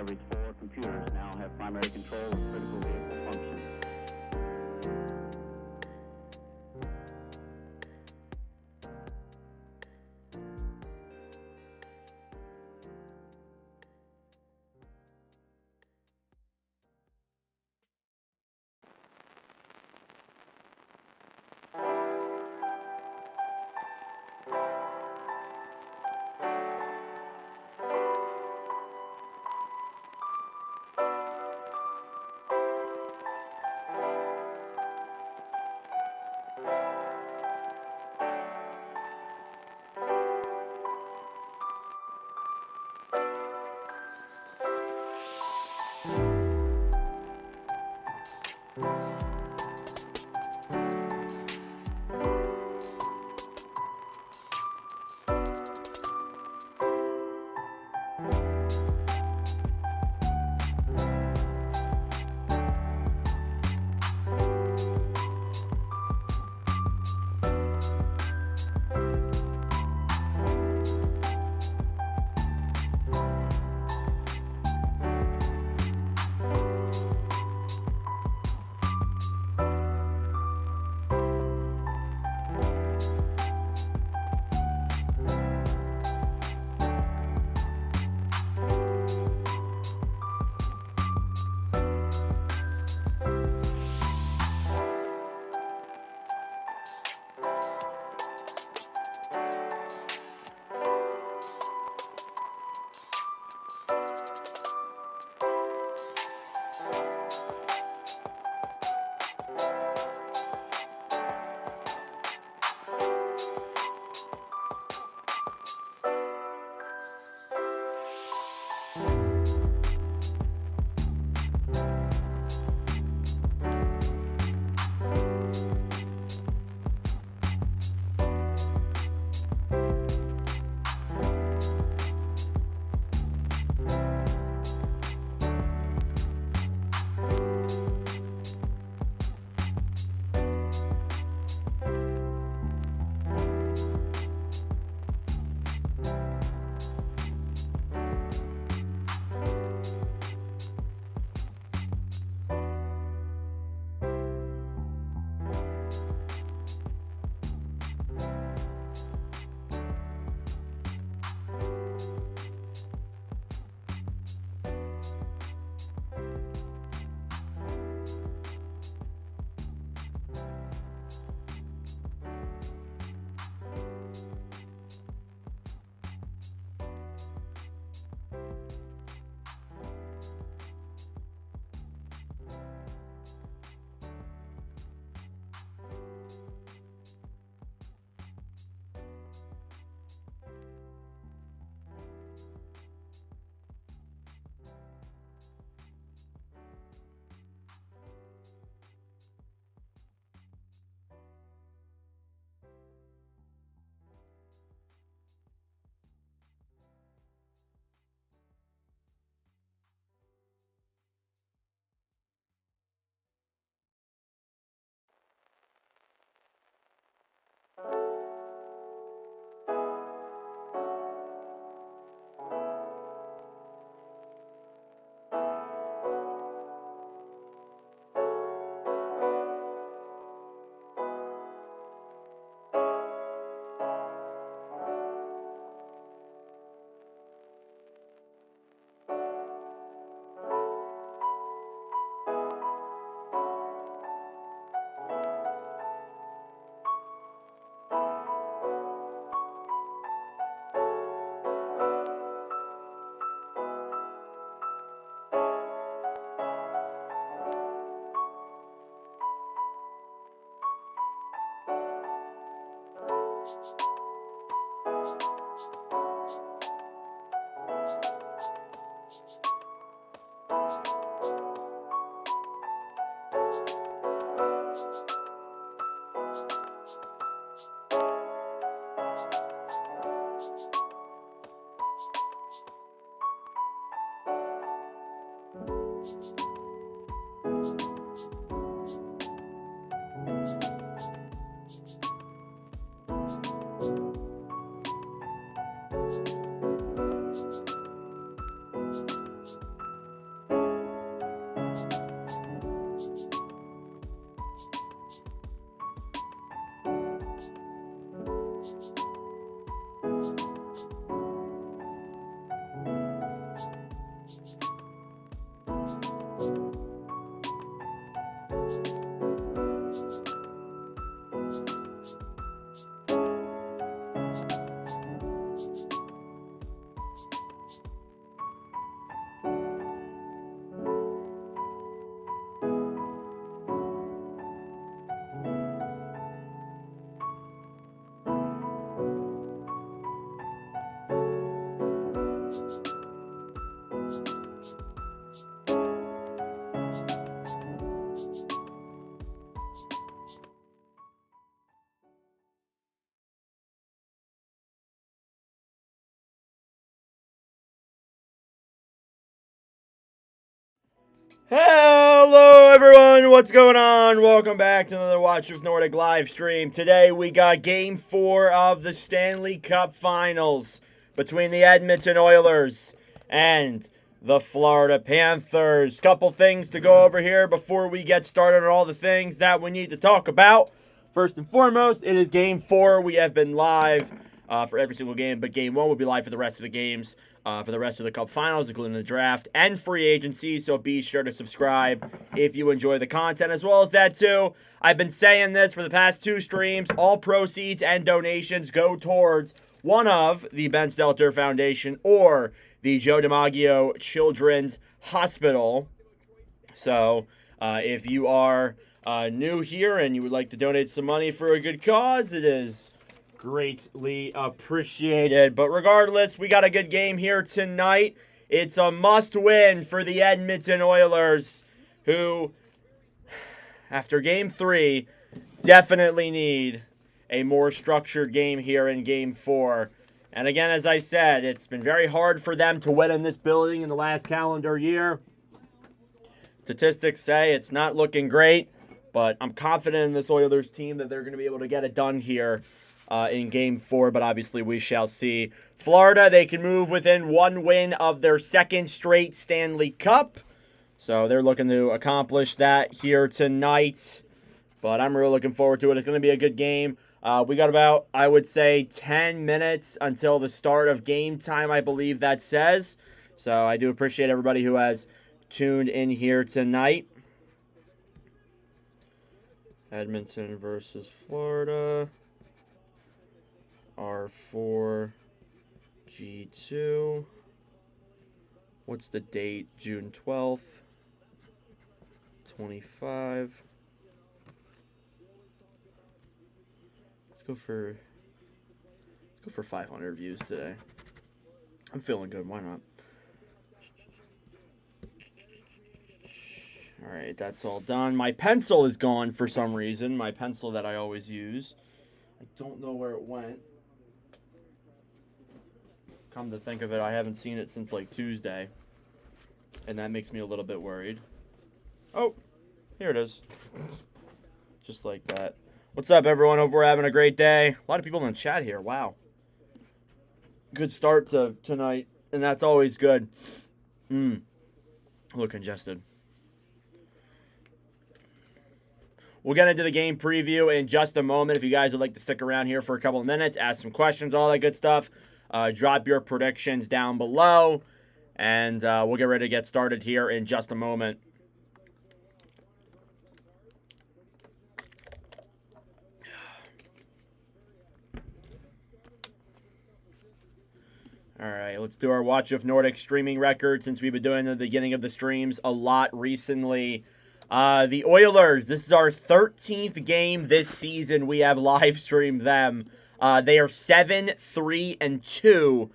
Discovery's 4 computers now have primary control of critical vehicle functions. Hello everyone, what's going on? Welcome back to another Watch With Nordic live stream. Today we got Game 4 of the Stanley Cup Finals between the Edmonton Oilers and the Florida Panthers. Couple things to go over here before we get started on all the things that we need to talk about. First and foremost, it is Game 4. We have been live for every single game, but Game 1 will be live for the rest of the games. For the rest of the Cup Finals, including the draft and free agency. So be sure to subscribe if you enjoy the content, as well as that too. I've been saying this for the past 2 streams. All proceeds and donations go towards one of the Ben Stelter Foundation or the Joe DiMaggio Children's Hospital. So if you are new here and you would like to donate some money for a good cause, it is greatly appreciated. But regardless, we got a good game here tonight. It's a must-win for the Edmonton Oilers, who, after Game 3, definitely need a more structured game here in Game 4. And again, as I said, it's been very hard for them to win in this building in the last calendar year. Statistics say it's not looking great, but I'm confident in this Oilers team that they're going to be able to get it done here in Game 4, but obviously we shall see. Florida, they can move within 1 win of their 2nd straight Stanley Cup. So they're looking to accomplish that here tonight. But I'm really looking forward to it. It's going to be a good game. We got about, I would say, 10 minutes until the start of game time, I believe that says. So I do appreciate everybody who has tuned in here tonight. Edmonton versus Florida. R4, G2. What's the date? June 12th, 25. Let's go for 500 views today. I'm feeling good. Why not? All right, that's all done. My pencil is gone for some reason. My pencil that I always use. I don't know where it went. Come to think of it, I haven't seen it since like Tuesday. And that makes me a little bit worried. Oh, here it is. Just like that. What's up, everyone? Hope we're having a great day. A lot of people in the chat here. Wow. Good start to tonight. And that's always good. A little congested. We'll get into the game preview in just a moment. If you guys would like to stick around here for a couple of minutes, ask some questions, all that good stuff. Drop your predictions down below, and we'll get ready to get started here in just a moment. All right, let's do our Watch of Nordic streaming record, since we've been doing the beginning of the streams a lot recently. The Oilers, this is our 13th game this season we have live streamed them. They are 7-3-2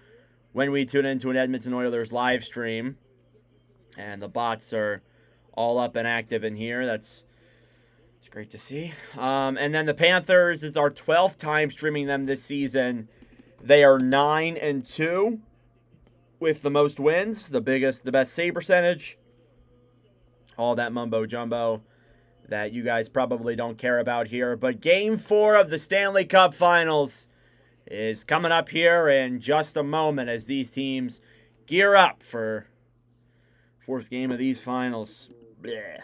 when we tune into an Edmonton Oilers live stream. And the bots are all up and active in here. It's great to see. And then the Panthers is our 12th time streaming them this season. They are 9-2 with the most wins, the best save percentage. All that mumbo jumbo that you guys probably don't care about here. But Game 4 of the Stanley Cup Finals is coming up here in just a moment as these teams gear up for 4th game of these finals. Blech.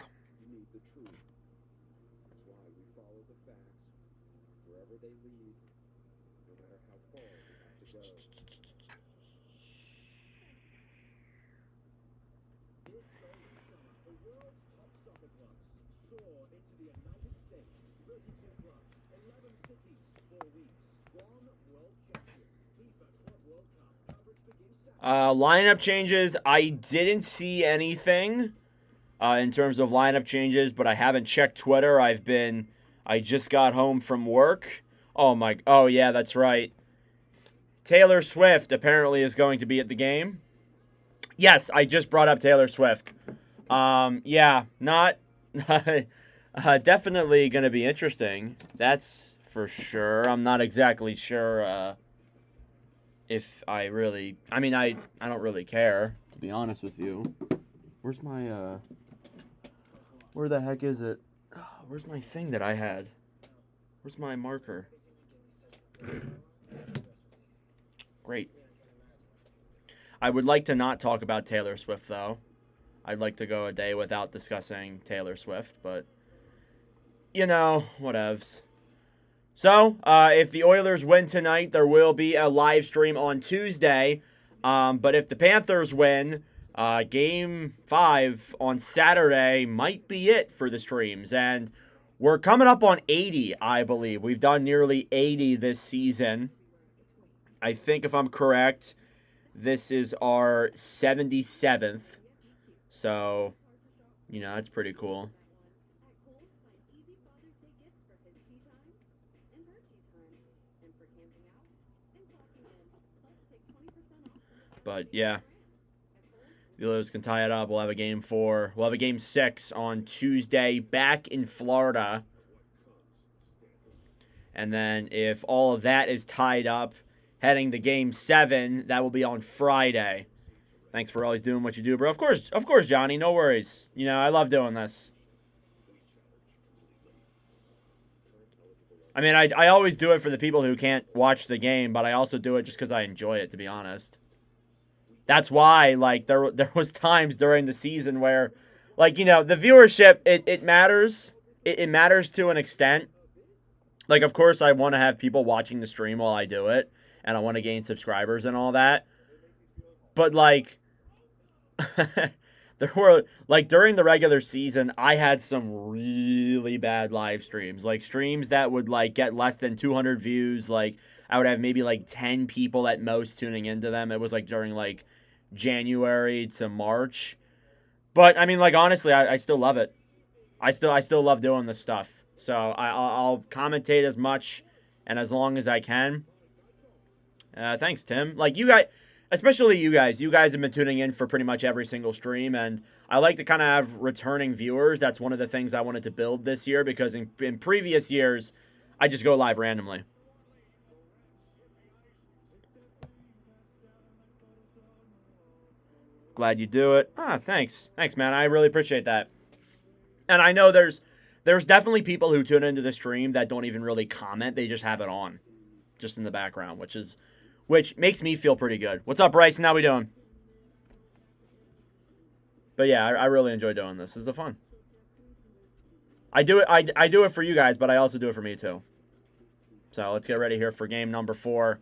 Lineup changes, I didn't see anything in terms of lineup changes, but I haven't checked Twitter. I just got home from work. Oh yeah, that's right. Taylor Swift apparently is going to be at the game. Yes, I just brought up Taylor Swift. Yeah, not definitely going to be interesting. That's for sure. I'm not exactly sure if I don't really care, to be honest with you. Where's my Where the heck is it? Oh, where's my thing that I had? Where's my marker? Great. I would like to not talk about Taylor Swift, though. I'd like to go a day without discussing Taylor Swift, but, you know, whatevs. So, if the Oilers win tonight, there will be a live stream on Tuesday. But if the Panthers win, Game 5 on Saturday might be it for the streams. And we're coming up on 80, I believe. We've done nearly 80 this season. I think, if I'm correct, this is our 77th. So, you know, that's pretty cool. But, yeah. The Oilers can tie it up. We'll have a Game 4. We'll have a Game 6 on Tuesday back in Florida. And then if all of that is tied up, heading to Game 7, that will be on Friday. Thanks for always doing what you do, bro. Of course, Johnny. No worries. You know, I love doing this. I mean, I always do it for the people who can't watch the game, but I also do it just because I enjoy it, to be honest. That's why, like, there was times during the season where, like, you know, the viewership, it matters. It matters to an extent. Like, of course, I want to have people watching the stream while I do it, and I want to gain subscribers and all that. But, like, there were, like, during the regular season, I had some really bad live streams. Like, streams that would, like, get less than 200 views. Like, I would have maybe, like, 10 people at most tuning into them. It was, like, during, like, January to March. But, I mean, like, honestly, I still love it. I still love doing this stuff. So, I'll commentate as much and as long as I can. Thanks, Tim. Like, you guys, especially you guys have been tuning in for pretty much every single stream, and I like to kind of have returning viewers. That's one of the things I wanted to build this year, because in previous years, I just go live randomly. Glad you do it. Thanks. Thanks, man. I really appreciate that. And I know there's definitely people who tune into the stream that don't even really comment. They just have it on, just in the background, which makes me feel pretty good. What's up, Bryson? How we doing? But yeah, I really enjoy doing this. This is fun. I do it for you guys, but I also do it for me too. So let's get ready here for game number 4.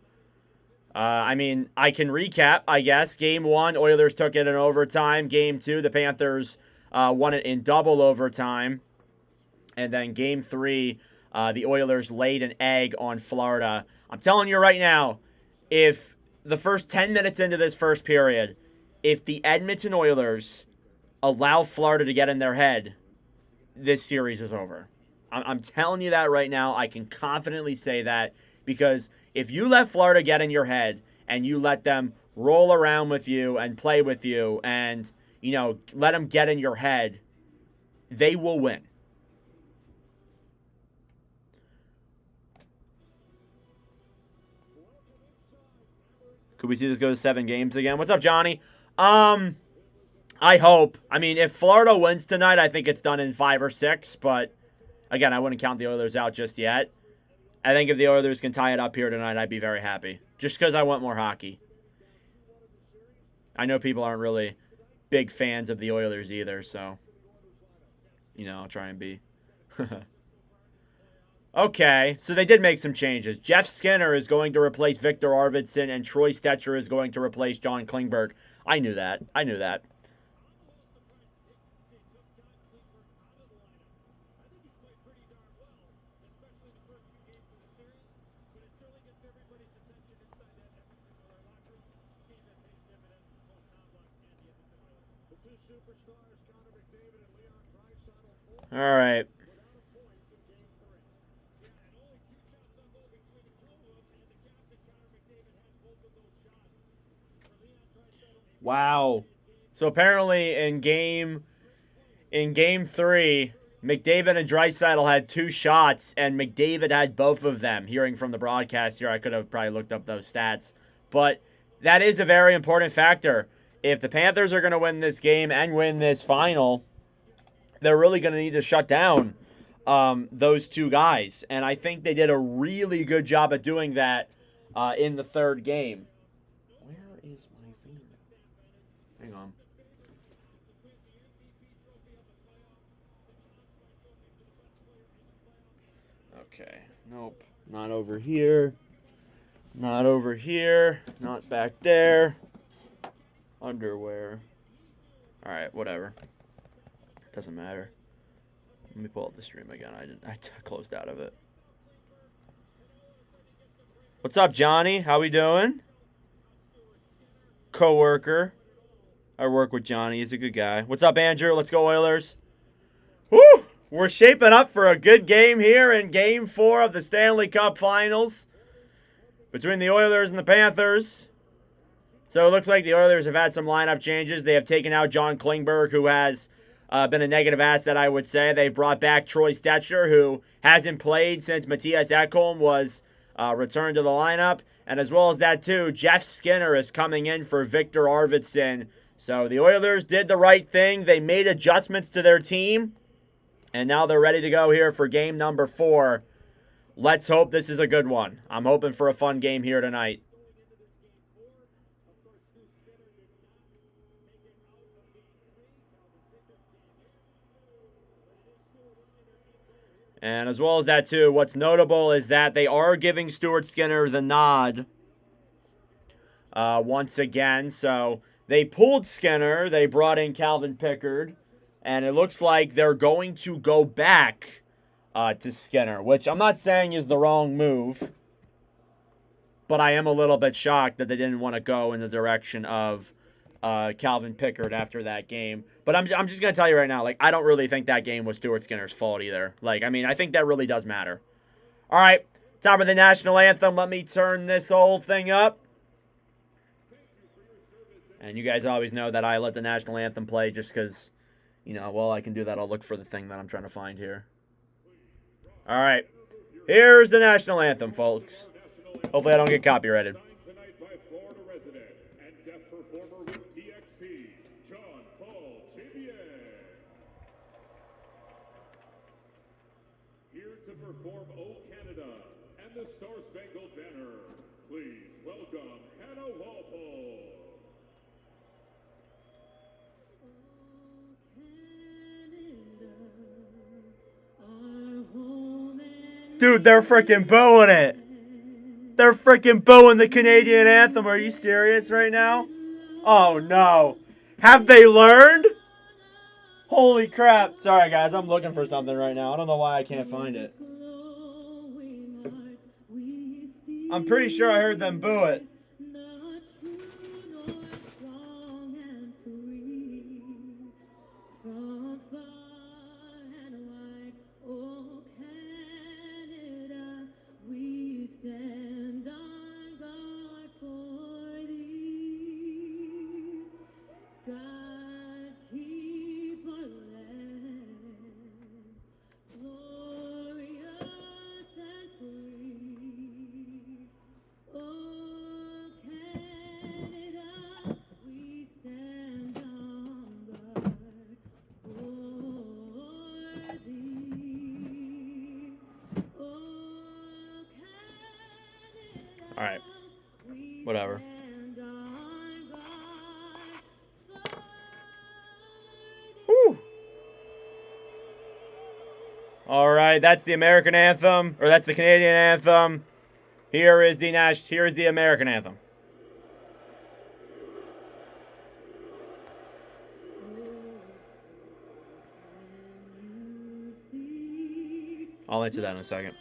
I mean, I can recap, I guess. Game 1, Oilers took it in overtime. Game 2, the Panthers won it in double overtime. And then Game 3, the Oilers laid an egg on Florida. I'm telling you right now, if the first 10 minutes into this first period, if the Edmonton Oilers allow Florida to get in their head, this series is over. I'm telling you that right now. I can confidently say that, because if you let Florida get in your head and you let them roll around with you and play with you and, you know, let them get in your head, they will win. Could we see this go to 7 games again? What's up, Johnny? I hope. I mean, if Florida wins tonight, I think it's done in 5 or 6. But, again, I wouldn't count the Oilers out just yet. I think if the Oilers can tie it up here tonight, I'd be very happy. Just because I want more hockey. I know people aren't really big fans of the Oilers either, so, you know, I'll try and be. Okay, so they did make some changes. Jeff Skinner is going to replace Victor Arvidsson, and Troy Stetcher is going to replace John Klingberg. I knew that. All right. Wow. So apparently in game 3, McDavid and Draisaitl had 2 shots, and McDavid had both of them. Hearing from the broadcast here, I could have probably looked up those stats. But that is a very important factor. If the Panthers are going to win this game and win this final, they're really going to need to shut down those two guys. And I think they did a really good job at doing that in the third game. Where is my finger? Hang on. Okay. Nope. Not over here. Not over here. Not back there. Underwear. All right, whatever. Doesn't matter. Let me pull up the stream again. I closed out of it. What's up, Johnny? How we doing? Coworker. I work with Johnny. He's a good guy. What's up, Andrew? Let's go, Oilers. Woo! We're shaping up for a good game here in Game 4 of the Stanley Cup Finals between the Oilers and the Panthers. So it looks like the Oilers have had some lineup changes. They have taken out John Klingberg, who has been a negative asset, I would say. They brought back Troy Stetcher, who hasn't played since Matthias Ekholm was returned to the lineup. And as well as that, too, Jeff Skinner is coming in for Victor Arvidsson. So the Oilers did the right thing. They made adjustments to their team. And now they're ready to go here for game number 4. Let's hope this is a good one. I'm hoping for a fun game here tonight. And as well as that, too, what's notable is that they are giving Stuart Skinner the nod once again. So they pulled Skinner. They brought in Calvin Pickard. And it looks like they're going to go back to Skinner, which I'm not saying is the wrong move. But I am a little bit shocked that they didn't want to go in the direction of Calvin Pickard after that game. But I'm just going to tell you right now, like, I don't really think that game was Stuart Skinner's fault either. Like, I mean, I think that really does matter. All right, time for the national anthem. Let me turn this whole thing up. And you guys always know that I let the national anthem play just because, you know, while I can do that, I'll look for the thing that I'm trying to find here. All right, here's the national anthem, folks. Hopefully I don't get copyrighted. Perform O Canada and the Star Spangled Banner. Please welcome Hannah Walpole. Dude, they're freaking booing it. They're freaking booing the Canadian anthem. Are you serious right now? Oh, no. Have they learned? Holy crap. Sorry, guys. I'm looking for something right now. I don't know why I can't find it. I'm pretty sure I heard them boo it. All right. Whatever. Whew. All right, that's the American anthem, or that's the Canadian anthem. Here is the American anthem. I'll answer that in a second.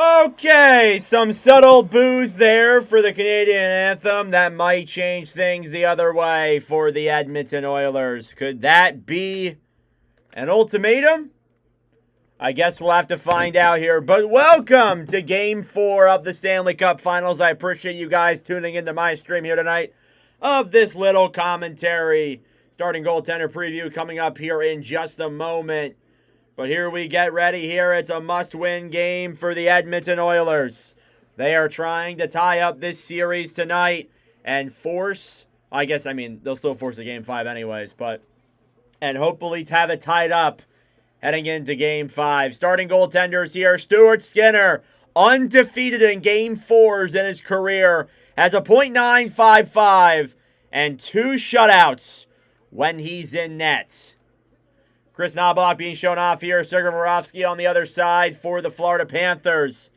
Okay, some subtle boos there for the Canadian anthem. That might change things the other way for the Edmonton Oilers. Could that be an ultimatum? I guess we'll have to find out here. But welcome to Game 4 of the Stanley Cup Finals. I appreciate you guys tuning into my stream here tonight of this little commentary. Starting goaltender preview coming up here in just a moment. But here we get ready here. It's a must-win game for the Edmonton Oilers. They are trying to tie up this series tonight and force, they'll still force a Game 5 anyways, and hopefully have it tied up heading into Game 5. Starting goaltenders here, Stuart Skinner, undefeated in Game 4s in his career, has a .955 and 2 shutouts when he's in net. Chris Knobloch being shown off here. Sergei Bobrovsky on the other side for the Florida Panthers.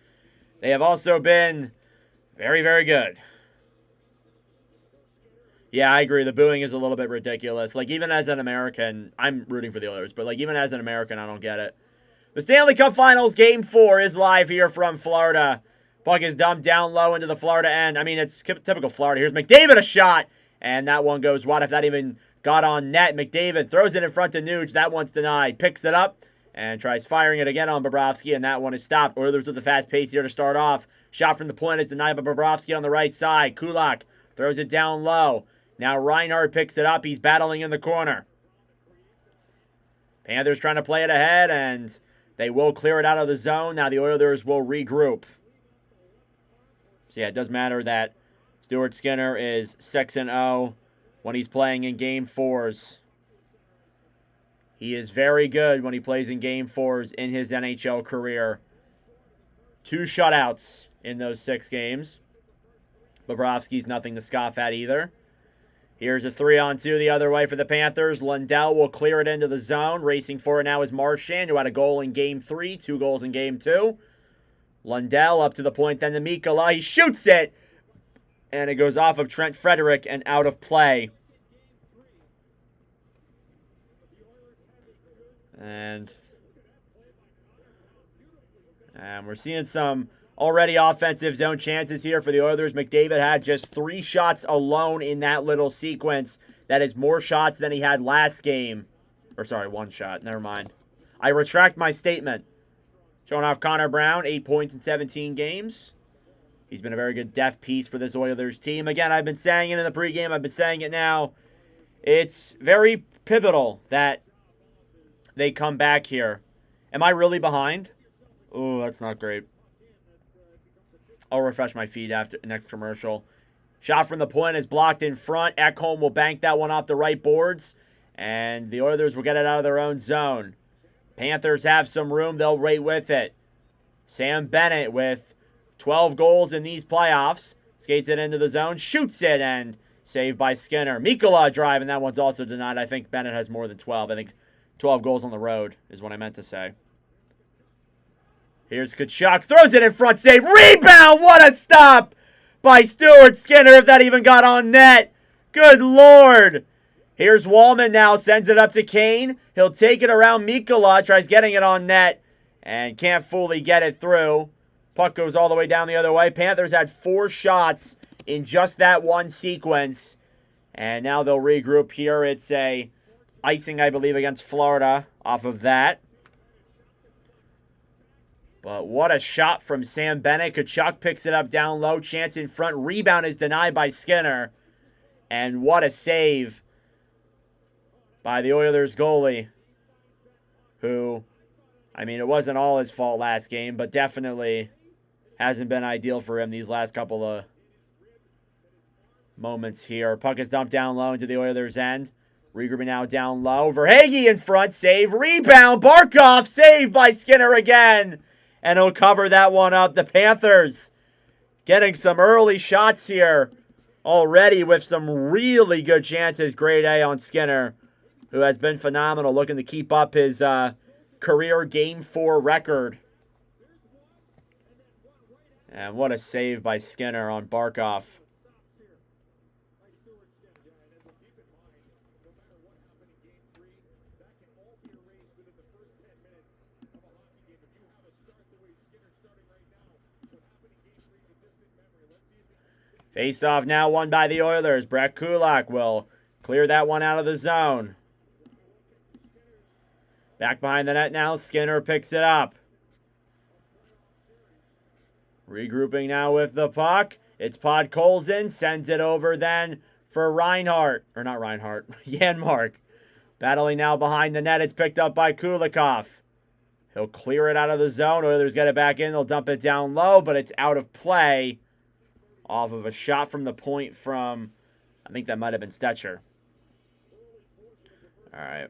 They have also been very, very good. Yeah, I agree. The booing is a little bit ridiculous. Like, even as an American, I'm rooting for the Oilers, but, like, even as an American, I don't get it. The Stanley Cup Finals Game 4 is live here from Florida. Puck is dumped down low into the Florida end. I mean, it's typical Florida. Here's McDavid, a shot, and that one goes wide. If that even got on net, McDavid throws it in front of Nuge. That one's denied. Picks it up and tries firing it again on Bobrovsky, and that one is stopped. Oilers with a fast pace here to start off. Shot from the point is denied by Bobrovsky on the right side. Kulak throws it down low. Now Reinhart picks it up. He's battling in the corner. Panthers trying to play it ahead, and they will clear it out of the zone. Now the Oilers will regroup. So yeah, it does matter that Stuart Skinner is 6-0 when he's playing in Game 4s. He is very good when he plays in Game 4s in his NHL career. 2 shutouts in those 6 games. Bobrovsky's nothing to scoff at either. Here's a 3-on-2 the other way for the Panthers. Lundell will clear it into the zone. Racing for it now is Marchand, who had a goal in Game 3, 2 goals in Game 2. Lundell up to the point, then to Mikkola. He shoots it! And it goes off of Trent Frederick and out of play. And we're seeing some already offensive zone chances here for the Oilers. McDavid had just 3 shots alone in that little sequence. That is more shots than he had last game. Or sorry, 1 shot. Never mind. I retract my statement. Showing off Connor Brown, 8 points in 17 games. He's been a very good depth piece for this Oilers team. Again, I've been saying it in the pregame. I've been saying it now. It's very pivotal that they come back here. Am I really behind? Oh, that's not great. I'll refresh my feed after next commercial. Shot from the point is blocked in front. Ekholm will bank that one off the right boards. And the Oilers will get it out of their own zone. Panthers have some room. They'll rate with it. Sam Bennett with 12 goals in these playoffs. Skates it into the zone. Shoots it and saved by Skinner. Mikkola drive, and that one's also denied. I think Bennett has more than 12. I think 12 goals on the road is what I meant to say. Here's Tkachuk. Throws it in front. Save. Rebound. What a stop by Stuart Skinner, if that even got on net. Good Lord. Here's Wallman now. Sends it up to Kane. He'll take it around Mikkola. Tries getting it on net and can't fully get it through. Puck goes all the way down the other way. Panthers had 4 shots in just that one sequence. And now they'll regroup here. It's a icing, I believe, against Florida off of that. But what a shot from Sam Bennett. Tkachuk picks it up down low. Chance in front. Rebound is denied by Skinner. And what a save by the Oilers goalie, who, I mean, it wasn't all his fault last game, but definitely hasn't been ideal for him these last couple of moments here. Puck is dumped down low into the Oilers' end. Regrouping now down low. Verhaeghe in front. Save. Rebound. Barkov. Saved by Skinner again. And he'll cover that one up. The Panthers getting some early shots here already with some really good chances. Grade A on Skinner, who has been phenomenal, looking to keep up his career Game 4 record. And what a save by Skinner on Barkov. Face-off now won by the Oilers. Brett Kulak will clear that one out of the zone. Back behind the net now. Skinner picks it up. Regrouping now with the puck. It's Podkolzin. Sends it over then for Reinhart. Or not Reinhart. Janmark. Battling now behind the net. It's picked up by Kulikov. He'll clear it out of the zone. Oilers get it back in. They'll dump it down low, but it's out of play. Off of a shot from the point from, I think that might have been Stetcher. All right.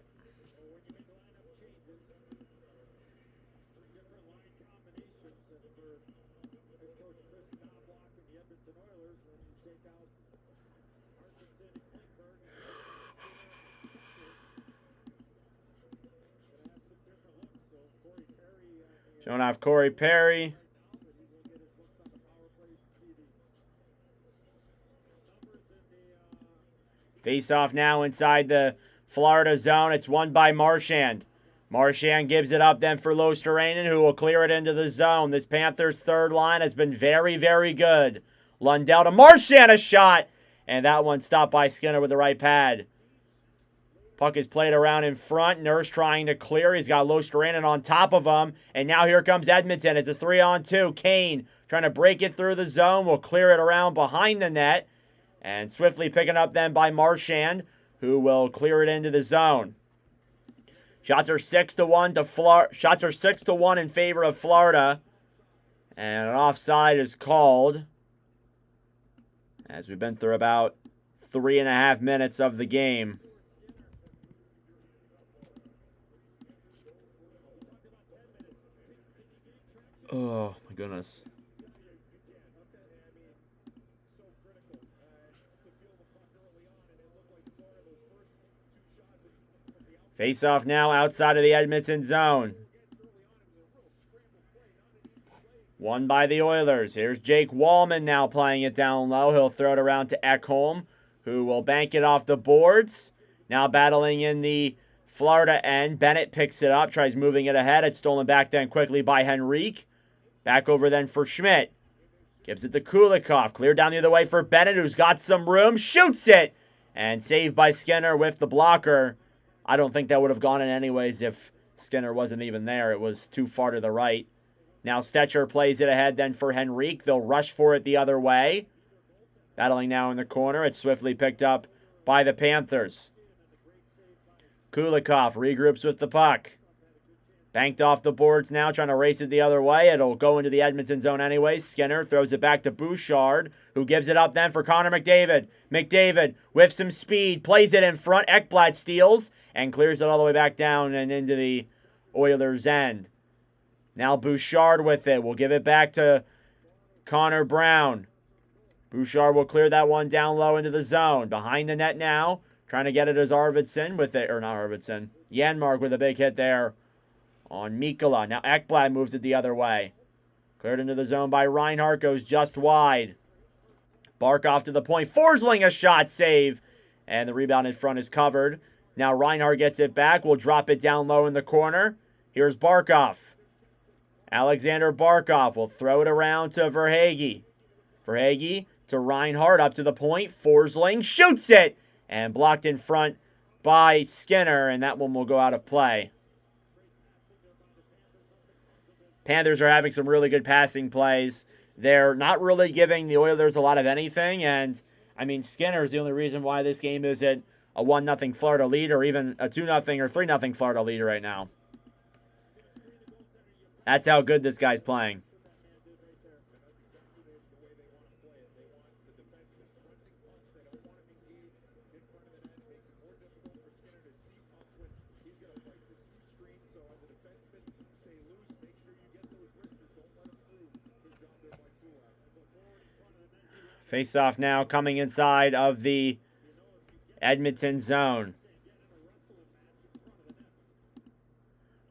Showing off Corey Perry. Face off now inside the Florida zone. It's won by Marchand. Marchand gives it up then for Losterainen, who will clear it into the zone. This Panthers third line has been very, very good. Lundell to Marchand, a shot. And that one stopped by Skinner with the right pad. Puck is played around in front. Nurse trying to clear. He's got Losterainen on top of him. And now here comes Edmonton. It's a 3-on-2. Kane trying to break it through the zone. Will clear it around behind the net. And swiftly picking up then by Marchand, who will clear it into the zone. Shots are 6-1 to Florida. Shots are 6-1 in favor of Florida. And an offside is called. As we've been through about 3.5 minutes of the game. Oh, my goodness. Face-off now outside of the Edmonton zone. Won by the Oilers. Here's Jake Wallman now playing it down low. He'll throw it around to Ekholm, who will bank it off the boards. Now battling in the Florida end. Bennett picks it up, tries moving it ahead. It's stolen back then quickly by Henrique. Back over then for Schmidt. Gives it to Kulikov. Cleared down the other way for Bennett, who's got some room. Shoots it! And saved by Skinner with the blocker. I don't think that would have gone in anyways if Skinner wasn't even there. It was too far to the right. Now Stetcher plays it ahead then for Henrique. They'll rush for it the other way. Battling now in the corner. It's swiftly picked up by the Panthers. Kulikov regroups with the puck. Banked off the boards now, trying to race it the other way. It'll go into the Edmonton zone anyway. Skinner throws it back to Bouchard, who gives it up then for Connor McDavid. McDavid, with some speed, plays it in front. Ekblad steals and clears it all the way back down and into the Oilers' end. Now Bouchard with it. We'll give it back to Connor Brown. Bouchard will clear that one down low into the zone. Behind the net now, trying to get it as Arvidsson with it, or not Arvidsson. Janmark with a big hit there on Mikkola. Now Ekblad moves it the other way. Cleared into the zone by Reinhart. Goes just wide. Barkov to the point. Forsling a shot save. And the rebound in front is covered. Now Reinhart gets it back. We'll drop it down low in the corner. Here's Barkov. Alexander Barkov will throw it around to Verhaeghe. Verhaeghe to Reinhart up to the point. Forsling shoots it. And blocked in front by Skinner. And that one will go out of play. Panthers are having some really good passing plays. They're not really giving the Oilers a lot of anything. And, I mean, Skinner is the only reason why this game isn't a 1-0 Florida lead or even a 2-0 or 3-0 Florida lead right now. That's how good this guy's playing. Face-off now coming inside of the Edmonton zone.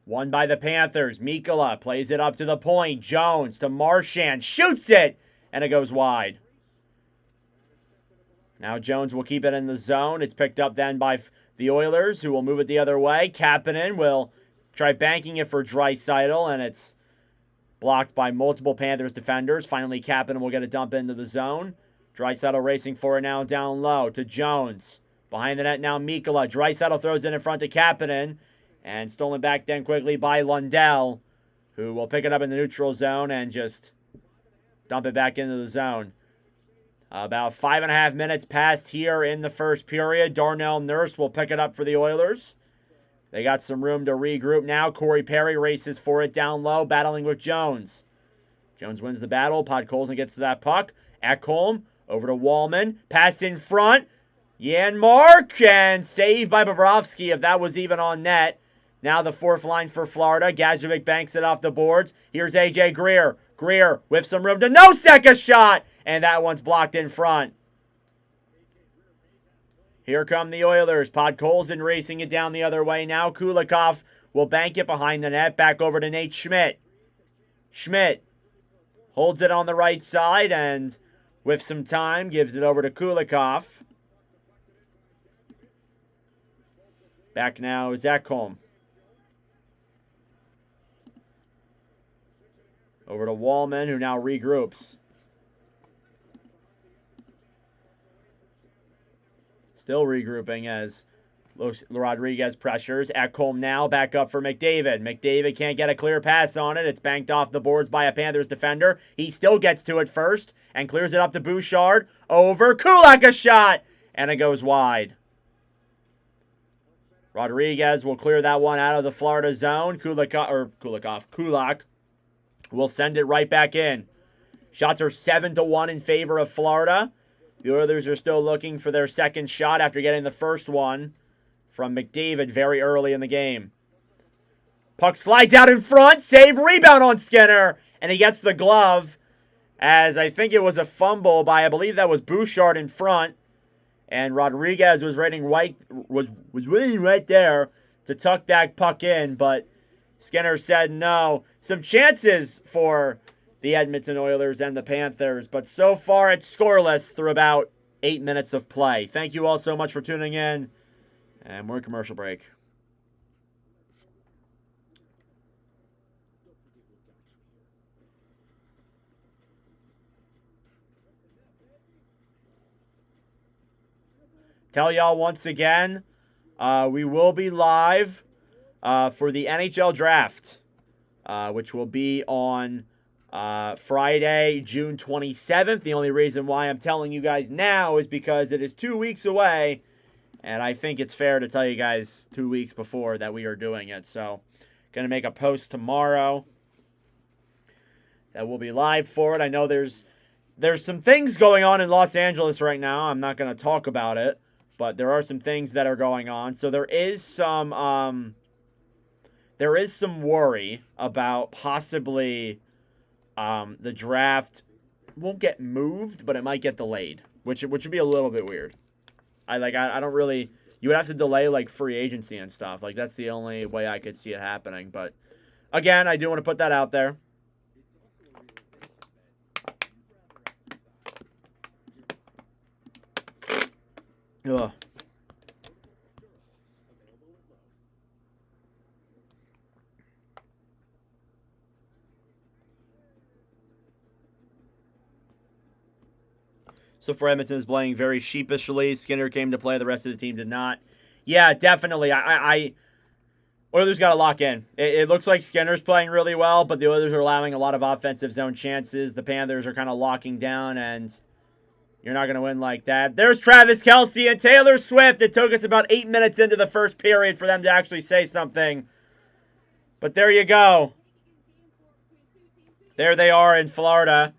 Won by the Panthers. Mikkola plays it up to the point. Jones to Marchand. Shoots it! And it goes wide. Now Jones will keep it in the zone. It's picked up then by the Oilers, who will move it the other way. Kapanen will try banking it for Draisaitl, and it's blocked by multiple Panthers defenders. Finally, Kapanen will get a dump into the zone. Draisaitl racing for it now down low to Jones. Behind the net now, Mikkola. Draisaitl throws it in front to Kapanen. And stolen back then quickly by Lundell, who will pick it up in the neutral zone and just dump it back into the zone. About 5.5 minutes passed here in the first period. Darnell Nurse will pick it up for the Oilers. They got some room to regroup now. Corey Perry races for it down low, battling with Jones. Jones wins the battle. Podkolzin gets to that puck. Ekholm over to Wallman. Pass in front. Janmark, and saved by Bobrovsky if that was even on net. Now the fourth line for Florida. Gajovic banks it off the boards. Here's A.J. Greer. Greer with some room to no-stick a shot. And that one's blocked in front. Here come the Oilers. Podkolzin racing it down the other way now. Kulikov will bank it behind the net. Back over to Nate Schmidt. Schmidt holds it on the right side and with some time gives it over to Kulikov. Back now is Ekholm. Over to Wallman, who now regroups. Still regrouping as Rodriguez pressures. Ekholm now back up for McDavid. McDavid can't get a clear pass on it. It's banked off the boards by a Panthers defender. He still gets to it first and clears it up to Bouchard. Over. Kulak a shot. And it goes wide. Rodriguez will clear that one out of the Florida zone. Kulak will send it right back in. Shots are 7-1 in favor of Florida. The Oilers are still looking for their second shot after getting the first one from McDavid very early in the game. Puck slides out in front. Save, rebound on Skinner. And he gets the glove as I think it was a fumble by, I believe that was Bouchard in front. And Rodriguez was waiting right there to tuck that puck in, but Skinner said no. Some chances for the Edmonton Oilers and the Panthers, but so far it's scoreless through about 8 minutes of play. Thank you all so much for tuning in, and we're in commercial break. Tell y'all once again, we will be live for the NHL Draft, which will be on Friday, June 27th. The only reason why I'm telling you guys now is because it is 2 weeks away, and I think it's fair to tell you guys 2 weeks before that we are doing it. So, going to make a post tomorrow that will be live for it. I know there's some things going on in Los Angeles right now. I'm not going to talk about it. But there are some things that are going on. So there is some worry about possibly the draft won't get moved, but it might get delayed, which would be a little bit weird. I don't really, you would have to delay like free agency and stuff. Like that's the only way I could see it happening. But again, I do want to put that out there. Ugh. So for Edmonton is playing very sheepishly. Skinner came to play. The rest of the team did not. Yeah, definitely. Oilers got to lock in. It looks like Skinner's playing really well, but the Oilers are allowing a lot of offensive zone chances. The Panthers are kind of locking down, and you're not going to win like that. There's Travis Kelce and Taylor Swift. It took us about 8 minutes into the first period for them to actually say something. But there you go. There they are in Florida.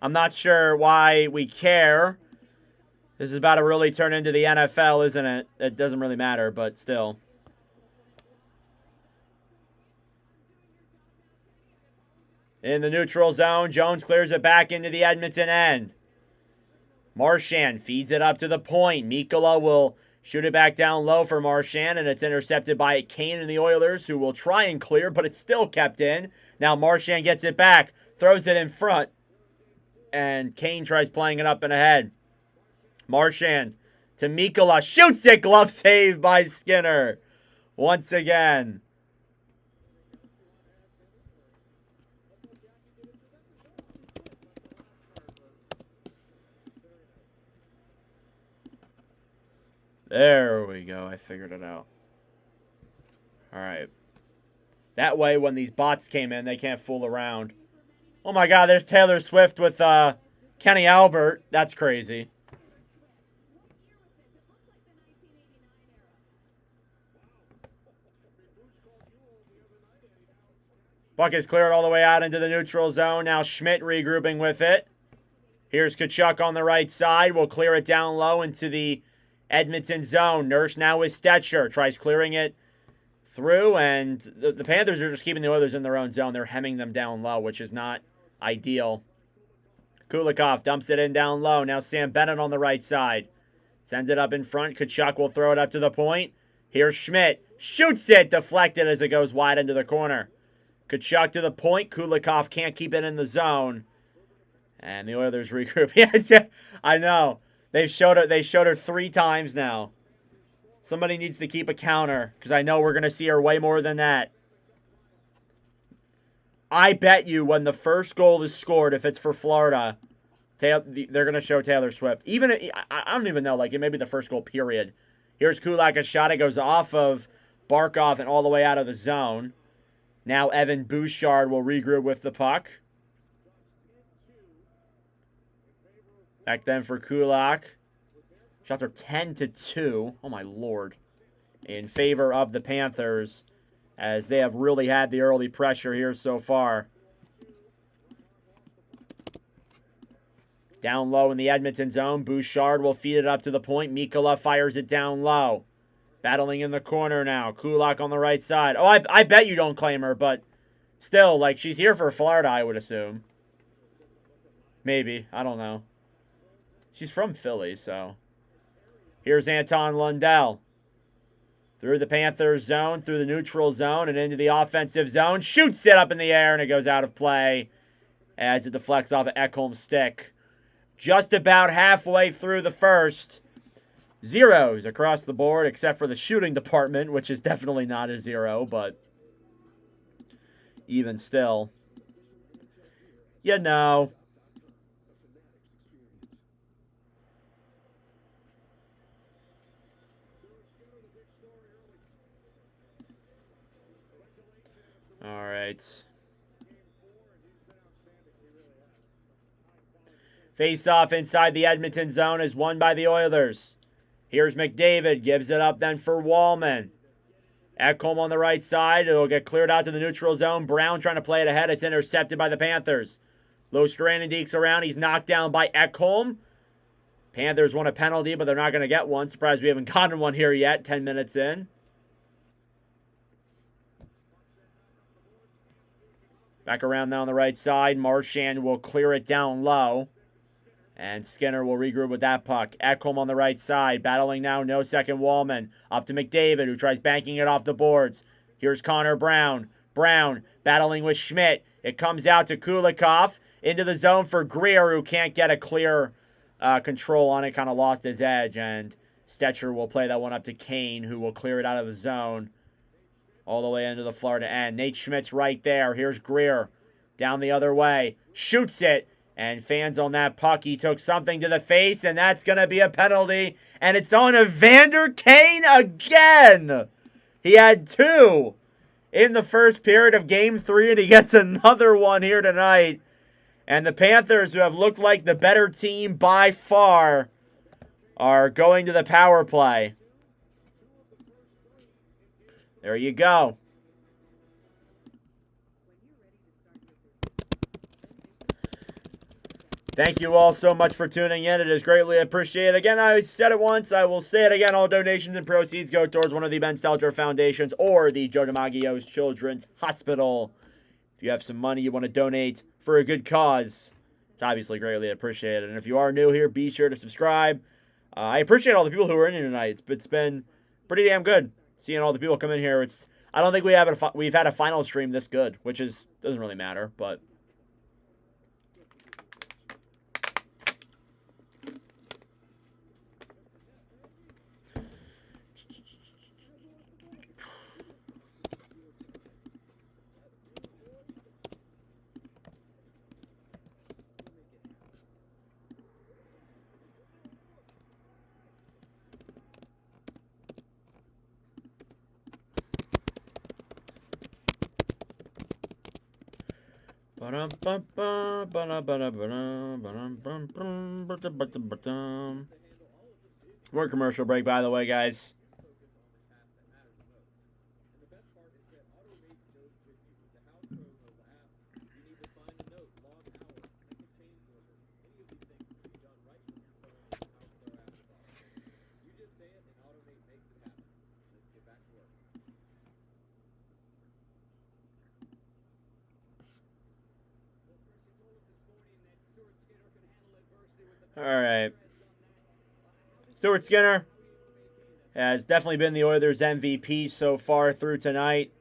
I'm not sure why we care. This is about to really turn into the NFL, isn't it? It doesn't really matter, but still. In the neutral zone, Jones clears it back into the Edmonton end. Marchand feeds it up to the point. Mikkola will shoot it back down low for Marchand, and it's intercepted by Kane and the Oilers, who will try and clear, but it's still kept in. Now Marchand gets it back, throws it in front, and Kane tries playing it up and ahead. Marchand to Mikkola, shoots it, glove save by Skinner. Once again. There we go. I figured it out. All right. That way, when these bots came in, they can't fool around. Oh my God, there's Taylor Swift with Kenny Albert. That's crazy. Puck is cleared all the way out into the neutral zone. Now Schmidt regrouping with it. Here's Tkachuk on the right side. We'll clear it down low into the Edmonton zone. Nurse now with Stetcher. Tries clearing it through, and the Panthers are just keeping the Oilers in their own zone. They're hemming them down low, which is not ideal. Kulikov dumps it in down low. Now Sam Bennett on the right side. Sends it up in front. Tkachuk will throw it up to the point. Here's Schmidt. Shoots it. Deflected as it goes wide into the corner. Tkachuk to the point. Kulikov can't keep it in the zone. And the Oilers regroup. Yeah, I know. They showed her 3 times now. Somebody needs to keep a counter, because I know we're going to see her way more than that. I bet you when the first goal is scored, if it's for Florida, they're going to show Taylor Swift. Even, I don't even know, like it may be the first goal, period. Here's Kulak, a shot. It goes off of Barkov and all the way out of the zone. Now Evan Bouchard will regroup with the puck. Back then for Kulak. Shots are 10-2. Oh, my Lord. In favor of the Panthers, as they have really had the early pressure here so far. Down low in the Edmonton zone. Bouchard will feed it up to the point. Mikkola fires it down low. Battling in the corner now. Kulak on the right side. Oh, I bet you don't claim her, but still, like, she's here for Florida, I would assume. Maybe. I don't know. She's from Philly, so. Here's Anton Lundell. Through the Panthers zone, through the neutral zone, and into the offensive zone. Shoots it up in the air, and it goes out of play as it deflects off of Ekholm's stick. Just about halfway through the first. Zeros across the board, except for the shooting department, which is definitely not a 0, but even still. You know. All right. Face-off inside the Edmonton zone is won by the Oilers. Here's McDavid. Gives it up then for Wallman. Ekholm on the right side. It'll get cleared out to the neutral zone. Brown trying to play it ahead. It's intercepted by the Panthers. Lostrandindiek's around. He's knocked down by Ekholm. Panthers want a penalty, but they're not going to get one. Surprised we haven't gotten one here yet, 10 minutes in. Back around now on the right side. Marchand will clear it down low. And Skinner will regroup with that puck. Ekholm on the right side. Battling now, no second Wallman. Up to McDavid, who tries banking it off the boards. Here's Connor Brown. Brown battling with Schmidt. It comes out to Kulikov. Into the zone for Greer, who can't get a clear control on it. Kind of lost his edge. And Stetcher will play that one up to Kane, who will clear it out of the zone. All the way into the Florida end. Nate Schmidt's right there. Here's Greer. Down the other way. Shoots it. And fans on that puck. He took something to the face, and that's going to be a penalty. And it's on Evander Kane again. He had 2 in the first period of Game 3, and he gets another one here tonight. And the Panthers, who have looked like the better team by far, are going to the power play. There you go. Thank you all so much for tuning in. It is greatly appreciated. Again, I said it once. I will say it again. All donations and proceeds go towards one of the Ben Stelter Foundations or the Joe DiMaggio's Children's Hospital. If you have some money you want to donate for a good cause, it's obviously greatly appreciated. And if you are new here, be sure to subscribe. I appreciate all the people who are in here tonight. It's been pretty damn good seeing all the people come in here. I don't think we've had a final stream this good, which doesn't really matter, but. More commercial break, by the way, guys. All right. Stuart Skinner has definitely been the Oilers' MVP so far through tonight.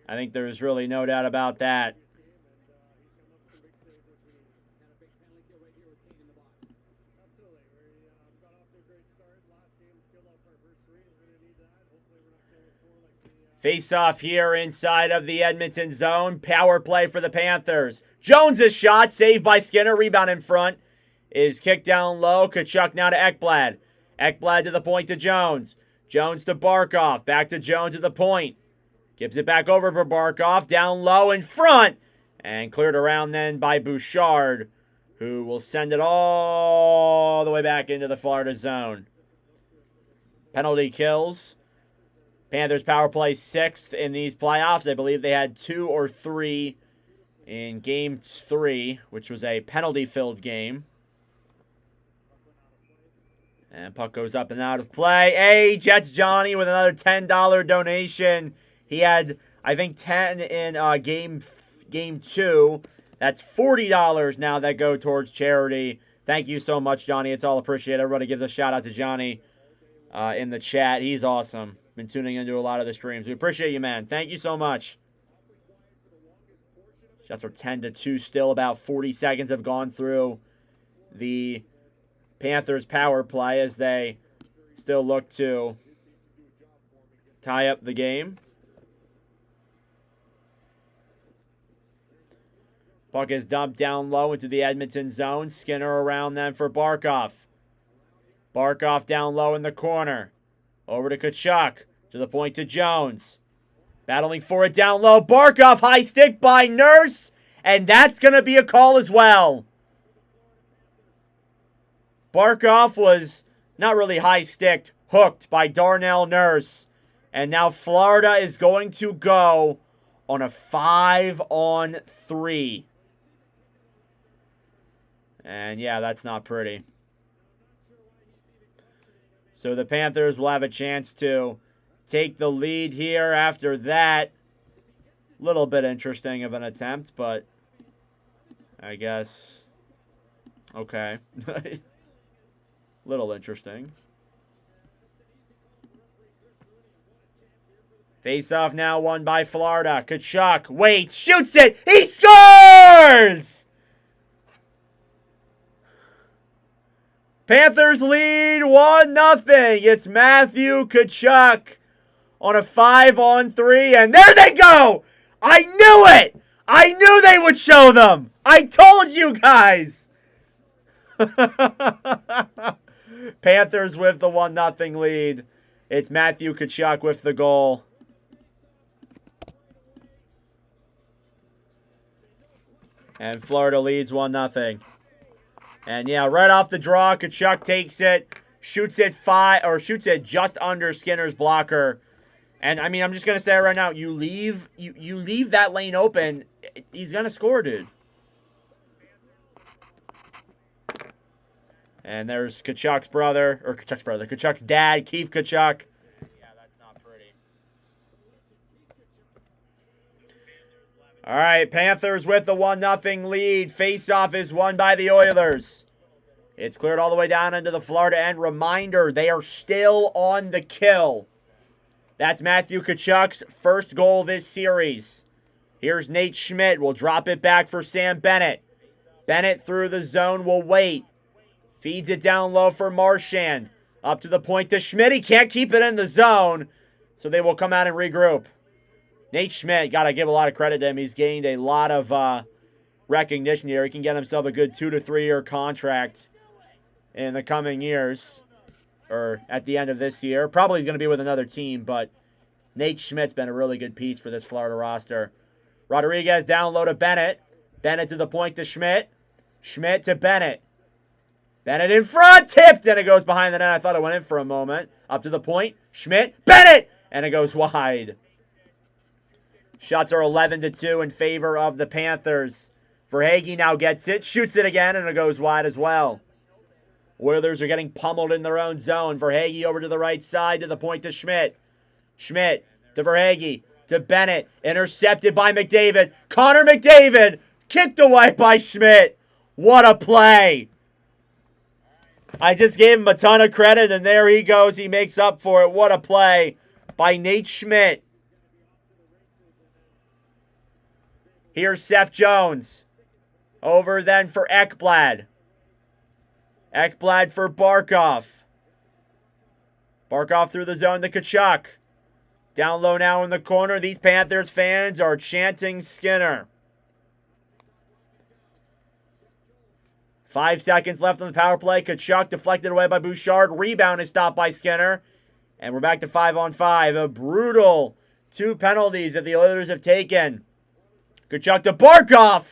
I think there's really no doubt about that. Face-off here inside of the Edmonton zone. Power play for the Panthers. Jones' shot, saved by Skinner. Rebound in front. Is kicked down low. Tkachuk now to Ekblad. Ekblad to the point to Jones. Jones to Barkov. Back to Jones at the point. Gives it back over for Barkov. Down low in front. And cleared around then by Bouchard, who will send it all the way back into the Florida zone. Penalty kills. Panthers power play 6th in these playoffs. I believe they had 2 or 3 in Game 3, which was a penalty-filled game. And puck goes up and out of play. Hey, Jets Johnny with another $10 donation. He had, I think, 10 in game 2. That's $40 now that go towards charity. Thank you so much, Johnny. It's all appreciated. Everybody gives a shout-out to Johnny in the chat. He's awesome. Been tuning into a lot of the streams. We appreciate you, man. Thank you so much. Shots are 10-2 still. About 40 seconds have gone through the Panthers power play as they still look to tie up the game. Puck is dumped down low into the Edmonton zone. Skinner around them for Barkov. Barkov down low in the corner. Over to Tkachuk. To the point to Jones. Battling for it down low. Barkov, high stick by Nurse. And that's going to be a call as well. Barkov was not really high-sticked, hooked by Darnell Nurse. And now Florida is going to go on a 5-on-3. And yeah, that's not pretty. So the Panthers will have a chance to take the lead here after that. Little bit interesting of an attempt, but I guess, okay. Little interesting. Face-off now won by Florida. Tkachuk waits, shoots it. He scores! Panthers lead 1-0. It's Matthew Tkachuk on a 5-on-3, and there they go! I knew it! I knew they would show them! I told you guys! Panthers with the 1-0 lead. It's Matthew Tkachuk with the goal. And Florida leads 1-0. And yeah, right off the draw, Tkachuk takes it, shoots it just under Skinner's blocker. And I mean, I'm just gonna say it right now, you leave that lane open, he's gonna score, dude. And there's Tkachuk's Tkachuk's dad, Keith Tkachuk. Yeah, that's not pretty. All right, Panthers with the 1-0 lead. Face-off is won by the Oilers. It's cleared all the way down into the Florida end. Reminder, they are still on the kill. That's Matthew Tkachuk's first goal this series. Here's Nate Schmidt. Will drop it back for Sam Bennett. Bennett through the zone will wait. Feeds it down low for Marchand. Up to the point to Schmidt. He can't keep it in the zone, so they will come out and regroup. Nate Schmidt, got to give a lot of credit to him. He's gained a lot of recognition here. He can get himself a good 2 to 3 year contract in the coming years, or at the end of this year. Probably going to be with another team, but Nate Schmidt's been a really good piece for this Florida roster. Rodriguez down low to Bennett. Bennett to the point to Schmidt. Schmidt to Bennett. Bennett in front, tipped, and it goes behind the net. I thought it went in for a moment. Up to the point, Schmidt, Bennett, and it goes wide. Shots are 11-2 in favor of the Panthers. Verhaeghe now gets it, shoots it again, and it goes wide as well. Oilers are getting pummeled in their own zone. Verhaeghe over to the right side to the point to Schmidt. Schmidt to Verhaeghe to Bennett, intercepted by McDavid. Connor McDavid kicked away by Schmidt. What a play! I just gave him a ton of credit, and there he goes. He makes up for it. What a play by Nate Schmidt. Here's Seth Jones. Over then for Ekblad. Ekblad for Barkov. Barkov through the zone to Tkachuk. Down low now in the corner. These Panthers fans are chanting Skinner. 5 seconds left on the power play. Tkachuk deflected away by Bouchard. Rebound is stopped by Skinner. And we're back to 5-on-5. A brutal 2 penalties that the Oilers have taken. Tkachuk to Barkov.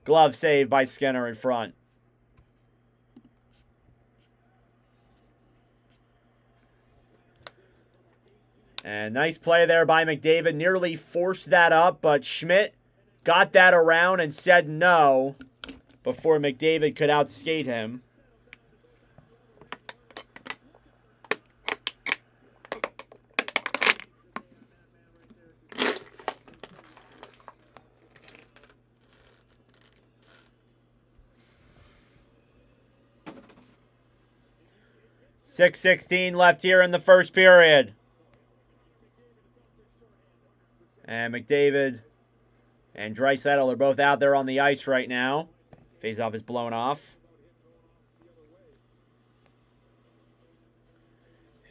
Glove saved by Skinner in front. And nice play there by McDavid. Nearly forced that up, but Schmidt got that around and said no before McDavid could outskate him. .6:16 left here in the first period. And McDavid and Draisaitl are both out there on the ice right now. Faceoff is blown off.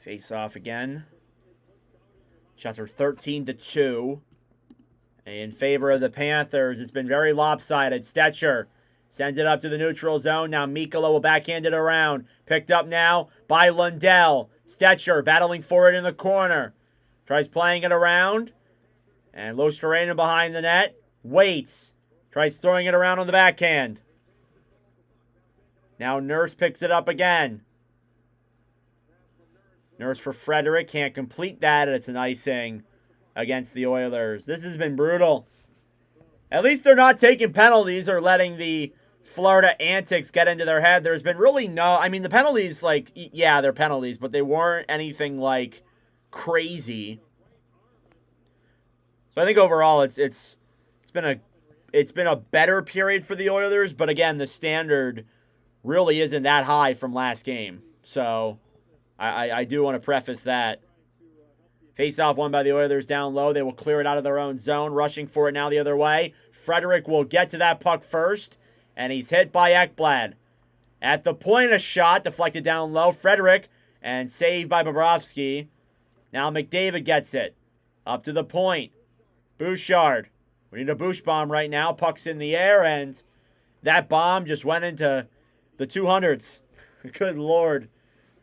Face-off again. Shots are 13-2. In favor of the Panthers. It's been very lopsided. Stetcher sends it up to the neutral zone. Now Mikkola will backhand it around. Picked up now by Lundell. Stetcher battling for it in the corner. Tries playing it around. And Luostarinen behind the net. Waits. Tries throwing it around on the backhand. Now Nurse picks it up again. Nurse for Frederick. Can't complete that. And it's an icing against the Oilers. This has been brutal. At least they're not taking penalties or letting the Florida antics get into their head. There's been really no... I mean, the penalties, like, yeah, they're penalties, but they weren't anything, like, crazy. So I think overall it's been a better period for the Oilers, but again, the standard really isn't that high from last game. So I do want to preface that. Face-off won by the Oilers down low. They will clear it out of their own zone. Rushing for it now the other way. Frederick will get to that puck first. And he's hit by Ekblad. At the point, a shot deflected down low. Frederick and saved by Bobrovsky. Now McDavid gets it. Up to the point. Bouchard. We need a Bouch bomb right now. Puck's in the air, and that bomb just went into the 200s. Good Lord.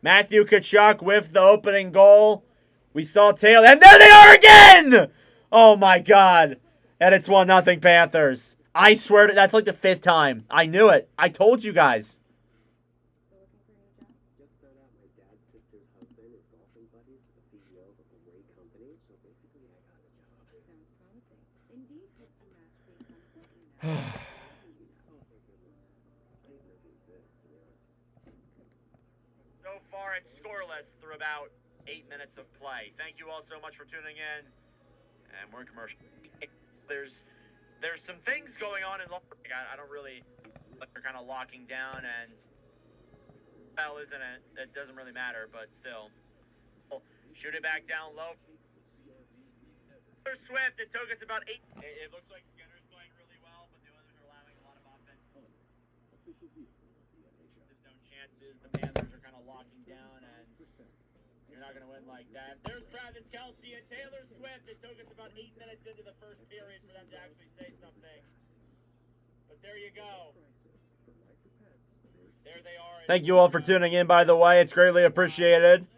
Matthew Tkachuk with the opening goal. We saw Taylor, and there they are again! Oh, my God. And it's 1-0 Panthers. I swear, that's like the 5th time. I knew it. I told you guys. So far, it's scoreless through about 8 minutes of play. Thank you all so much for tuning in. And we're in commercial. There's some things going on in I don't really, like, they're kind of locking down, and well, isn't it? It doesn't really matter, but still. Shoot it back down low. Swift, it took us about 8. It looks like Skinner's playing really well, but the others are allowing a lot of offense. Zone chances. The Panthers are kind of locking down, and you're not going to win like that. There's Travis Kelce and Taylor Swift. It took us about 8 minutes into the first period for them to actually say something. But there you go. There they are. Thank you all for tuning in, by the way. It's greatly appreciated.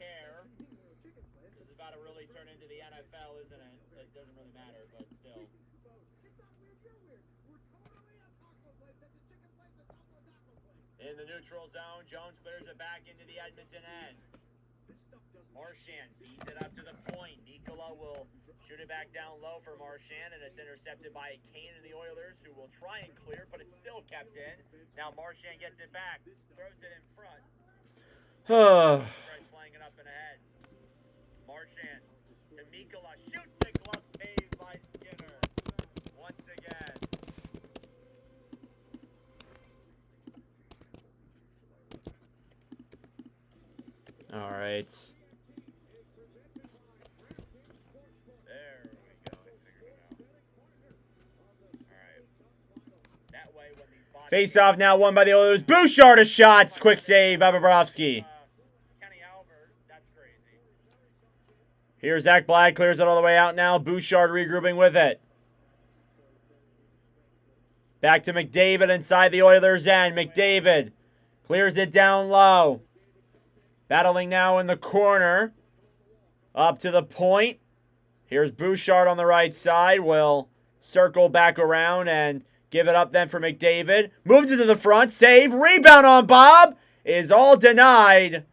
This is about to really turn into the NFL, isn't it? It doesn't really matter, but still. it back into the Edmonton end. Marchand feeds it up to the point. Nikola will shoot it back down low for Marchand, and it's intercepted by Kane and the Oilers, who will try and clear, but it's still kept in. Now Marchand gets it back, throws it in front. Tries playing it up and ahead. Marchand to Nikola, shoots it, glove save by Skinner. Once again. All right. There we go. I figured it out. All right. That way, when these bodies... Face off now, won by the Oilers. Bouchard a shot. Quick save by Bobrovsky. That's crazy. Here's Zach Blad. Clears it all the way out now. Bouchard regrouping with it. Back to McDavid inside the Oilers' end. McDavid clears it down low. Battling now in the corner. Up to the point. Here's Bouchard on the right side. Will circle back around and give it up then for McDavid. Moves it to the front. Save. Rebound on Bob. Is all denied.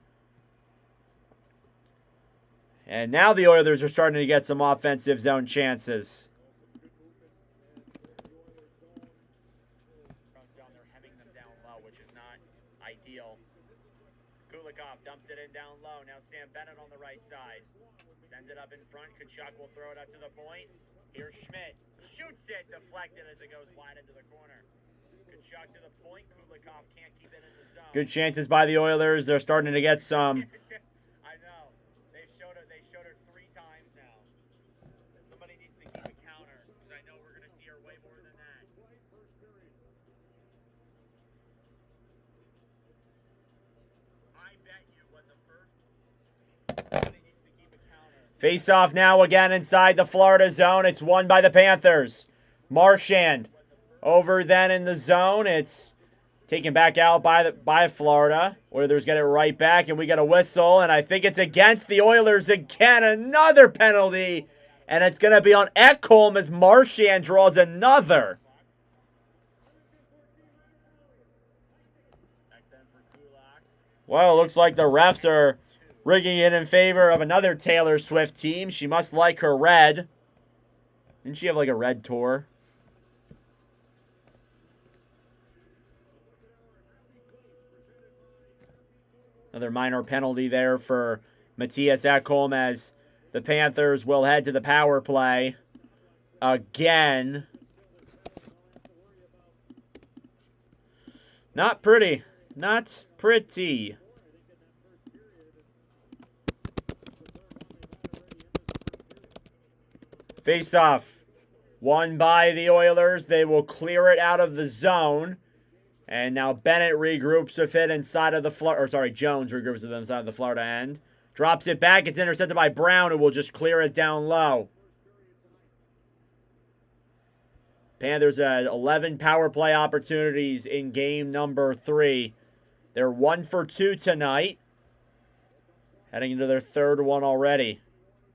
And now the Oilers are starting to get some offensive zone chances. They're hemming them down low, which is not ideal. Kulikov dumps it in down low. Now Sam Bennett on the right side. Sends it up in front. Kachuk will throw it up to the point. Here's Schmidt. Shoots it. Deflected as it goes wide into the corner. Kachuk to the point. Kulikov can't keep it in the zone. Good chances by the Oilers. They're starting to get some. I know. They showed her 3 times now. Somebody needs to keep a counter, because I know we're going to see her way more than that. I bet you when the first... Somebody needs to keep a counter. Face off now again inside the Florida zone. It's won by the Panthers. Marchand over then in the zone. It's taken back out by Florida. Oilers get it right back, and we get a whistle, and I think it's against the Oilers again. Another penalty, and it's going to be on Ekholm as Marchand draws another. Well, it looks like the refs are rigging it in favor of another Taylor Swift team. She must like her red. Didn't she have like a red tour? Another minor penalty there for Matthias Ekholm as the Panthers will head to the power play again. Not pretty. Not pretty. Face off. Won by the Oilers. They will clear it out of the zone. And now Bennett regroups with it inside of the Jones regroups with it inside of the Florida end. Drops it back. It's intercepted by Brown, who will just clear it down low. Panthers had 11 power play opportunities in game number 3. They're 1 for 2 tonight. Heading into their 3rd one already.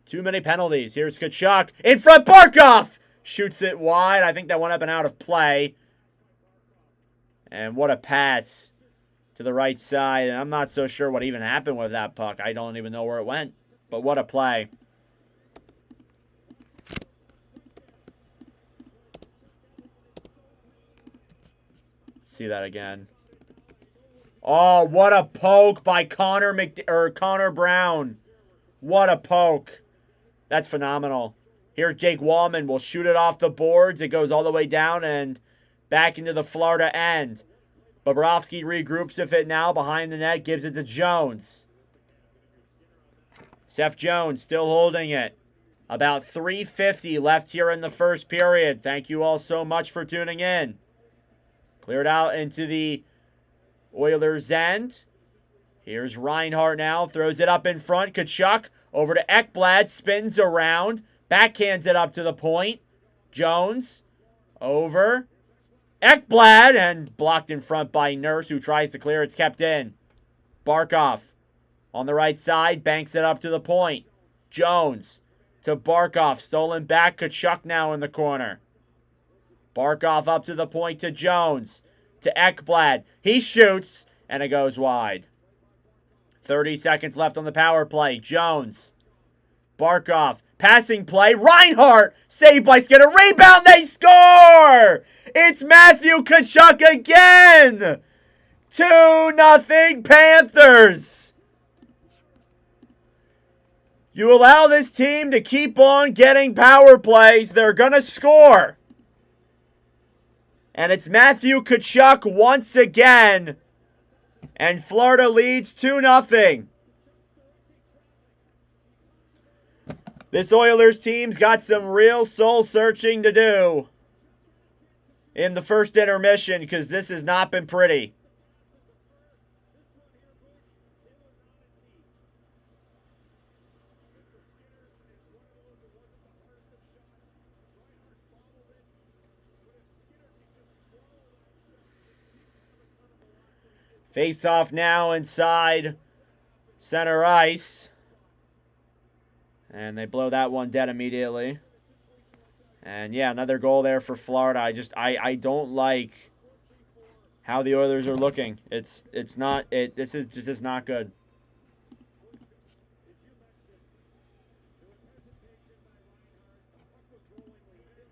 Too many penalties. Here's Kachuk. In front, Barkov! Shoots it wide. I think that went up and out of play. And what a pass to the right side. And I'm not so sure what even happened with that puck. I don't even know where it went. But what a play. Let's see that again. Oh, what a poke by Connor Brown. What a poke. That's phenomenal. Here's Jake Wallman. Will shoot it off the boards. It goes all the way down and back into the Florida end. Bobrovsky regroups with it now behind the net. Gives it to Jones. Seth Jones still holding it. About 3:50 left here in the first period. Thank you all so much for tuning in. Cleared out into the Oilers' end. Here's Reinhart now. Throws it up in front. Kachuk over to Ekblad. Spins around. Backhands it up to the point. Jones over. Ekblad, and blocked in front by Nurse, who tries to clear. It's kept in. Barkov on the right side. Banks it up to the point. Jones to Barkov. Stolen back. Kachuk now in the corner. Barkov up to the point to Jones. To Ekblad. He shoots, and it goes wide. 30 seconds left on the power play. Jones. Barkov. Passing play. Reinhart. Saved by Skinner. Rebound. They score! It's Matthew Tkachuk again! 2-0 Panthers. You allow this team to keep on getting power plays, they're going to score. And it's Matthew Tkachuk once again. And Florida leads 2-0. This Oilers team's got some real soul-searching to do in the first intermission because this has not been pretty. Face off now inside center ice. And they blow that one dead immediately. And yeah, another goal there for Florida. I don't like how the Oilers are looking. This is not good.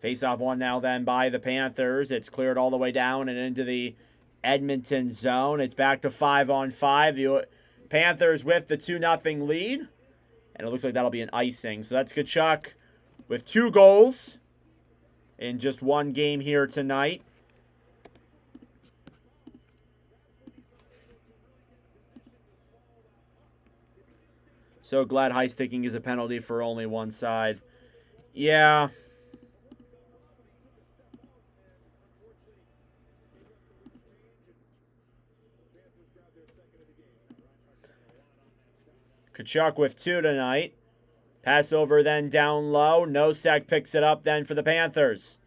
Face off one now then by the Panthers. It's cleared all the way down and into the Edmonton zone. It's back to 5-on-5. The Panthers with the 2-0 lead. And it looks like that'll be an icing. So that's Tkachuk with 2 goals in just one game here tonight. So glad high sticking is a penalty for only one side. Yeah. Tkachuk with 2 tonight. Pass over then down low. Nosek picks it up then for the Panthers.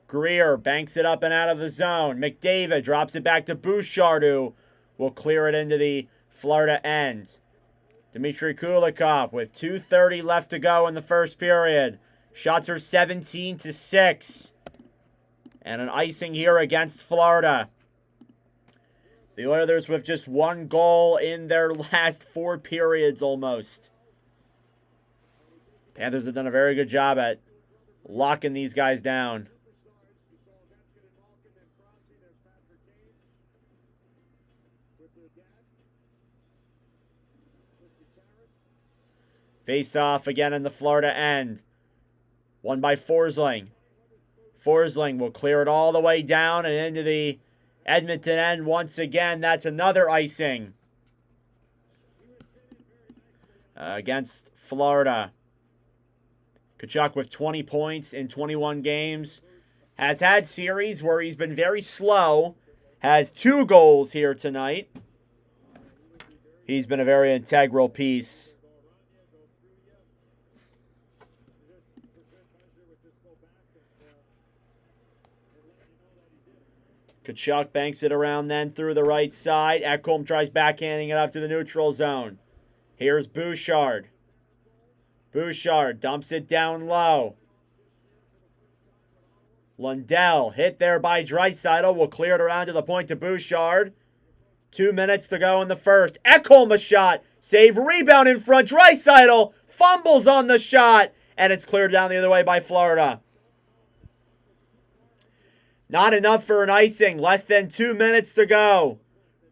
Greer banks it up and out of the zone. McDavid drops it back to Bouchard, who will clear it into the Florida end. Dmitry Kulikov with 2:30 left to go in the first period. Shots are 17-6. And an icing here against Florida. The Oilers with just 1 goal in their last 4 periods almost. Panthers have done a very good job at locking these guys down. Face off again in the Florida end. Won by Forsling. Forsling will clear it all the way down and into the Edmonton end once again. That's another icing against Florida. Tkachuk with 20 points in 21 games. Has had series where he's been very slow. Has 2 goals here tonight. He's been a very integral piece. Tkachuk banks it around then through the right side. Ekholm tries backhanding it up to the neutral zone. Here's Bouchard. Bouchard dumps it down low. Lundell hit there by Draisaitl. Will clear it around to the point to Bouchard. 2 minutes to go in the first. Ekholm a shot. Save, rebound in front. Draisaitl fumbles on the shot. And it's cleared down the other way by Florida. Not enough for an icing. Less than 2 minutes to go.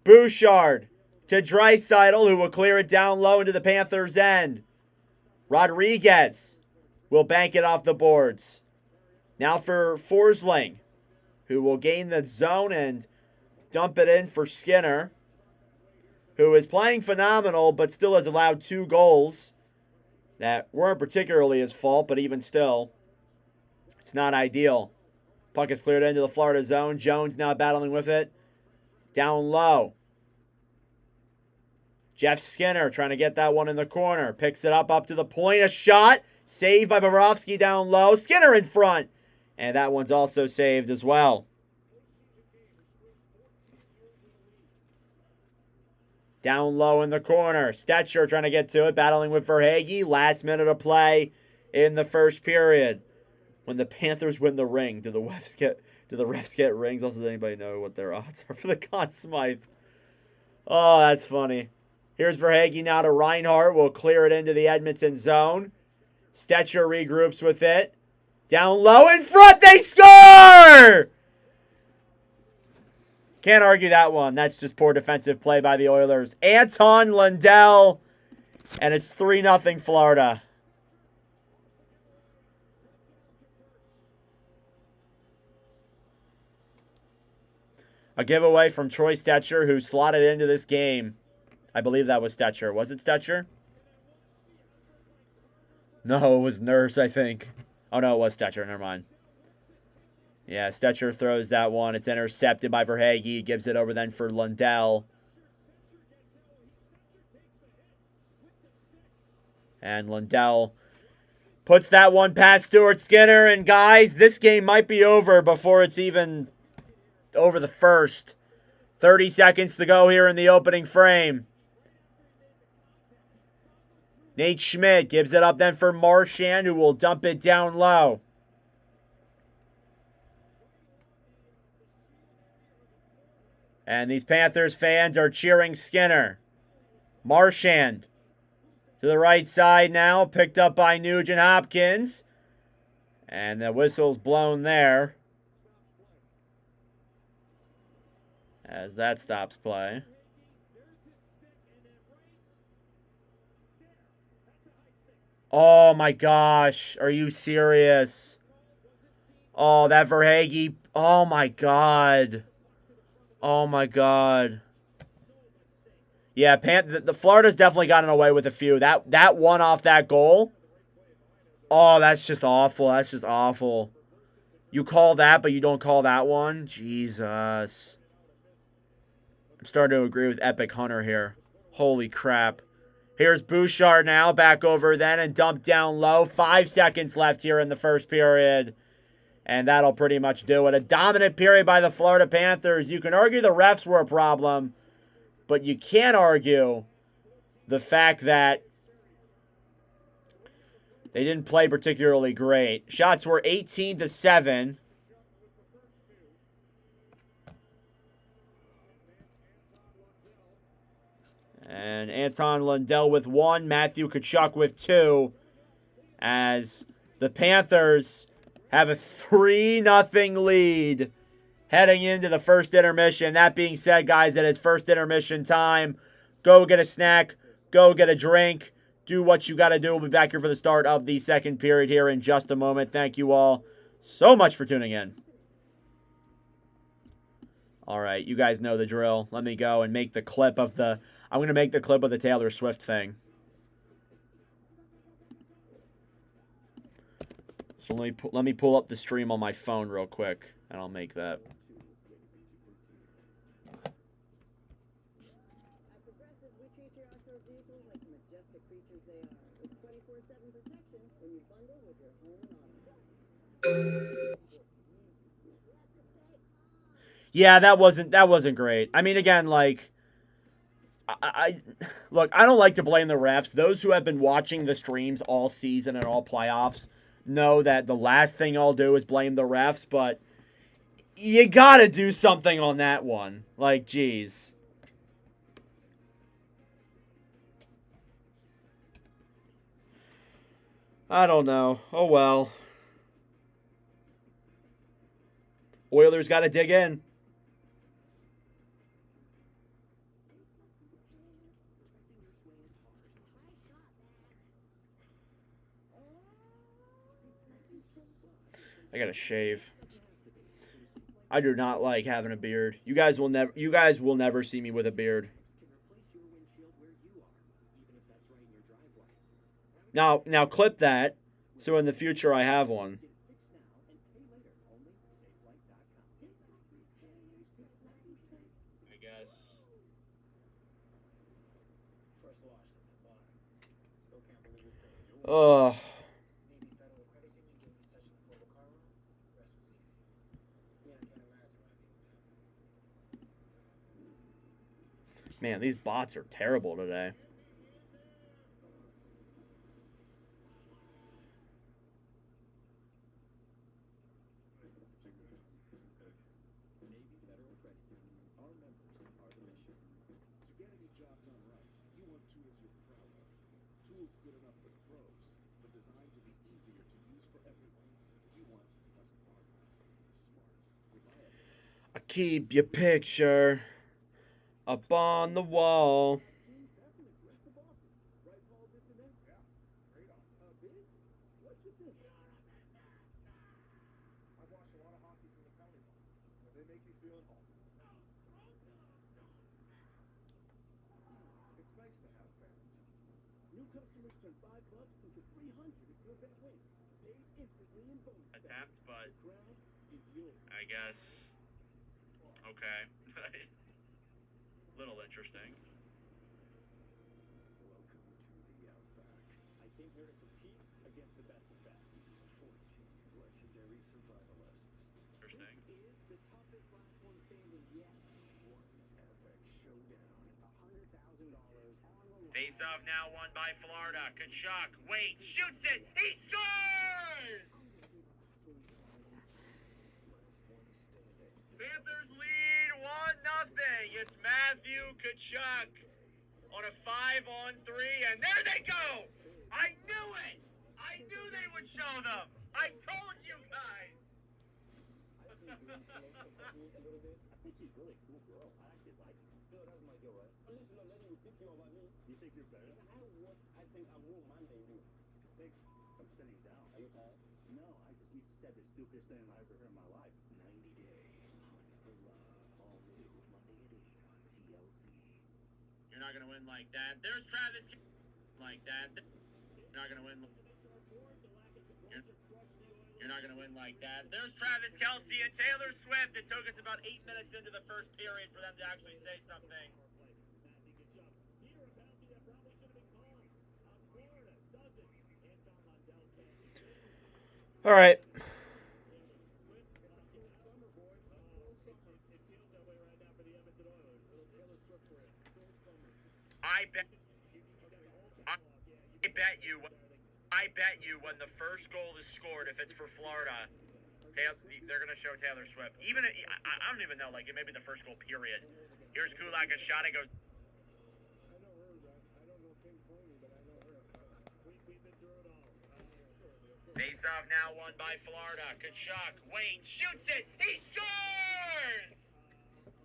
Bouchard to Draisaitl, who will clear it down low into the Panthers' end. Rodriguez will bank it off the boards. Now for Forsling, who will gain the zone and dump it in for Skinner, who is playing phenomenal but still has allowed 2 goals that weren't particularly his fault, but even still, it's not ideal. Puck is cleared into the Florida zone. Jones now battling with it. Down low. Jeff Skinner trying to get that one in the corner. Picks it up to the point. A shot. Saved by Bobrovsky down low. Skinner in front. And that one's also saved as well. Down low in the corner. Stetcher trying to get to it. Battling with Verhaeghe. Last minute of play in the first period. When the Panthers win the ring, do the refs get rings? Also, does anybody know what their odds are for the Conn Smythe? Oh, that's funny. Here's Verhaeghe now to Reinhardt. Will clear it into the Edmonton zone. Stetcher regroups with it. Down low in front. They score! Can't argue that one. That's just poor defensive play by the Oilers. Anton Lundell. And it's 3-0 Florida. A giveaway from Troy Stetcher, who slotted into this game. I believe that was Stetcher. Was it Stetcher? No, it was Nurse, I think. Oh, no, it was Stetcher. Never mind. Yeah, Stetcher throws that one. It's intercepted by Verhaeghe. Gives it over then for Lundell. And Lundell puts that one past Stuart Skinner. And, guys, this game might be over before it's even over the first. 30 seconds to go here in the opening frame. Nate Schmidt gives it up then for Marchand, who will dump it down low. And these Panthers fans are cheering Skinner. Marchand to the right side now, picked up by Nugent Hopkins. And the whistle's blown there, as that stops play. Oh my gosh, are you serious? Oh, that Verhaeghe. Oh my God. Oh my God. Yeah, the Florida's definitely gotten away with a few. That one off that goal. Oh, that's just awful. That's just awful. You call that, but you don't call that one? Jesus. I'm starting to agree with Epic Hunter here. Holy crap. Here's Bouchard now, back over then and dumped down low. 5 seconds left here in the first period. And that'll pretty much do it. A dominant period by the Florida Panthers. You can argue the refs were a problem, but you can't argue the fact that they didn't play particularly great. Shots were 18-7. And Anton Lundell with 1. Matthew Tkachuk with 2. As the Panthers have a 3-0 lead heading into the first intermission. That being said, guys, it is first intermission time. Go get a snack. Go get a drink. Do what you got to do. We'll be back here for the start of the second period here in just a moment. Thank you all so much for tuning in. All right, you guys know the drill. Let me go and make the clip of the... I'm going to make the clip of the Taylor Swift thing. So let me pull up the stream on my phone real quick, and I'll make that. Yeah, that wasn't great. I mean, again, like, look, I don't like to blame the refs. Those who have been watching the streams all season and all playoffs know that the last thing I'll do is blame the refs, but you gotta do something on that one. Like, geez. I don't know. Oh, well. Oilers gotta dig in. I gotta shave. I do not like having a beard. You guys will never see me with a beard. Now clip that so in the future I have one. I guess. Ugh. Man, these bots are terrible today. good enough for the pros, but designed to be easier to use for everyone. You want a smart, reliable. I keep your picture up on the wall. That's an aggressive offer. Right, Paul, this and that? Yeah, great offer. Biz? What you think? I've watched a lot of hockey from the penalty box, so they make me feel at home. It's nice to have fans. New customers turn $5 into $300 if your bet wins. Paid instantly in bonus bets. Attempt, but The crown is yours. I guess. Okay. Little interesting. Welcome to the Outback. I came here to compete against the best of best. 14 legendary survivalists. Interesting. This is the toughest last one standing yet. One epic showdown. $100,000 on the line. Face off now won by Florida. Kachuk waits, shoots it, he scores! Panthers lead 1-0. It's Matthew Kachuk on a 5-on-3, and there they go! I knew it! I knew they would show them! I told you guys! I think she's really a cool girl. I actually like her. No, that's my girl, right? Listen, no, lady will pick you over me. You think you're better? I think I will Monday you. Think I'm sitting down. Are you tired? No, I just you said the stupidest thing I ever heard in my life. 90-day hunt for love. All new Monday at 8 on TLC. You're not gonna win like that. There's Travis like that. You're not gonna win. You're not gonna win like that. There's Travis Kelce and Taylor Swift. It took us about 8 minutes into the first period for them to actually say something. All right. I bet you when the first goal is scored, if it's for Florida, they're gonna show Taylor Swift. Even I don't even know, like it may be the first goal period. Here's Kulak, a shot, it goes. Face off now won by Florida. Kachuk waits, shoots it, he scores!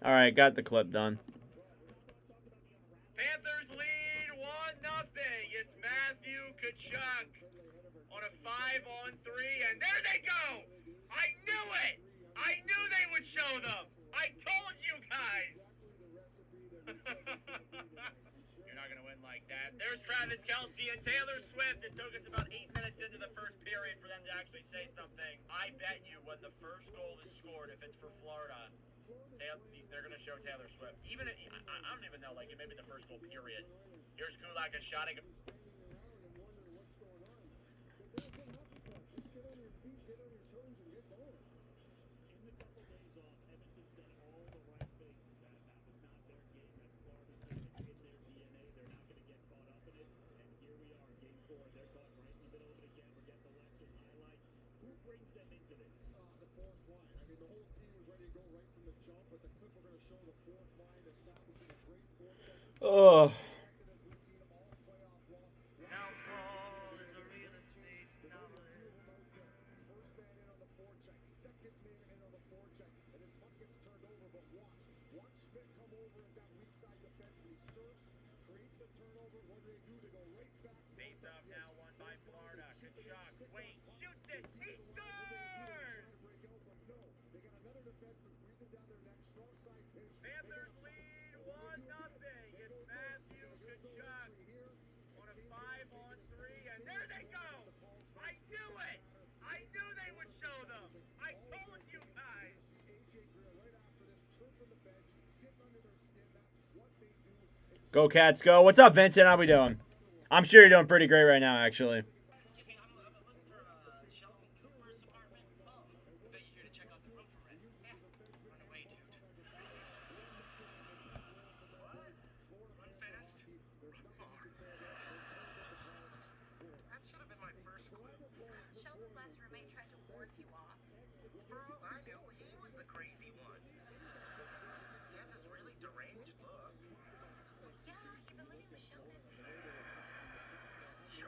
All right, got the clip done. Panthers lead 1-0. It's Matthew Kachuk on a 5-on-3, and there they go! I knew it! I knew they would show them! I told you guys! You're not gonna win like that. There's Travis Kelce and Taylor Swift. It took us about 8 minutes into the first period for them to actually say something. I bet you when the first goal is scored, if it's for Florida, they're gonna show Taylor Swift. Even I don't even know, like it may be the first goal period. Here's Kulak, a shot, it goes. Oh. Face off now won by Florida. Kachuk waits, shoots it, he scores! Panthers lead 1-0. It's Matthew Kachuk on a 5-on-3, and there they go! I knew it! I knew they would show them! I told you guys! Go Cats, go. What's up, Vincent? How we doing? I'm sure you're doing pretty great right now, actually. Excuse me, I'm looking for Shelby Cooper's apartment. Oh, I bet you're here to check out the room for rent. Yeah, run away, dude. What? Run fast, run far. That should have been my first clue. Sheldon's last roommate tried to warn you off. For all I knew, he was the crazy one. He had this really deranged look. Well, yeah, you've been living with Sheldon. Sure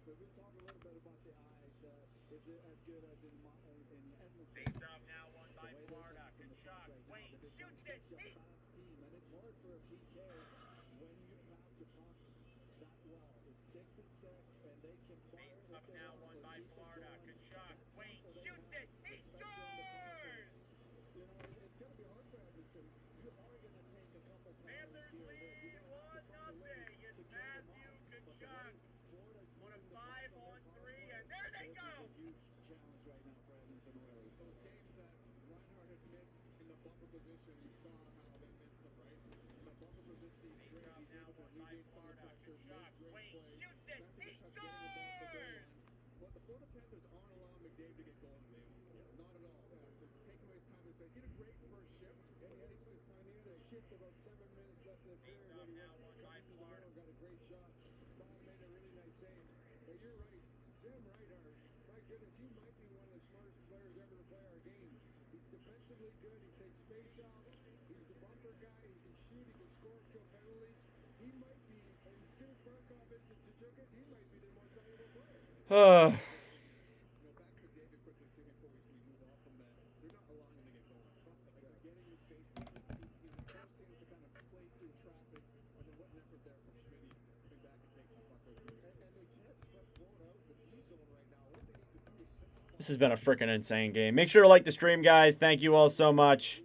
but we talked a little bit about the eyes. Is it as good as in Edmonton? Face off now, won by Florida. Good shot. Wayne shoots it. Team, and it's hard for a PK when you pass the puck that well. It's stick to stick, and they can fire Face if up they now, want, won or by keep it Florida. going. Good shot. Wayne Or they shoots want, it. He especially on the power play. scores! You know, it's going to be hard for Edmonton. You are going to take a couple penalties Panthers here or there. lead You're going to have to find a way 1-0. It's to kill them Matthew off. But the Tkachuk. way Florida's On a moving the puck on their 5-on-3, power play, and there they this go. is a huge challenge right now for Edmonton Oilers. Those games that Reinhart had missed in the bumper position, you saw how they missed him, right? In the bumper position, he's Face great. off He's now, able to won by alleviate some of the Florida. pressure, Good shot. make great Wayne plays. shoots it. Matthew He Tkachuk getting above the goal scores! line. But the Florida Panthers aren't allowing McDavid to get going, Leo. Not at all. They're taking away his time and space. He had a great first shift. And he had a shift about 7 minutes left in the Face period off when he now, went won by into the Florida. middle, got a great shot. Bob made a really nice save. But you're right, Sam Reinhart, my goodness, he might be one of the smartest players ever to play our game. He's defensively good, he takes face-offs, he's the bumper guy, he can shoot, he can score, kill penalties. He might be, as good as Barkov is and Tkachuk is, he might be the most valuable player. Back to McDavid quickly, too, before we move off from that. They're not allowing him to get going. Like, they're getting his space. He's forcing him to kind of play through traffic. And then what an effort there from Schmitty coming back and taking the puck away from him. And they can't spread Florida out in the D zone right now. What they need to do is simplify. This has been a freaking insane game. Make sure to like the stream, guys. Thank you all so much.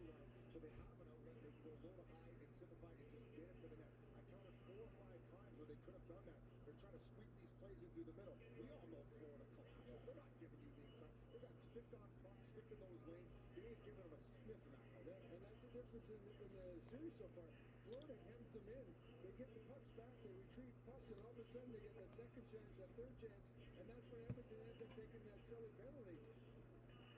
So they have an outlet, they go low to high and simplify and just get it for the net. I counted 4 or 5 times where they could have done that. They're trying to squeak these plays into the middle. We all know Florida collapses. They're not giving you the inside. They got stiffed on pucks, stiffed in those lanes. They ain't giving them a sniff now. And that's the difference in the series so far. Florida hems them in. They get the pucks back, they retrieve pucks, and all of a sudden they get that second chance, that third chance, and that's when Edmonton ends up taking that silly penalty.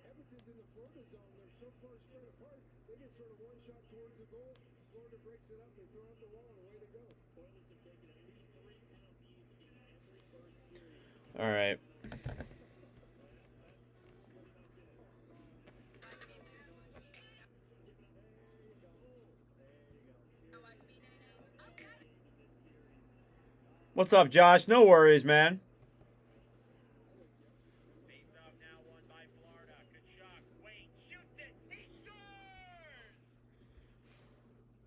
Edmonton's in the Florida zone. They're so far spread apart. They get sort of one shot towards the goal. Florida breaks it up. They throw up the wall, and away they go. Oilers have taken at least 3 penalties in every first period. All right. What's up, Josh? No worries, man. Face off now, won by Florida. Good shot. Wayne shoots it. He scores!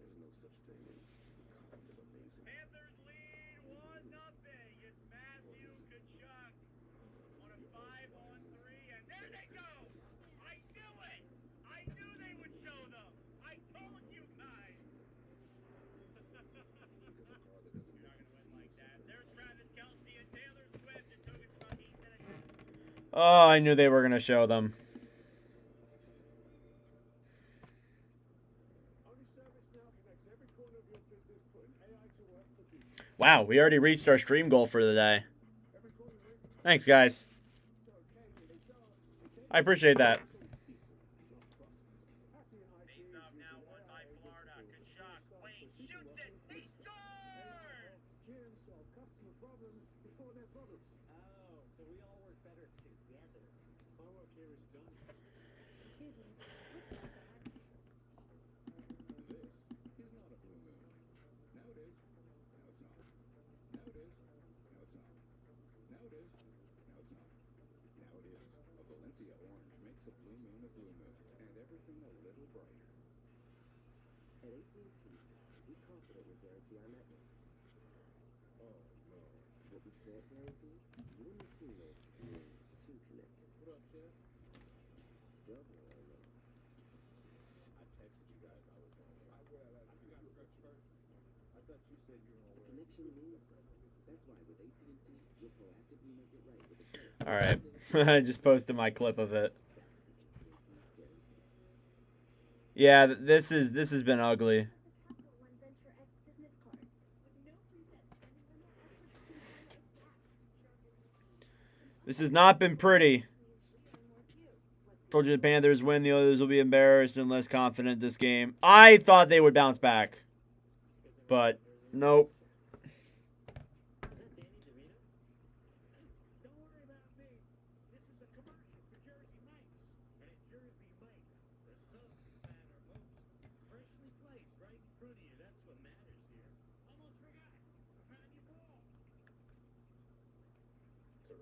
There's no such thing as kind of amazing. Panthers lead 1-0. It's Matthew Tkachuk on a 5-on-3, and there they go. I knew it. I knew they would show them. I told you guys. You're not gonna win like that. There's Travis Kelce and Taylor Swift. It took us about 8 minutes. Oh, I knew they were gonna show them. Wow, we already reached our stream goal for the day. Thanks, guys. I appreciate that. Face off now, won by Florida. Good shot. Wayne shoots it. He scores! Customer problems before their problems. Oh, so we all work better together. My work here is done. This is not a blue moon. Now it is. Now it's not. Now it is. Now it's not. Now it is. Now it's not. Now it is. A Valencia orange makes a blue moon, and everything a little brighter. At AT&T, we confidently guarantee our network. Oh, no. What we can't guarantee? You and your teammates being too connected. What up, Chef? Double or no? I texted you guys. I was going to. I forgot to text first. I thought you said you were going to. Connection means something. That's why with AT&T, you'll proactively make it right with a credit. All right. I just posted my clip of it. Yeah, this has been ugly. This has not been pretty. Told you the Panthers win, the others will be embarrassed and less confident this game. I thought they would bounce back. But nope. Don't worry about me. This is a commercial for Jersey Mike's. And at Jersey Mike's, the subs matter most. Freshly sliced right in front of you. That's what matters here. Almost forgot. I found your ball. To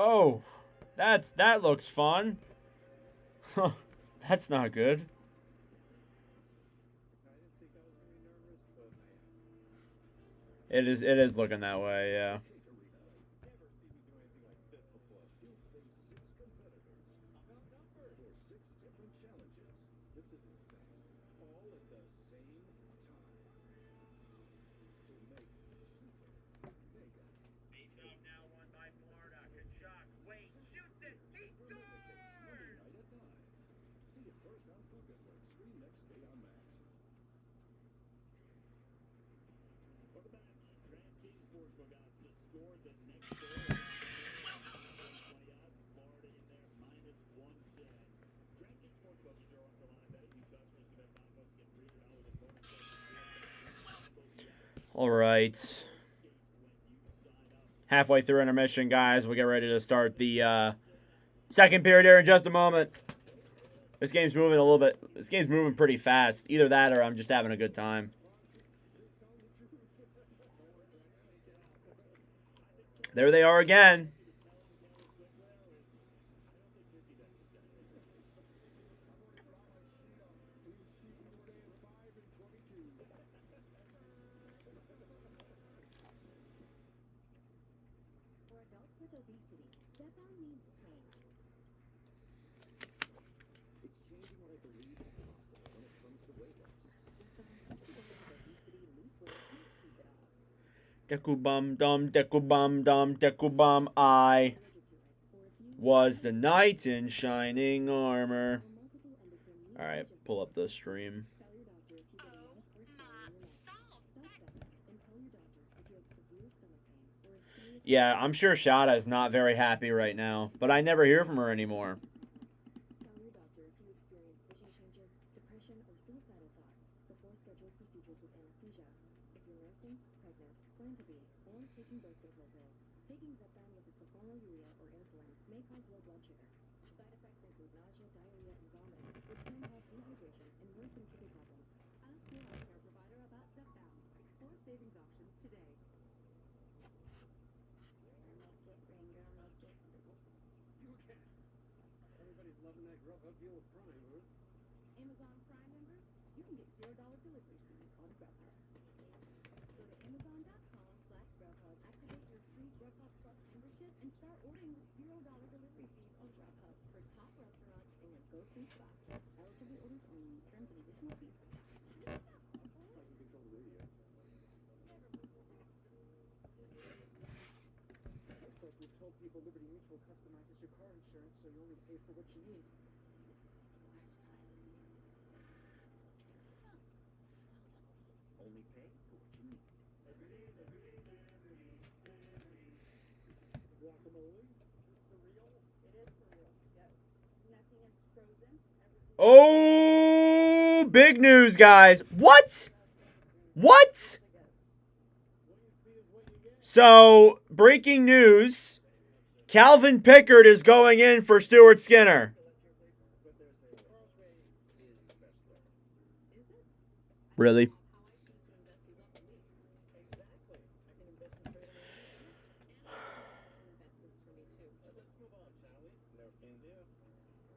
Oh, that looks fun. That's not good. It is looking that way, yeah. All right. Halfway through intermission, guys. We'll get ready to start the second period here in just a moment. This game's moving a little bit. This game's moving pretty fast. Either that or I'm just having a good time. There they are again. Dekubum dum, dekubum dum, dekubum. I was the knight in shining armor. All right, pull up the stream. Yeah, I'm sure Shada is not very happy right now, but I never hear from her anymore. Oh, big news, guys. What? What? So, breaking news. Calvin Pickard is going in for Stuart Skinner. Really?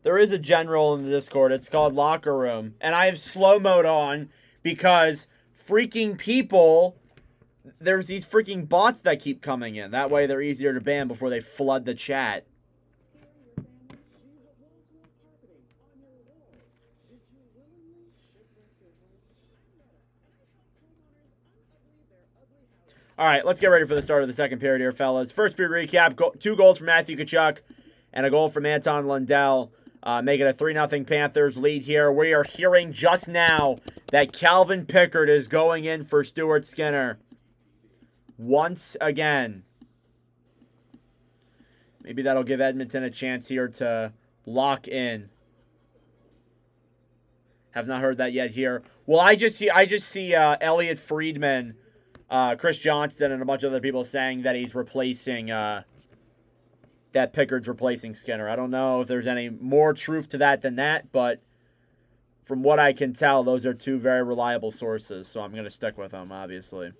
There is a general in the Discord. It's called Locker Room. And I have slow mode on because freaking people, there's these freaking bots that keep coming in. That way they're easier to ban before they flood the chat. All right, let's get ready for the start of the second period here, fellas. First period recap, 2 goals from Matthew Tkachuk and a goal from Anton Lundell. Make it a 3-0 Panthers lead here. We are hearing just now that Calvin Pickard is going in for Stuart Skinner. Once again. Maybe that'll give Edmonton a chance here to lock in. Have not heard that yet here. Well, I just see Elliot Friedman, Chris Johnston, and a bunch of other people saying that he's replacing that Pickard's replacing Skinner. I don't know if there's any more truth to that than that, but from what I can tell, those are 2 very reliable sources, so I'm going to stick with them, obviously.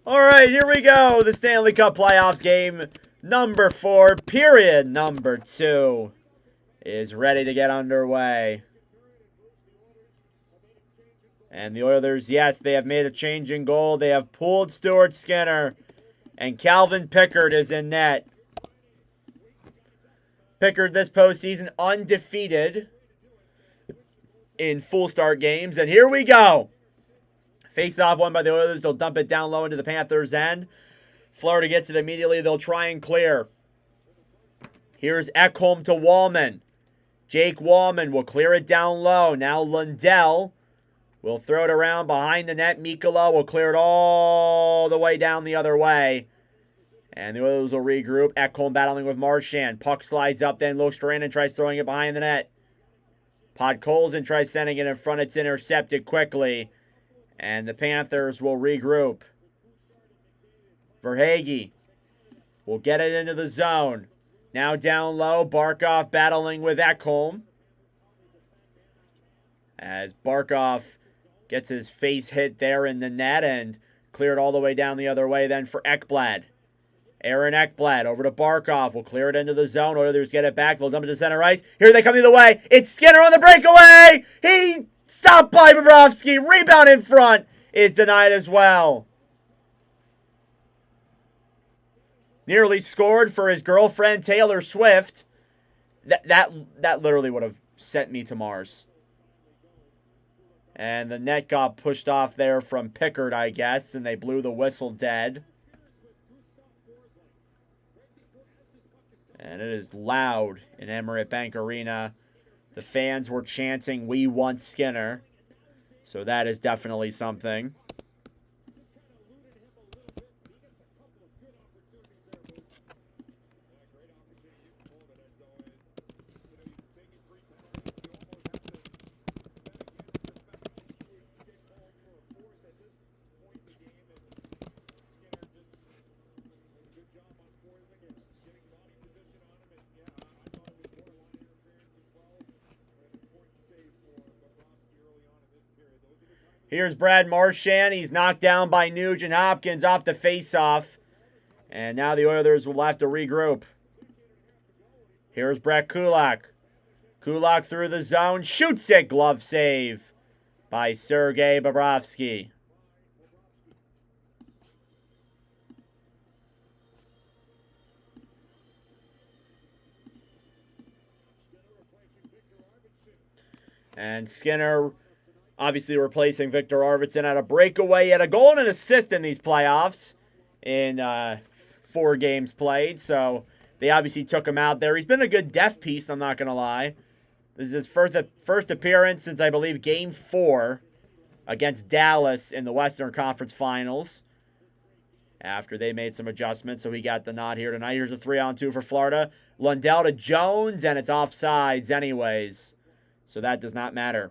All right, here we go. The Stanley Cup playoffs game number 4, period number 2 is ready to get underway. And the Oilers, yes, they have made a change in goal. They have pulled Stuart Skinner, and Calvin Pickard is in net. Pickard this postseason undefeated in full start games. And here we go. Face-off won by the Oilers. They'll dump it down low into the Panthers' end. Florida gets it immediately. They'll try and clear. Here's Ekholm to Wallman. Jake Wallman will clear it down low. Now Lundell will throw it around behind the net. Mikkola will clear it all the way down the other way. And the Oilers will regroup. Ekholm battling with Marchand. Puck slides up, then Lostrand and tries throwing it behind the net. Podkolzin tries sending it in front. It's intercepted quickly. And the Panthers will regroup. Verhaeghe will get it into the zone. Now down low, Barkov battling with Ekholm. As Barkov gets his face hit there in the net and cleared all the way down the other way then for Ekblad. Aaron Ekblad over to Barkov. Will clear it into the zone. Oilers get it back. They'll dump it to center ice. Here they come the other way. It's Skinner on the breakaway. He stopped by Bobrovsky. Rebound in front is denied as well. Nearly scored for his girlfriend Taylor Swift. That literally would have sent me to Mars. And the net got pushed off there from Pickard, I guess, and they blew the whistle dead. And it is loud in Emirates Bank Arena. The fans were chanting, "We want Skinner." So that is definitely something. Here's Brad Marchand. He's knocked down by Nugent Hopkins off the faceoff. And now the Oilers will have to regroup. Here's Brett Kulak. Kulak through the zone. Shoots it. Glove save by Sergei Bobrovsky. And Skinner obviously replacing Victor Arvidsson at a breakaway. He had a goal and an assist in these playoffs in 4 games played. So they obviously took him out there. He's been a good depth piece, I'm not going to lie. This is his first appearance since, I believe, Game 4 against Dallas in the Western Conference Finals. After they made some adjustments, so he got the nod here tonight. Here's a 3-on-2 for Florida. Lundell to Jones, and it's offsides anyways. So that does not matter.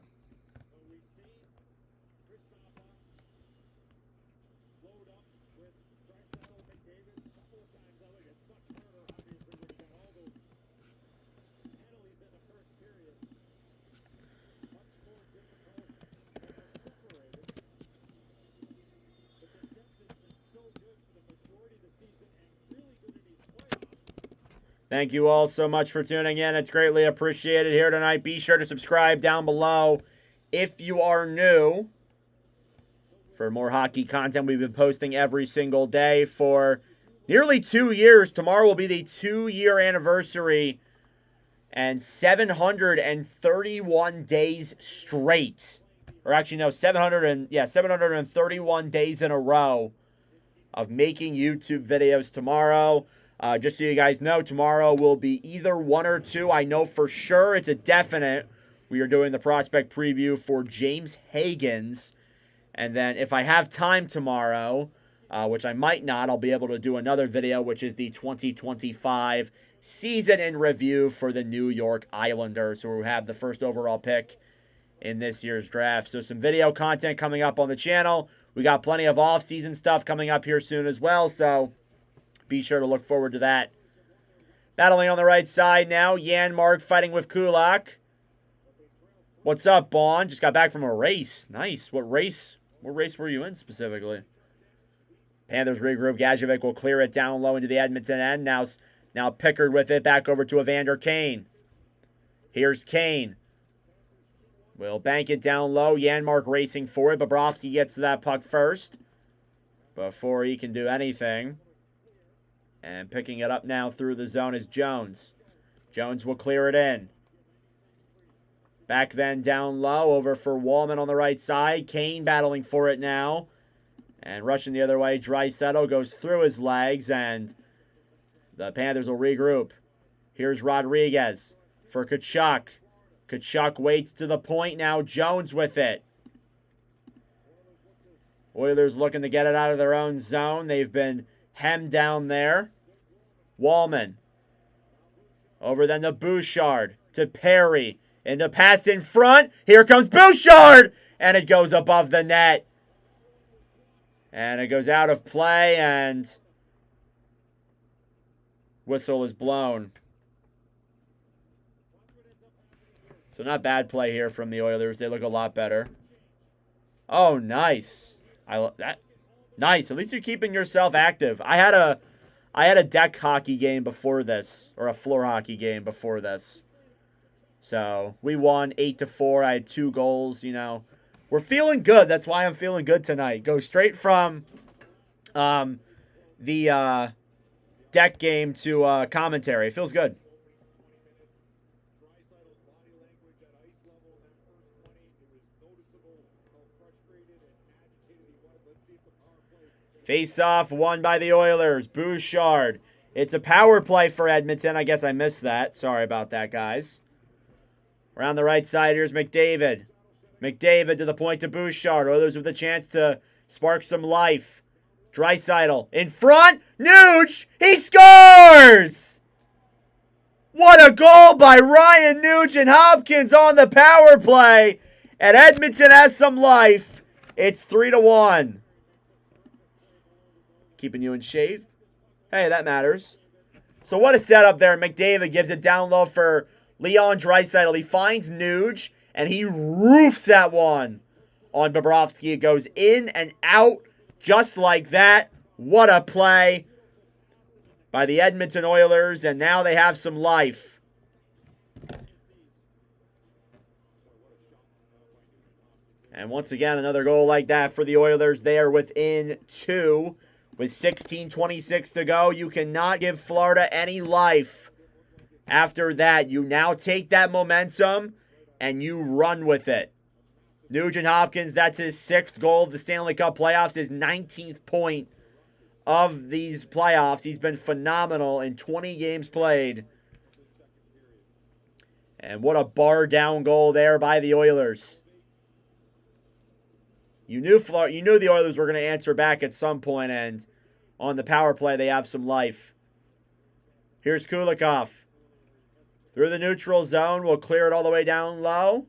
Thank you all so much for tuning in. It's greatly appreciated here tonight. Be sure to subscribe down below if you are new for more hockey content. We've been posting every single day for nearly 2 years. Tomorrow will be the 2-year anniversary and 731 days straight. Or actually, no, 731 days in a row of making YouTube videos tomorrow. Just so you guys know, tomorrow will be either 1 or 2. I know for sure it's a definite. We are doing the prospect preview for James Higgins. And then if I have time tomorrow, which I might not, I'll be able to do another video, which is the 2025 season in review for the New York Islanders, who have the first overall pick in this year's draft. So some video content coming up on the channel. We got plenty of off-season stuff coming up here soon as well, so be sure to look forward to that. Battling on the right side now, Janmark fighting with Kulak. What's up, Bond? Just got back from a race. Nice. What race were you in specifically? Panthers regroup. Gajovic will clear it down low into the Edmonton end. Now Pickard with it back over to Evander Kane. Here's Kane. Will bank it down low. Janmark racing for it. Bobrovsky gets to that puck first before he can do anything. And picking it up now through the zone is Jones. Jones will clear it in. Back then down low, over for Wallman on the right side. Kane battling for it now. And rushing the other way, Draisaitl goes through his legs, and the Panthers will regroup. Here's Rodriguez for Tkachuk. Tkachuk waits to the point now. Jones with it. Oilers looking to get it out of their own zone. They've been hemmed down there. Wallman. Over then to Bouchard. To Perry. And the pass in front. Here comes Bouchard! And it goes above the net. And it goes out of play, and whistle is blown. So not bad play here from the Oilers. They look a lot better. Oh, nice. Nice. At least you're keeping yourself active. I had a deck hockey game before this, or a floor hockey game before this. So we won 8-4. I had 2 goals, you know. We're feeling good. That's why I'm feeling good tonight. Go straight from the deck game to commentary. It feels good. Face-off won by the Oilers. Bouchard. It's a power play for Edmonton. I guess I missed that. Sorry about that, guys. Around the right side, here's McDavid. McDavid to the point to Bouchard. Oilers with a chance to spark some life. Draisaitl in front. Nuge! He scores! What a goal by Ryan Nugent-Hopkins on the power play. And Edmonton has some life. It's 3-1. Keeping you in shape. Hey, that matters. So what a setup there. McDavid gives it down low for Leon Draisaitl. He finds Nuge, and he roofs that one on Bobrovsky. It goes in and out just like that. What a play by the Edmonton Oilers, and now they have some life. And once again, another goal like that for the Oilers. They are within 2 with 16:26 to go. You cannot give Florida any life after that. You now take that momentum and you run with it. Nugent-Hopkins, that's his 6th goal of the Stanley Cup playoffs, his 19th point of these playoffs. He's been phenomenal in 20 games played. And what a bar down goal there by the Oilers. You knew the Oilers were going to answer back at some point, and on the power play, they have some life. Here's Kulikov. Through the neutral zone, we'll clear it all the way down low.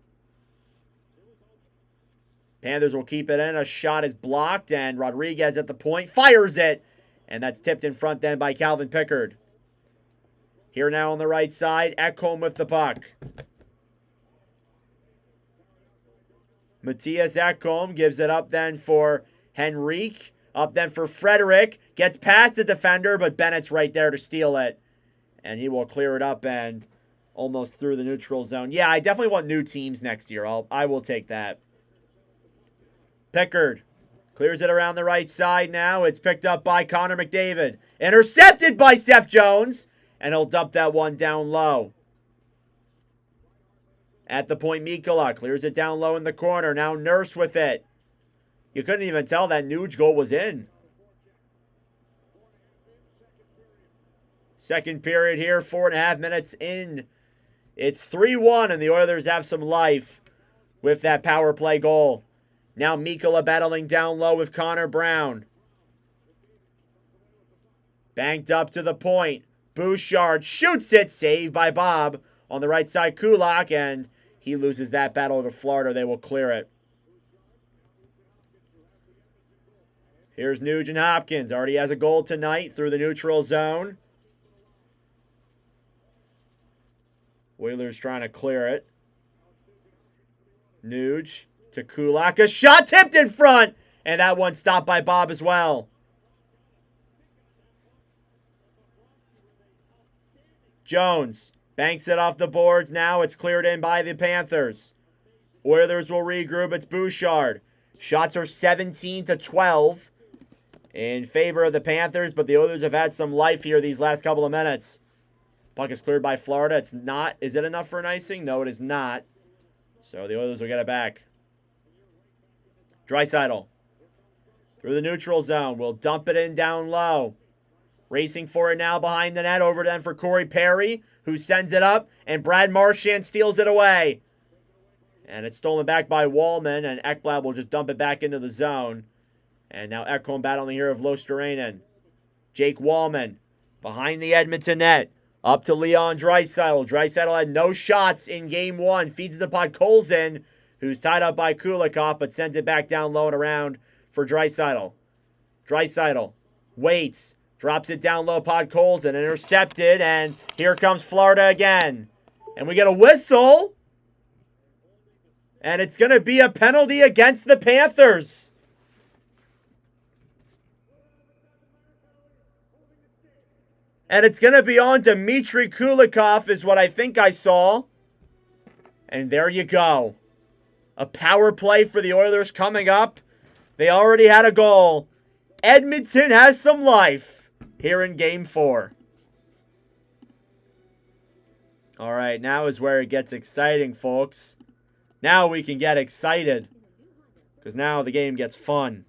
Panthers will keep it in. A shot is blocked, and Rodriguez at the point fires it. And that's tipped in front then by Calvin Pickard. Here now on the right side, Ekholm with the puck. Matthias Ekholm gives it up then for Henrique. Up then for Frederick. Gets past the defender, but Bennett's right there to steal it. And he will clear it up and almost through the neutral zone. Yeah, I definitely want new teams next year. I will take that. Pickard clears it around the right side now. It's picked up by Connor McDavid. Intercepted by Seth Jones. And he'll dump that one down low. At the point, Mikkola clears it down low in the corner. Now Nurse with it. You couldn't even tell that Nuge goal was in. Second period here, 4.5 minutes in. It's 3-1, and the Oilers have some life with that power play goal. Now Mikkola battling down low with Connor Brown. Banked up to the point. Bouchard shoots it. Saved by Bob on the right side. Kulak, and he loses that battle to Florida. They will clear it. Here's Nugent-Hopkins. Already has a goal tonight through the neutral zone. Oilers trying to clear it. Nuge to Kulak. A shot tipped in front. And that one stopped by Bob as well. Jones banks it off the boards. Now it's cleared in by the Panthers. Oilers will regroup. It's Bouchard. Shots are 17-12 in favor of the Panthers, but the Oilers have had some life here these last couple of minutes. Puck is cleared by Florida. It's not. Is it enough for an icing? No, it is not. So the Oilers will get it back. Draisaitl through the neutral zone. Will dump it in down low. Racing for it now behind the net. Over then for Corey Perry, who sends it up, and Brad Marchand steals it away. And it's stolen back by Wallman, and Ekblad will just dump it back into the zone. And now Ekholm battling here of Losterainen. Jake Wallman behind the Edmonton net. Up to Leon Draisaitl. Draisaitl had no shots in game one. Feeds the puck Colson, who's tied up by Kulikov, but sends it back down low and around for Draisaitl. Draisaitl waits. Drops it down low, Podkolzin, intercepted, and here comes Florida again. And we get a whistle. And it's going to be a penalty against the Panthers. And it's going to be on Dmitry Kulikov is what I think I saw. And there you go. A power play for the Oilers coming up. They already had a goal. Edmonton has some life here in Game 4. All right, now is where it gets exciting, folks. Now we can get excited. Because now the game gets fun.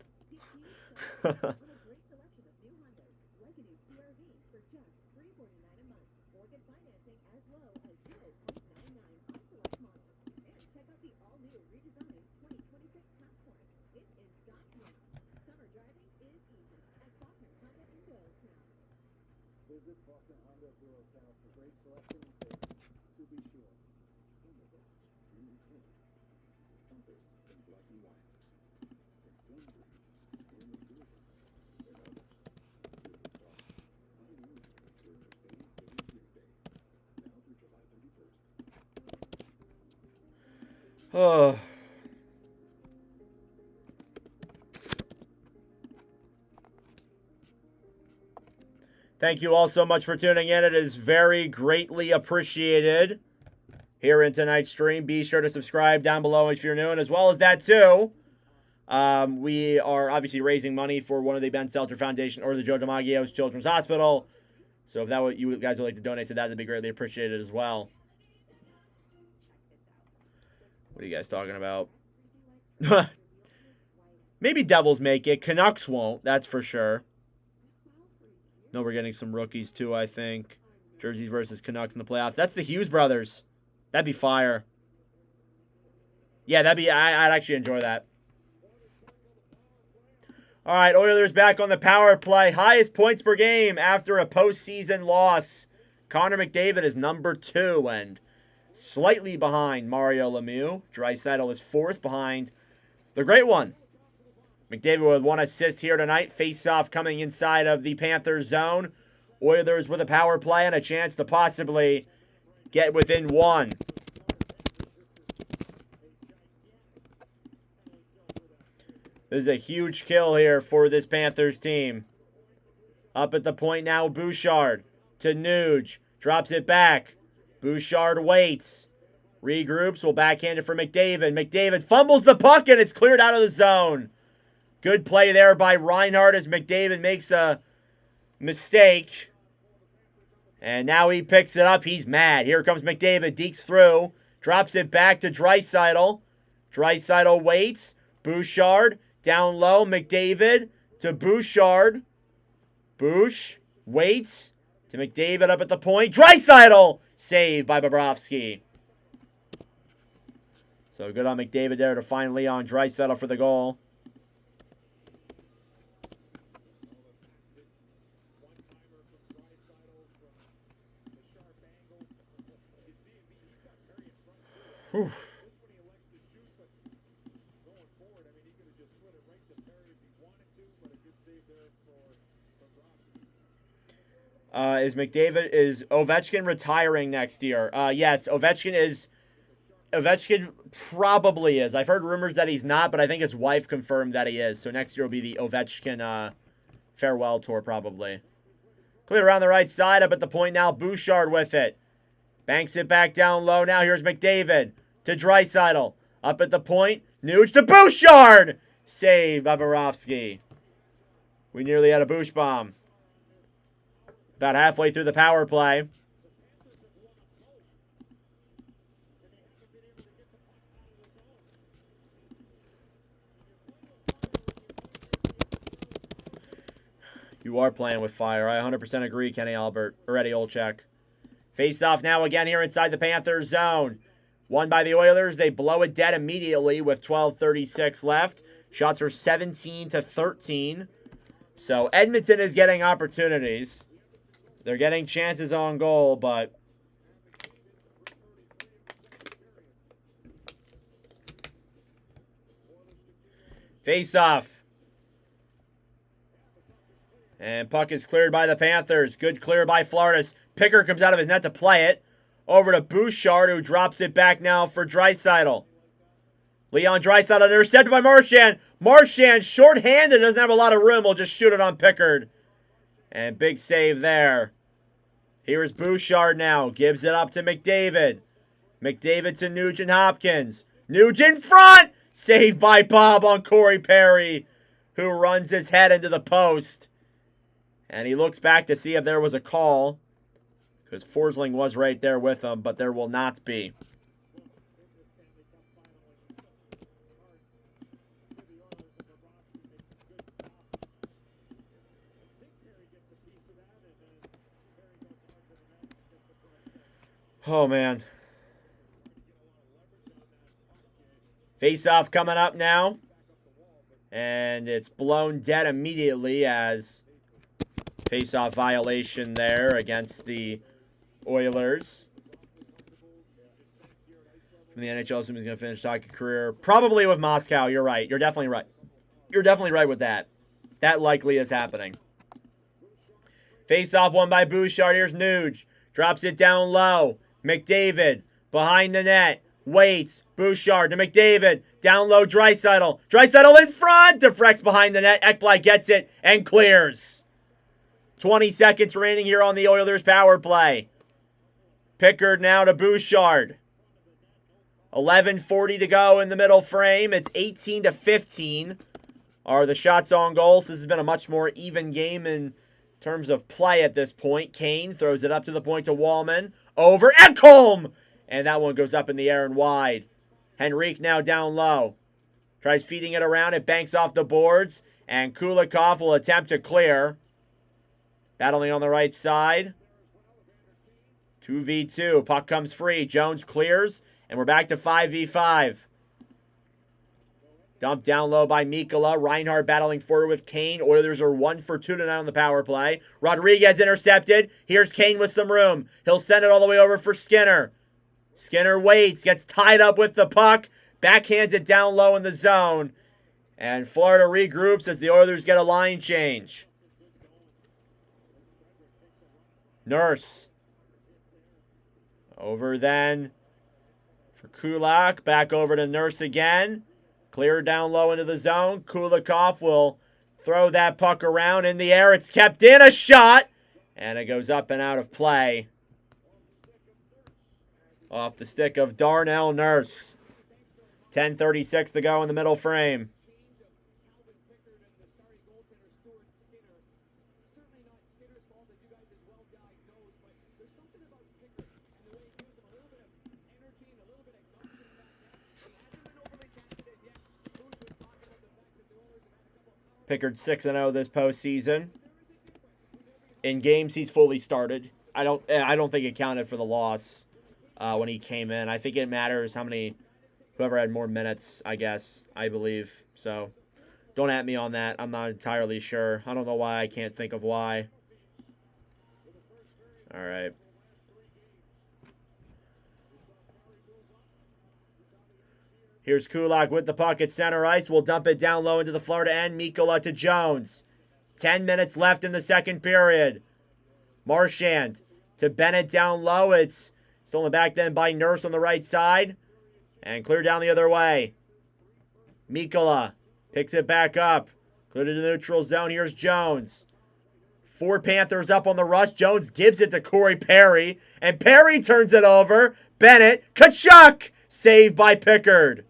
Visit Faulkner Honda Doylestown for great selection and service. To be sure. Some of us dream in color. Others in black and white. And some dreams dream in silver. And others silver stars. Find new during Mercedes-Benz Dream Days. Now through July 31st. Oh. Thank you all so much for tuning in. It is very greatly appreciated here in tonight's stream. Be sure to subscribe down below if you're new. And as well as that, too, we are obviously raising money for one of the Ben Seltzer Foundation or the Joe DiMaggio's Children's Hospital. So if that what you guys would like to donate to that, that'd be greatly appreciated as well. What are you guys talking about? Maybe Devils make it. Canucks won't, that's for sure. No, we're getting some rookies too, I think. Jerseys versus Canucks in the playoffs. That's the Hughes brothers. That'd be fire. Yeah, that'd be. I'd actually enjoy that. All right, Oilers back on the power play. Highest points per game after a postseason loss. Connor McDavid is number 2 and slightly behind Mario Lemieux. Draisaitl is 4th behind the great one. McDavid with 1 assist here tonight. Face-off coming inside of the Panthers zone. Oilers with a power play and a chance to possibly get within 1. This is a huge kill here for this Panthers team. Up at the point now, Bouchard to Nuge. Drops it back. Bouchard waits. Regroups. Will backhand it for McDavid. McDavid fumbles the puck and it's cleared out of the zone. Good play there by Reinhardt as McDavid makes a mistake. And now he picks it up. He's mad. Here comes McDavid. Dekes through. Drops it back to Draisaitl. Draisaitl waits. Bouchard down low. McDavid to Bouchard. Bouch waits to McDavid up at the point. Draisaitl! Saved by Bobrovsky. So good on McDavid there to find Leon Draisaitl for the goal. Whew. Is Ovechkin retiring next year? Yes, Ovechkin probably is. I've heard rumors that he's not, but I think his wife confirmed that he is. So next year will be the Ovechkin farewell tour probably. Clear around the right side. Up at the point now. Bouchard with it. Banks it back down low. Now here's McDavid to Draisaitl. Up at the point. Nuge to Bouchard. Save by Bobrovsky. We nearly had a Bouch bomb. About halfway through the power play. You are playing with fire. I 100% agree, Kenny Albert. Or Eddie Olczyk. Face off now again here inside the Panthers zone. Won by the Oilers. They blow it dead immediately with 12:36 left. Shots are 17-13. So Edmonton is getting opportunities. They're getting chances on goal, but face off. And puck is cleared by the Panthers. Good clear by Floridas. Picker comes out of his net to play it. Over to Bouchard, who drops it back now for Draisaitl. Leon Draisaitl intercepted by Marchand. Marchand, short-handed, doesn't have a lot of room. Will just shoot it on Pickard. And big save there. Here's Bouchard now. Gives it up to McDavid. McDavid to Nugent Hopkins. Nugent front! Saved by Bob on Corey Perry, who runs his head into the post. And he looks back to see if there was a call, because Forsling was right there with him, but there will not be. Oh, man. Face-off coming up now. And it's blown dead immediately as face-off violation there against the Oilers. From the NHL, assuming he's going to finish his hockey career. Probably with Moscow. You're right. You're definitely right. You're definitely right with that. That likely is happening. Face-off won by Bouchard. Here's Nuge. Drops it down low. McDavid behind the net. Waits. Bouchard to McDavid. Down low, Draisaitl. Draisaitl in front. Deflects behind the net. Ekblad gets it and clears. 20 seconds remaining here on the Oilers power play. Pickard now to Bouchard. 11:40 to go in the middle frame. It's 18-15 are the shots on goal. So this has been a much more even game in terms of play at this point. Kane throws it up to the point to Wallman. Over Ekholm! And that one goes up in the air and wide. Henrique now down low. Tries feeding it around. It banks off the boards. And Kulikov will attempt to clear. Battling on the right side. 2v2. Puck comes free. Jones clears. And we're back to 5v5. Dumped down low by Mikkola. Reinhardt battling forward with Kane. Oilers are 1 for 2 tonight on the power play. Rodriguez intercepted. Here's Kane with some room. He'll send it all the way over for Skinner. Skinner waits. Gets tied up with the puck. Backhands it down low in the zone. And Florida regroups as the Oilers get a line change. Nurse. Over then for Kulak. Back over to Nurse again. Clear down low into the zone. Kulikov will throw that puck around in the air. It's kept in. A shot. And it goes up and out of play. Off the stick of Darnell Nurse. 10:36 to go in the middle frame. Pickard 6-0 this postseason. In games he's fully started. I don't think it counted for the loss when he came in. I think it matters whoever had more minutes, I believe. So don't at me on that. I'm not entirely sure. I don't know why. I can't think of why. All right. Here's Kulak with the puck at center ice. We'll dump it down low into the Florida end. Mikkola to Jones. 10 minutes left in the second period. Marchand to Bennett down low. It's stolen back then by Nurse on the right side. And clear down the other way. Mikkola picks it back up. Clear to the neutral zone. Here's Jones. 4 Panthers up on the rush. Jones gives it to Corey Perry. And Perry turns it over. Bennett. Kachuk! Saved by Pickard.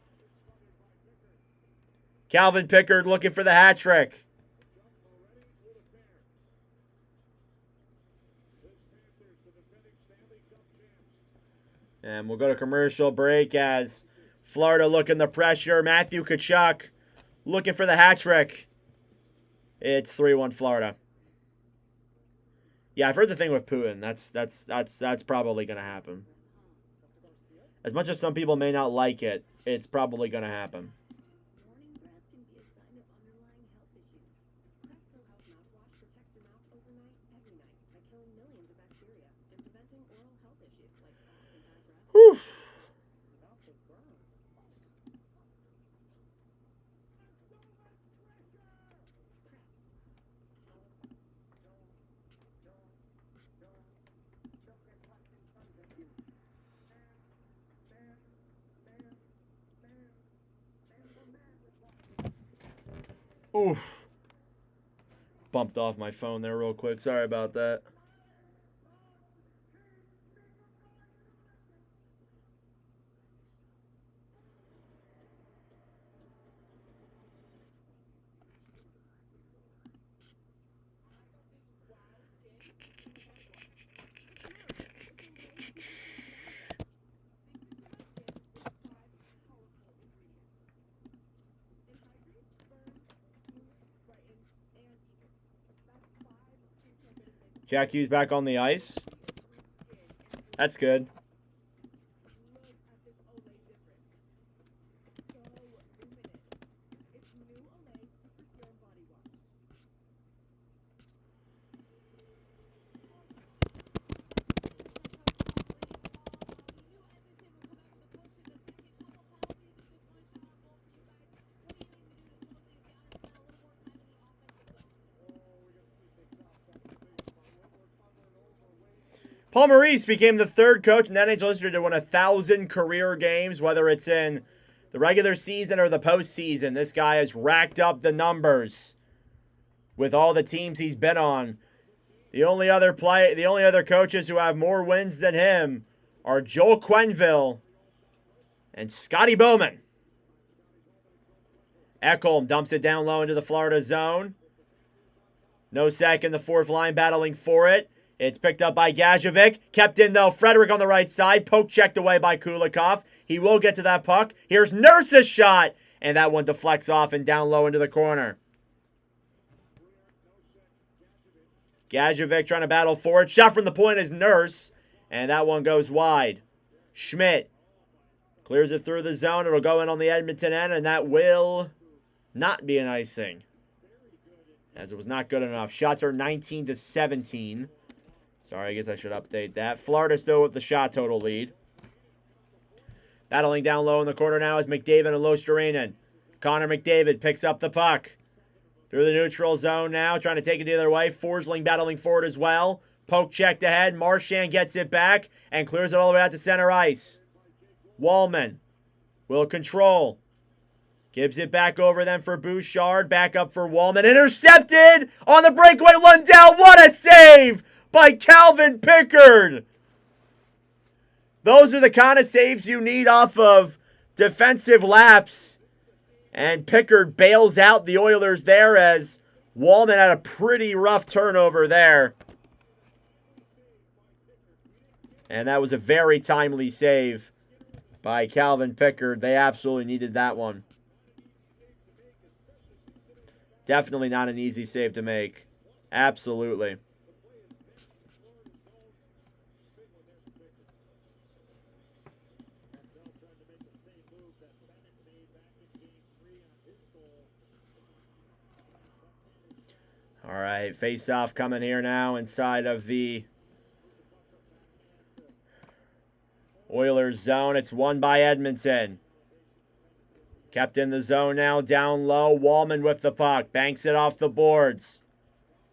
Calvin Pickard looking for the hat trick. And we'll go to commercial break as Florida looking the pressure. Matthew Kachuk looking for the hat trick. It's 3-1 Florida. Yeah, I've heard the thing with Putin. That's probably going to happen. As much as some people may not like it, it's probably going to happen. Morning breath can be a sign of underlying health issues. Presto Health Mouthwash protects your mouth overnight, every night, by killing millions of bacteria and preventing oral health issues like cough and bad breath. Whew. Oof. Bumped off my phone there real quick. Sorry about that. Jack Hughes back on the ice. That's good. Paul Maurice became the 3rd coach in NHL history to win 1,000 career games, whether it's in the regular season or the postseason. This guy has racked up the numbers with all the teams he's been on. The only other coaches who have more wins than him are Joel Quenneville and Scotty Bowman. Ekholm dumps it down low into the Florida zone. Nosek in the 4th line battling for it. It's picked up by Gajovic. Kept in, though. Frederick on the right side. Poke checked away by Kulikov. He will get to that puck. Here's Nurse's shot. And that one deflects off and down low into the corner. Gajovic trying to battle for it. Shot from the point is Nurse. And that one goes wide. Schmidt clears it through the zone. It'll go in on the Edmonton end. And that will not be an icing, as it was not good enough. Shots are 19-17. Sorry, I guess I should update that. Florida still with the shot total lead. Battling down low in the corner now is McDavid and Lostarinen. Connor McDavid picks up the puck. Through the neutral zone now, trying to take it the other way. Forsling battling for it as well. Poke checked ahead. Marchand gets it back and clears it all the way out to center ice. Wallman will control. Gives it back over then for Bouchard. Back up for Wallman. Intercepted on the breakaway. Lundell. What a save by Calvin Pickard. Those are the kind of saves you need off of defensive laps. And Pickard bails out the Oilers there as Wallman had a pretty rough turnover there. And that was a very timely save by Calvin Pickard. They absolutely needed that one. Definitely not an easy save to make. Absolutely. All right, face-off coming here now inside of the Oilers zone. It's won by Edmonton. Kept in the zone now, down low. Wallman with the puck. Banks it off the boards.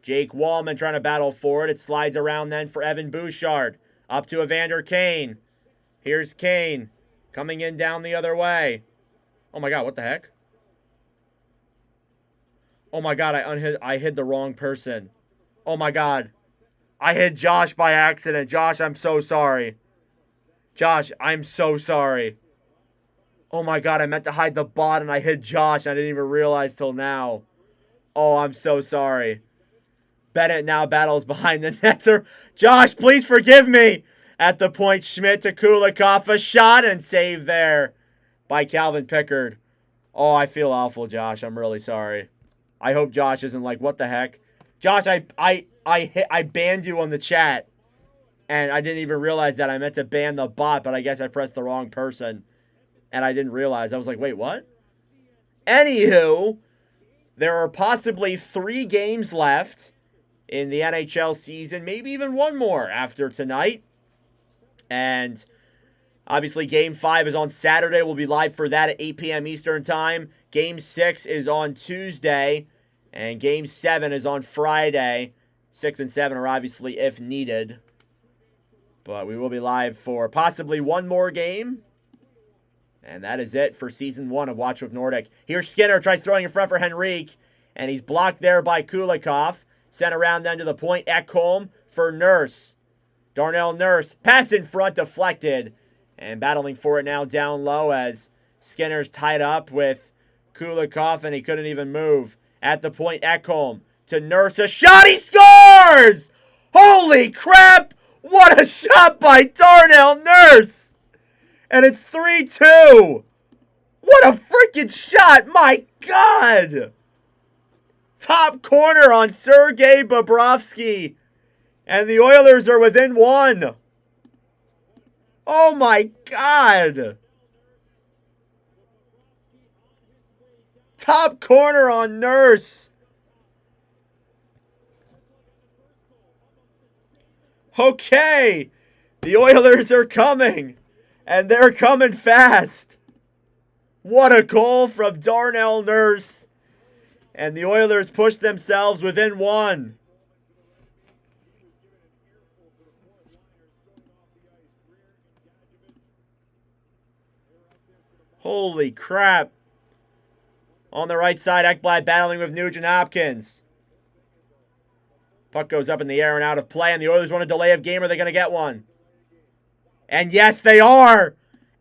Jake Wallman trying to battle for it. It slides around then for Evan Bouchard. Up to Evander Kane. Here's Kane. Coming in down the other way. Oh my God, what the heck? Oh my God, I hid the wrong person. Oh my God. I hit Josh by accident. Josh, I'm so sorry. Josh, I'm so sorry. Oh my God, I meant to hide the bot and I hit Josh. I didn't even realize till now. Oh, I'm so sorry. Bennett now battles behind the netter. Josh, please forgive me. At the point, Schmidt to Kulikov. A shot and save there by Calvin Pickard. Oh, I feel awful, Josh. I'm really sorry. I hope Josh isn't like, what the heck? Josh, I banned you on the chat. And I didn't even realize that. I meant to ban the bot, but I guess I pressed the wrong person. And I didn't realize. I was like, wait, what? Anywho, there are possibly 3 games left in the NHL season. Maybe even one more after tonight. And obviously, Game 5 is on Saturday. We'll be live for that at 8 p.m. Eastern Time. Game 6 is on Tuesday. And Game 7 is on Friday. 6 and 7 are obviously if needed. But we will be live for possibly one more game. And that is it for Season 1 of Watch With Nordic. Here's Skinner, tries throwing in front for Henrique. And he's blocked there by Kulikov. Sent around then to the point. Ekholm for Nurse. Darnell Nurse. Pass in front, deflected. And battling for it now down low as Skinner's tied up with Kulikov. And he couldn't even move. At the point, Ekholm to Nurse. A shot, he scores! Holy crap! What a shot by Darnell Nurse! And it's 3-2. What a freaking shot! My God! Top corner on Sergei Bobrovsky. And the Oilers are within 1. Oh my God! Top corner on Nurse. Okay. The Oilers are coming. And they're coming fast. What a goal from Darnell Nurse. And the Oilers push themselves within 1. Holy crap. On the right side, Ekblad battling with Nugent Hopkins. Puck goes up in the air and out of play, and the Oilers want a delay of game. Are they going to get one? And yes, they are.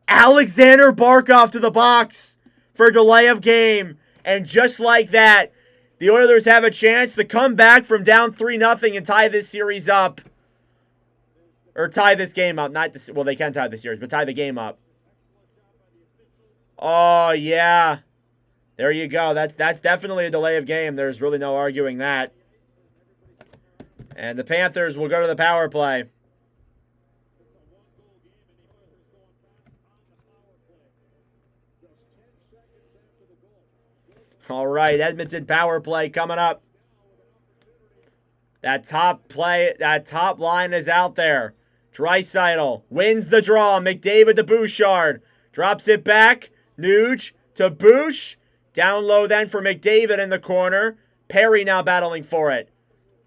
Alexander Barkov to the box for delay of game. And just like that, the Oilers have a chance to come back from down 3-0 and tie this series up. Or tie this game up. Not this, well, they can tie the series, but tie the game up. Oh, yeah. There you go. That's definitely a delay of game. There's really no arguing that. And the Panthers will go to the power play. All right, Edmonton power play coming up. That top line is out there. Draisaitl wins the draw. McDavid to Bouchard. Drops it back. Nuge to Bouch. Down low then for McDavid in the corner. Perry now battling for it.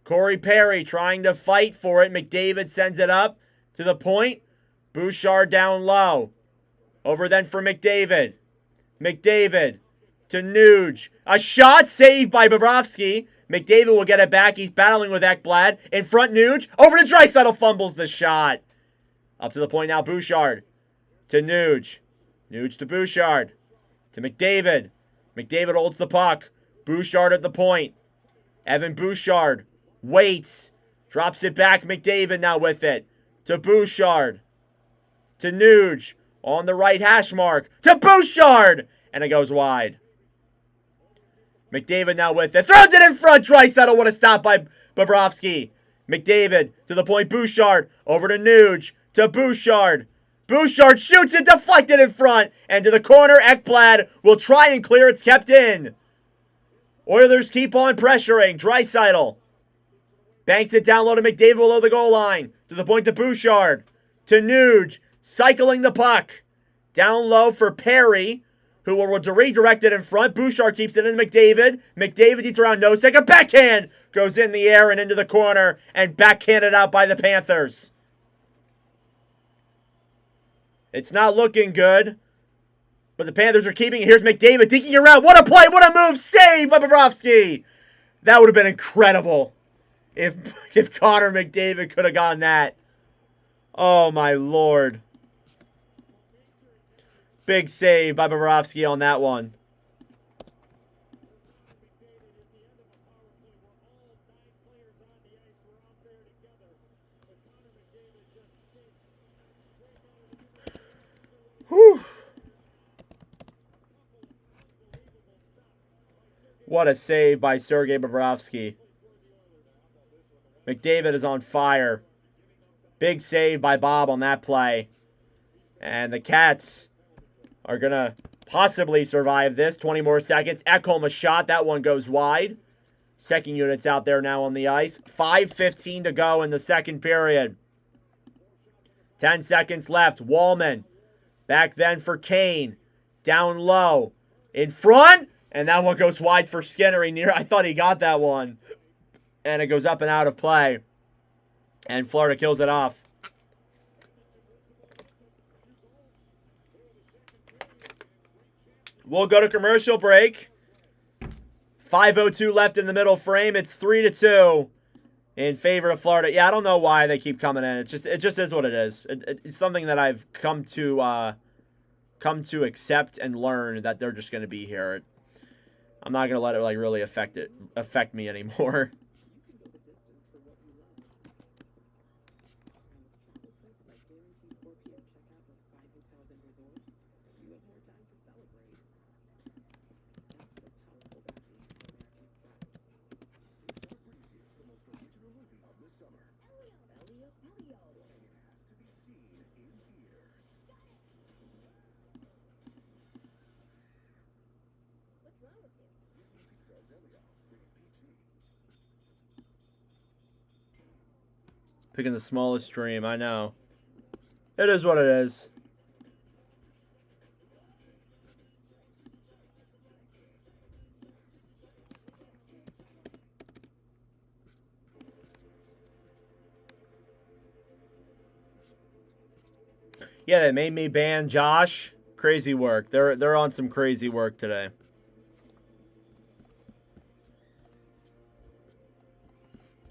Corey Perry trying to fight for it. McDavid sends it up to the point. Bouchard down low. Over then for McDavid. McDavid to Nuge. A shot saved by Bobrovsky. McDavid will get it back. He's battling with Ekblad. In front, Nuge. Over to Draisaitl, fumbles the shot. Up to the point now, Bouchard. To Nuge. Nuge to Bouchard. To McDavid. McDavid holds the puck. Bouchard at the point. Evan Bouchard waits. Drops it back. McDavid now with it. To Bouchard. To Nuge. On the right hash mark. To Bouchard. And it goes wide. McDavid now with it. Throws it in front. Draisaitl. What a stop by Bobrovsky. McDavid to the point. Bouchard. Over to Nuge. To Bouchard. Bouchard shoots it. Deflected in front. And to the corner. Ekblad will try and clear. It's kept in. Oilers keep on pressuring. Draisaitl. Banks it down low to McDavid below the goal line. To the point to Bouchard. To Nuge. Cycling the puck. Down low for Perry, who will redirect it in front. Bouchard keeps it in McDavid. McDavid eats around Nosek. A backhand goes in the air and into the corner and backhanded out by the Panthers. It's not looking good, but the Panthers are keeping it. Here's McDavid digging around. What a play. What a move. Save by Bobrovsky. That would have been incredible. If Connor McDavid could have gotten that. Oh, my Lord. Big save by Bobrovsky on that one. Whew. What a save by Sergei Bobrovsky. McDavid is on fire. Big save by Bob on that play. And the Cats are going to possibly survive this. 20 more seconds. Ekholm a shot. That one goes wide. Second unit's out there now on the ice. 5:15 to go in the second period. 10 seconds left. Wallman. Back then for Kane. Down low. In front. And that one goes wide for Skinner. I thought he got that one. And it goes up and out of play. And Florida kills it off. We'll go to commercial break. 5:02 left in the middle frame. It's 3-2 in favor of Florida. Yeah, I don't know why they keep coming in. It just is what it is. It's something that I've come to accept and learn that they're just going to be here. I'm not going to let it like really affect me anymore. Picking the smallest stream, I know. It is what it is. Yeah, they made me ban Josh. Crazy work. They're on some crazy work today.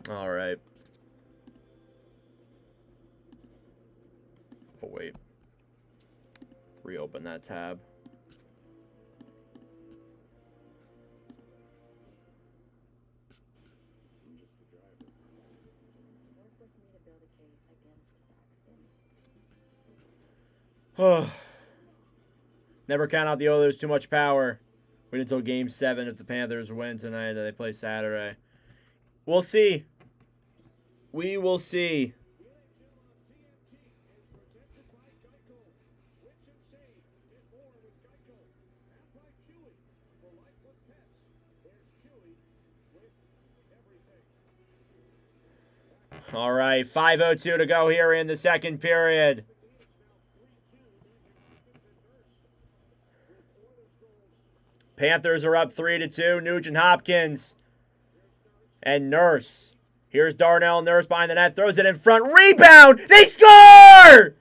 All right. Oh, wait. Reopen that tab. Never count out the Oilers. Too much power. Wait until Game 7 if the Panthers win tonight. They play Saturday. We'll see. We will see. All right, 5:02 to go here in the second period. Panthers are up 3-2. Nugent Hopkins and Nurse. Here's Darnell Nurse behind the net. Throws it in front. Rebound! They score!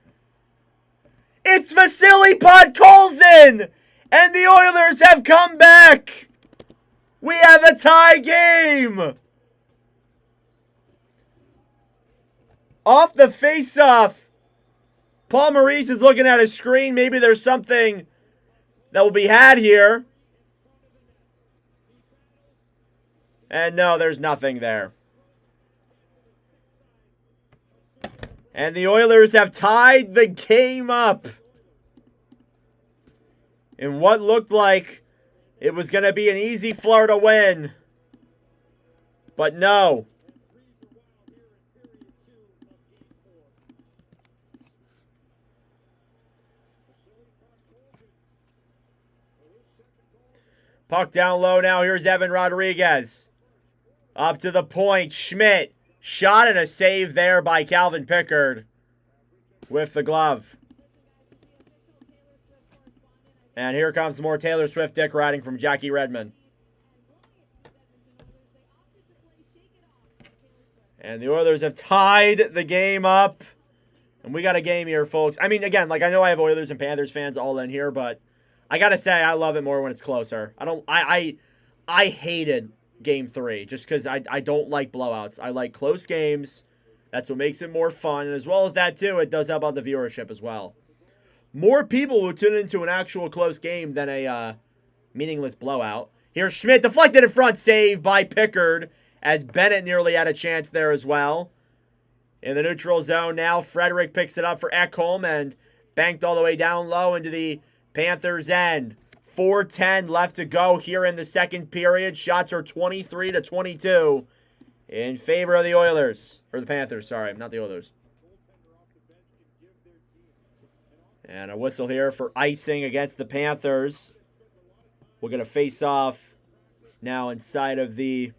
It's Vasily Podkolzin! And the Oilers have come back! We have a tie game! Off the face-off. Paul Maurice is looking at his screen. Maybe there's something that will be had here. And no, there's nothing there. And the Oilers have tied the game up. In what looked like it was going to be an easy Florida win. But no. Puck down low now. Here's Evan Rodriguez. Up to the point. Schmidt. Shot and a save there by Calvin Pickard. With the glove. And here comes more Taylor Swift dick riding from Jackie Redmond. And the Oilers have tied the game up. And we got a game here, folks. I mean, again, like I know I have Oilers and Panthers fans all in here, but I gotta say I love it more when it's closer. I hated Game 3, just because I don't like blowouts. I like close games. That's what makes it more fun. And as well as that, too, it does help out the viewership as well. More people will tune into an actual close game than a meaningless blowout. Here's Schmidt, deflected in front, saved by Pickard, as Bennett nearly had a chance there as well. In the neutral zone now, Frederick picks it up for Ekholm and banked all the way down low into the Panthers' end. 4:10 left to go here in the second period. Shots are 23-22 in favor of the Oilers. Or the Panthers, sorry, not the Oilers. And a whistle here for icing against the Panthers. We're going to face off now inside of the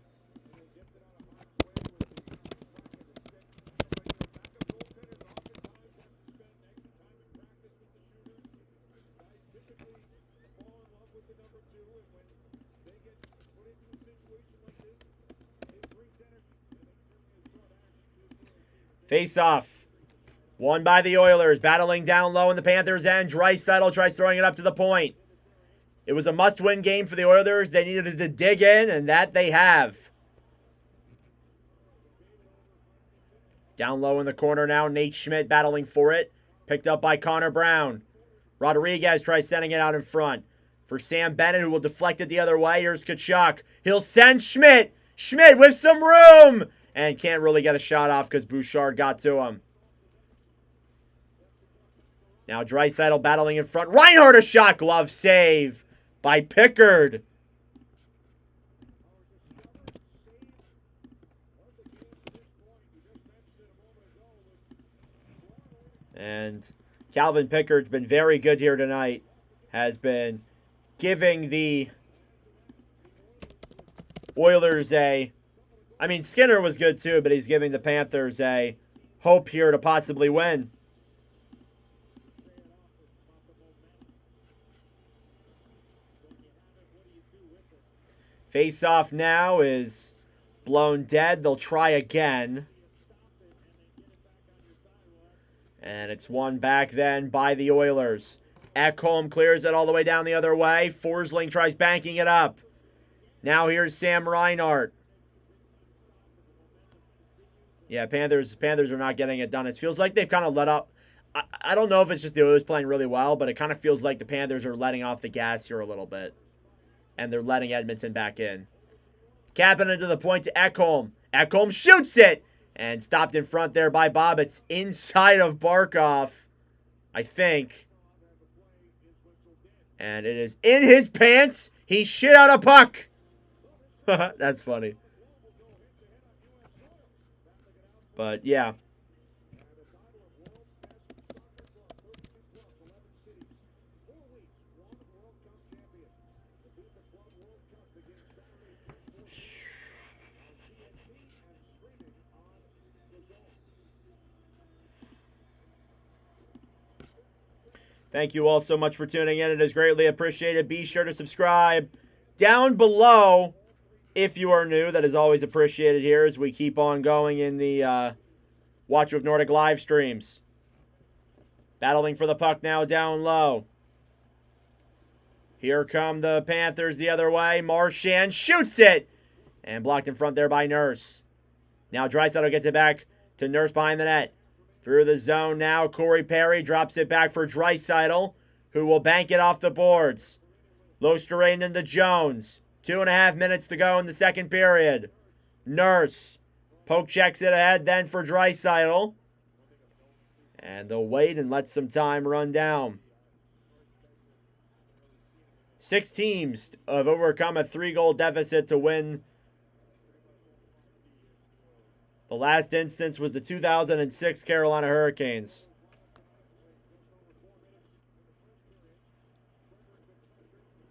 face off. Won by the Oilers. Battling down low in the Panthers' end. Draisaitl tries throwing it up to the point. It was a must-win game for the Oilers. They needed to dig in, and that they have. Down low in the corner now. Nate Schmidt battling for it. Picked up by Connor Brown. Rodriguez tries sending it out in front for Sam Bennett, who will deflect it the other way. Here's Tkachuk. He'll send Schmidt. Schmidt with some room. And can't really get a shot off because Bouchard got to him. Now Draisaitl battling in front. Reinhardt a shot. Glove save by Pickard. And Calvin Pickard's been very good here tonight. Has been giving the Oilers I mean, Skinner was good too, but he's giving the Panthers a hope here to possibly win. Face-off now is blown dead. They'll try again. And it's won back then by the Oilers. Ekholm clears it all the way down the other way. Forsling tries banking it up. Now here's Sam Reinhart. Yeah, Panthers are not getting it done. It feels like they've kind of let up. I don't know if it's just the Oilers playing really well, but it kind of feels like the Panthers are letting off the gas here a little bit. And they're letting Edmonton back in. Capping into the point to Ekholm. Ekholm shoots it! And stopped in front there by Bob. It's inside of Barkov, I think. And it is in his pants. He shit out a puck. That's funny. But, yeah. Thank you all so much for tuning in. It is greatly appreciated. Be sure to subscribe down below if you are new. That is always appreciated here as we keep on going in the Watch With Nordic live streams. Battling for the puck now down low. Here come the Panthers the other way. Marchand shoots it. And blocked in front there by Nurse. Now Draisaitl gets it back to Nurse behind the net. Through the zone now, Corey Perry drops it back for Draisaitl, who will bank it off the boards. Losterainen to Jones. 2.5 minutes to go in the second period. Nurse. Poke checks it ahead then for Draisaitl. And they'll wait and let some time run down. 6 teams have overcome a 3-goal deficit to win. The last instance was the 2006 Carolina Hurricanes.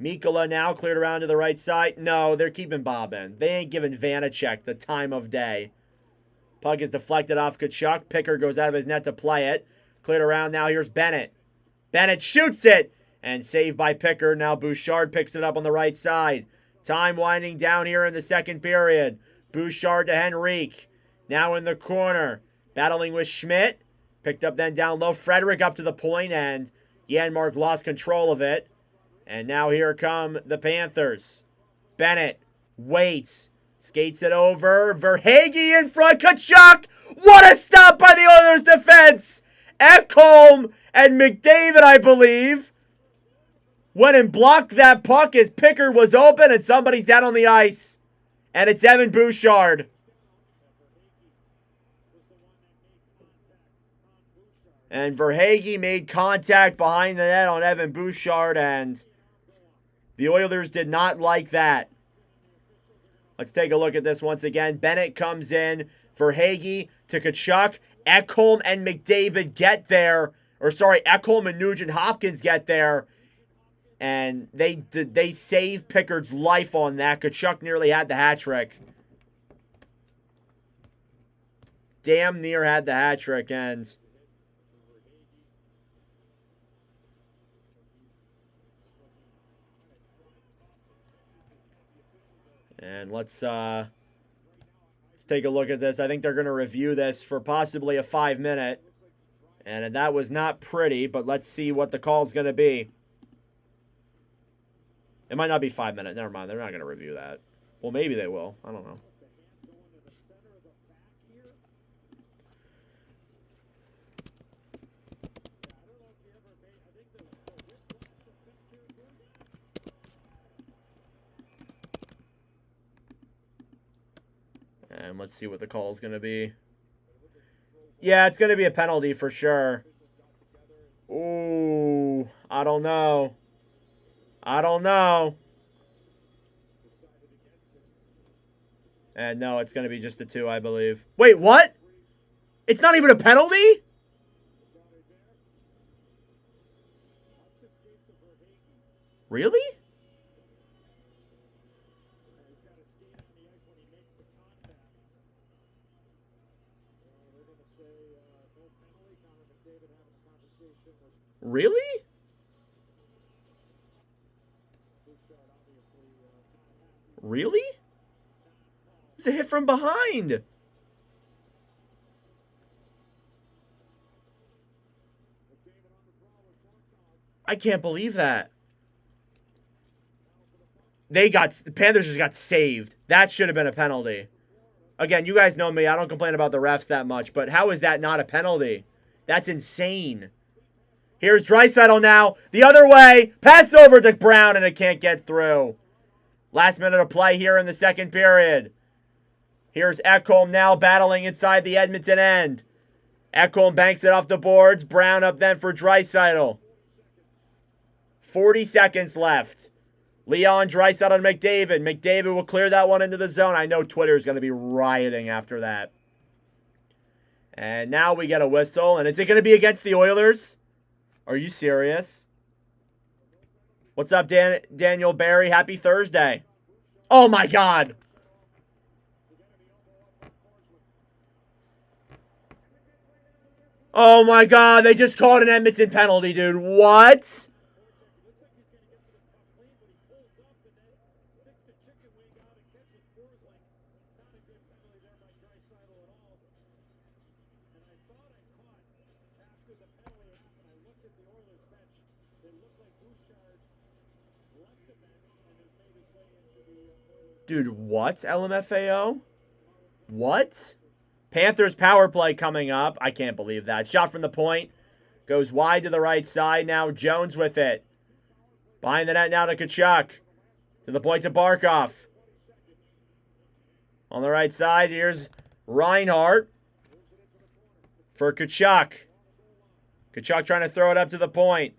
Mikkola now cleared around to the right side. No, they're keeping Bob in. They ain't giving Vanacek the time of day. Puck is deflected off Tkachuk. Picker goes out of his net to play it. Cleared around now. Here's Bennett. Bennett shoots it. And saved by Picker. Now Bouchard picks it up on the right side. Time winding down here in the second period. Bouchard to Henrique. Now in the corner. Battling with Schmidt. Picked up then down low. Frederick up to the point. And Janmark lost control of it. And now here come the Panthers. Bennett waits. Skates it over. Verhaeghe in front. Kachuk! What a stop by the Oilers defense! Ekholm and McDavid, I believe, went and blocked that puck as Pickard was open and somebody's down on the ice. And it's Evan Bouchard. And Verhaeghe made contact behind the net on Evan Bouchard, and the Oilers did not like that. Let's take a look at this once again. Bennett comes in. Verhaeghe to Kachuk. Ekholm and McDavid get there. Or sorry, Ekholm and Nugent-Hopkins get there. And they save Pickard's life on that. Kachuk nearly had the hat trick. Damn near had the hat trick, and let's take a look at this. I think they're going to review this for possibly a 5-minute. And that was not pretty, but let's see what the call's going to be. It might not be 5 minutes. Never mind. They're not going to review that. Well, maybe they will. I don't know. And let's see what the call is going to be. Yeah, it's going to be a penalty for sure. Ooh, I don't know. I don't know. And no, it's going to be just a 2, I believe. Wait, what? It's not even a penalty? Really? Really? Really? It was a hit from behind. I can't believe that. The Panthers just got saved. That should have been a penalty. Again, you guys know me. I don't complain about the refs that much, but how is that not a penalty? That's insane. Here's Draisaitl now. The other way. Pass over to Brown, and it can't get through. Last minute of play here in the second period. Here's Ekholm now battling inside the Edmonton end. Ekholm banks it off the boards. Brown up then for Draisaitl. 40 seconds left. Leon Draisaitl and McDavid. McDavid will clear that one into the zone. I know Twitter is going to be rioting after that. And now we get a whistle. And is it going to be against the Oilers? Are you serious? What's up, Daniel Barry? Happy Thursday. Oh, my God. Oh, my God. They just called an Edmonton penalty, dude. What? Dude, what? LMFAO? What? Panthers power play coming up. I can't believe that. Shot from the point. Goes wide to the right side. Now Jones with it. Behind the net now to Kachuk. To the point to Barkov. On the right side, here's Reinhart. For Kachuk. Kachuk trying to throw it up to the point.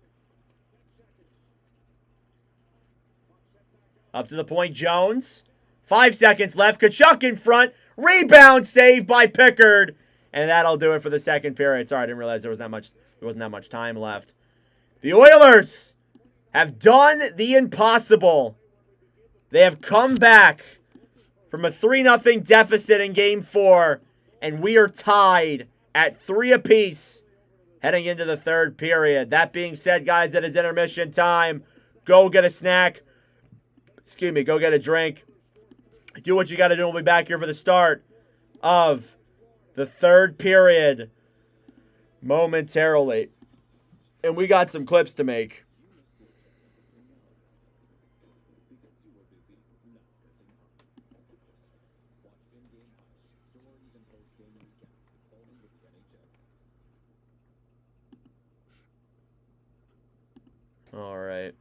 Up to the point, Jones. 5 seconds left. Kachuk in front. Rebound saved by Pickard. And that'll do it for the second period. Sorry, I didn't realize there wasn't that much time left. The Oilers have done the impossible. They have come back from a 3-0 deficit in Game 4. And we are tied at 3 apiece heading into the third period. That being said, guys, it is intermission time. Go get a snack. Excuse me, go get a drink. Do what you got to do. We'll be back here for the start of the third period momentarily. And we got some clips to make. and post-game recap, only with the NHL. All right.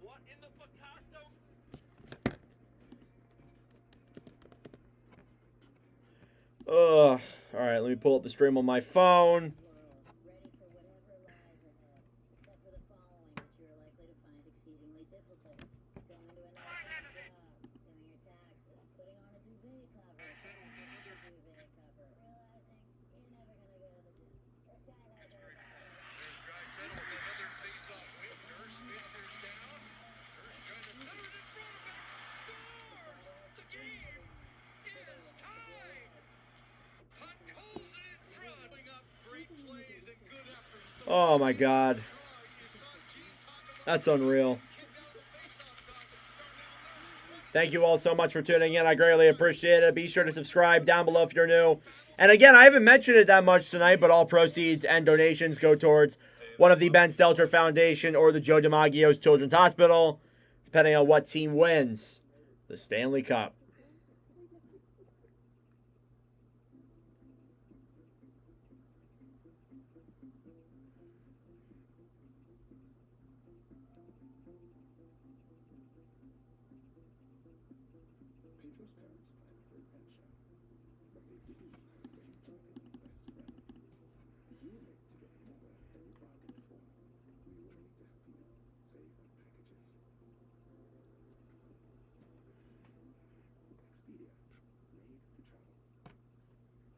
What in the Picasso? Ugh. All right, let me pull up the stream on my phone. Ready for whatever lies ahead, except for the following, which you're likely to find exceedingly difficult. Going to a nice job, doing your taxes, putting on a duvet cover, putting on a duvet cover, realizing you're never going to go to the gym. This guy knows everything. There's Draisaitl with another face-off win. Nurse filters down. Nurse trying to center it in front of him. Scores! The game is tied! Putt calls it in front. Putting up great plays and good efforts. Oh my God. That's unreal. Thank you all so much for tuning in. I greatly appreciate it. Be sure to subscribe down below if you're new. And again, I haven't mentioned it that much tonight, but all proceeds and donations go towards one of the Ben Stelter Foundation or the Joe DiMaggio's Children's Hospital, depending on what team wins the Stanley Cup. Pedro's parents planned for a pension, but they didn't have a way to make a new best friend. You will make today more than you bargained for. We will aim to help you save on packages. Expedia, made to travel.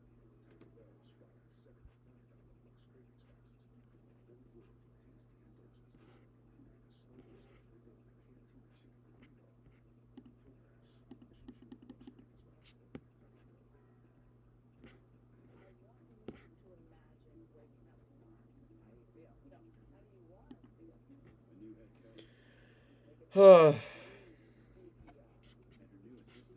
Taco Bell's fries, $7 most cravings boxes. One world of tasty indulgence. America's slowest reborn KFC machine for Reno.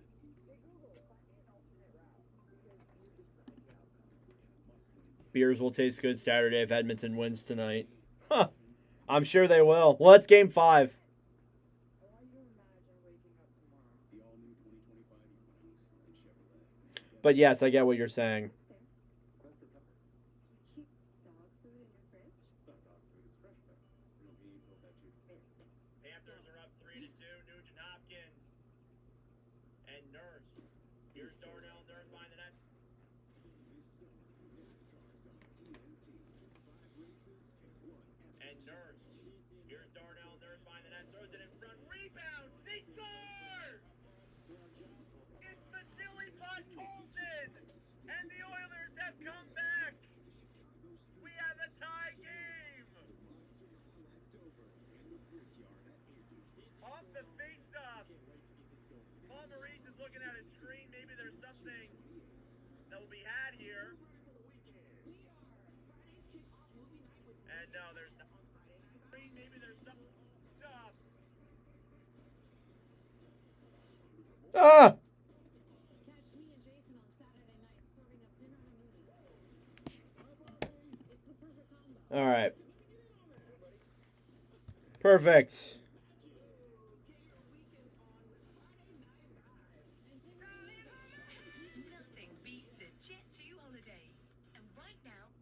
Beers will taste good Saturday if Edmonton wins tonight. Huh. I'm sure they will. Well, it's game 5. But yes, I get what you're saying. Keep dog food in your fridge? It's not dog food, it's fresh pet. Real beef, real veggie. Panthers are up 3-2. Nugent Hopkins and Nurse. Here's Darnell. Nurse behind the net. And Nurse. Here's Darnell. Nurse behind the net. Throws it in front. Rebound. They score! It's Vasily Podkolzin! And the Oilers have come back! We have a tie game! Off the face-off. Paul Maurice is looking at his screen. Maybe there's something that will be had here. And no, there's not. Maybe there's something. Ah! Catch me and Jason on Saturday night serving up dinner and a movie. It's the perfect combo. All right. Perfect. Nothing beats a Jet2 holiday. And right now,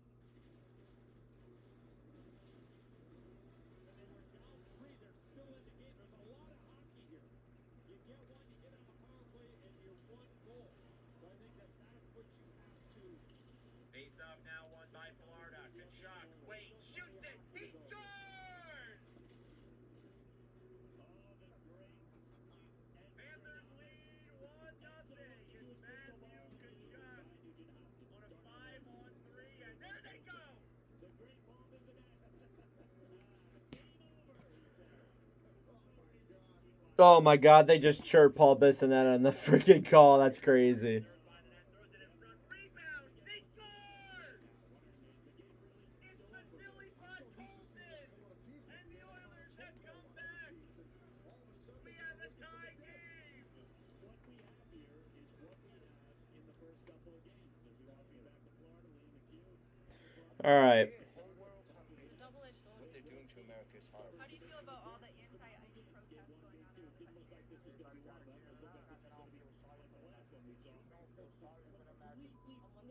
They're still in the game. There's a lot of hockey here. You get one, you get on the power play, and you're 1 goal. So I think that's what you have to. Face off now won by Florida. Good shot. Wade shoots it. He scores! Panthers lead 1-0. It's Matthew Tkachuk on a 5-on-3, and there they go! The great bomb is an Oh my God! They just chirped Paul Bissonnette on the freaking call. That's crazy. All right. It's a double-edged sword. What they're doing to America is horrible. How do you feel about all the anti-ICE protests going on around the country? On one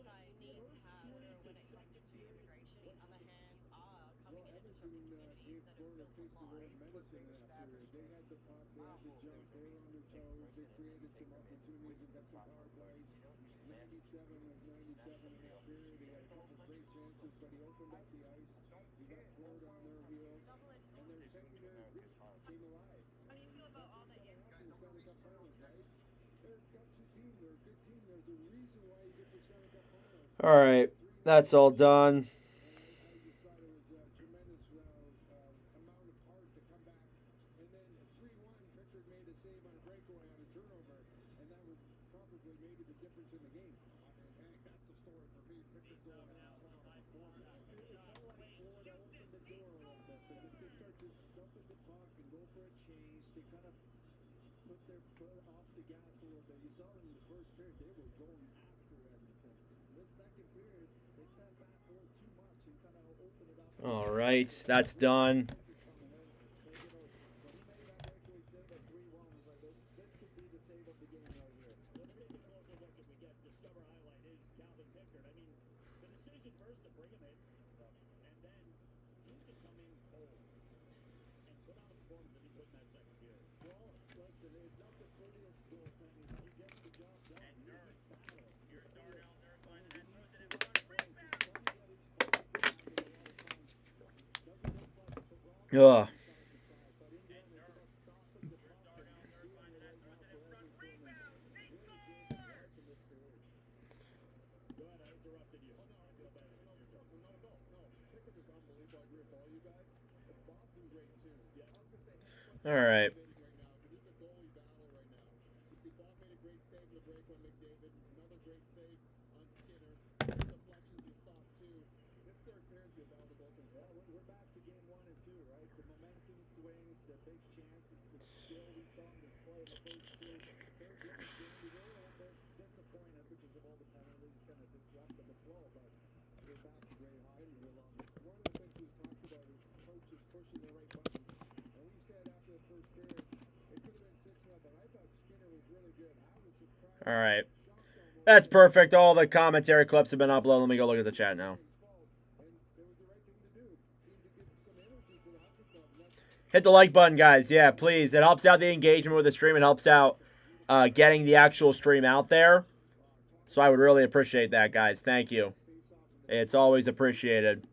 side, needs have order when it comes to immigration. On the other hand, coming in and disrupting communities that have built a lie. Medicine in that period. They had the pop, they had the jump, they were on their toes, they created some opportunities and got some power plays. 97 was 97 in that period. He had a couple great chances, but he opened up the ice. He got Florida on their heels, Double-edged and sword. their secondary group came alive. How do you feel about all the anti-ICE? Stanley Cup Finals, right? They're a gutsy team. They're a good team. There's a reason why you get the Stanley Cup Finals. All right. That's all done. I just thought it was a tremendous amount of heart to come back. And then 3-1, Pittsburgh made a save on a breakaway on a turnover, and that was probably maybe the difference in the game. And Hank, that's the story for me. Pittsburgh going out on a performance. Florida opened the door a little bit. They start just dumping the puck and go for a chase. They kind of put their foot off the gas a little bit. You saw them in the first period. They were going after Edmonton. In the second period, they sat back a little too much and kind of opened it up. All right. That's done. Ugh. All right. We're back to game 1 and 2, right? The momentum swings, the big chances, the skill we saw on display in the first two. Third game, we were a little bit disappointed because of all the penalties kind of disrupted the flow, but we're back to great hockey. One of the things we've talked about is coaches pushing the right buttons. And we said after the first period, it could have been 6-0, but I thought Skinner was really good. I was surprised. All right. That's perfect. All the commentary clips have been uploaded. Let me go look at the chat now. Hit the like button, guys. Yeah, please. It helps out the engagement with the stream. It helps out getting the actual stream out there. So I would really appreciate that, guys. Thank you. It's always appreciated.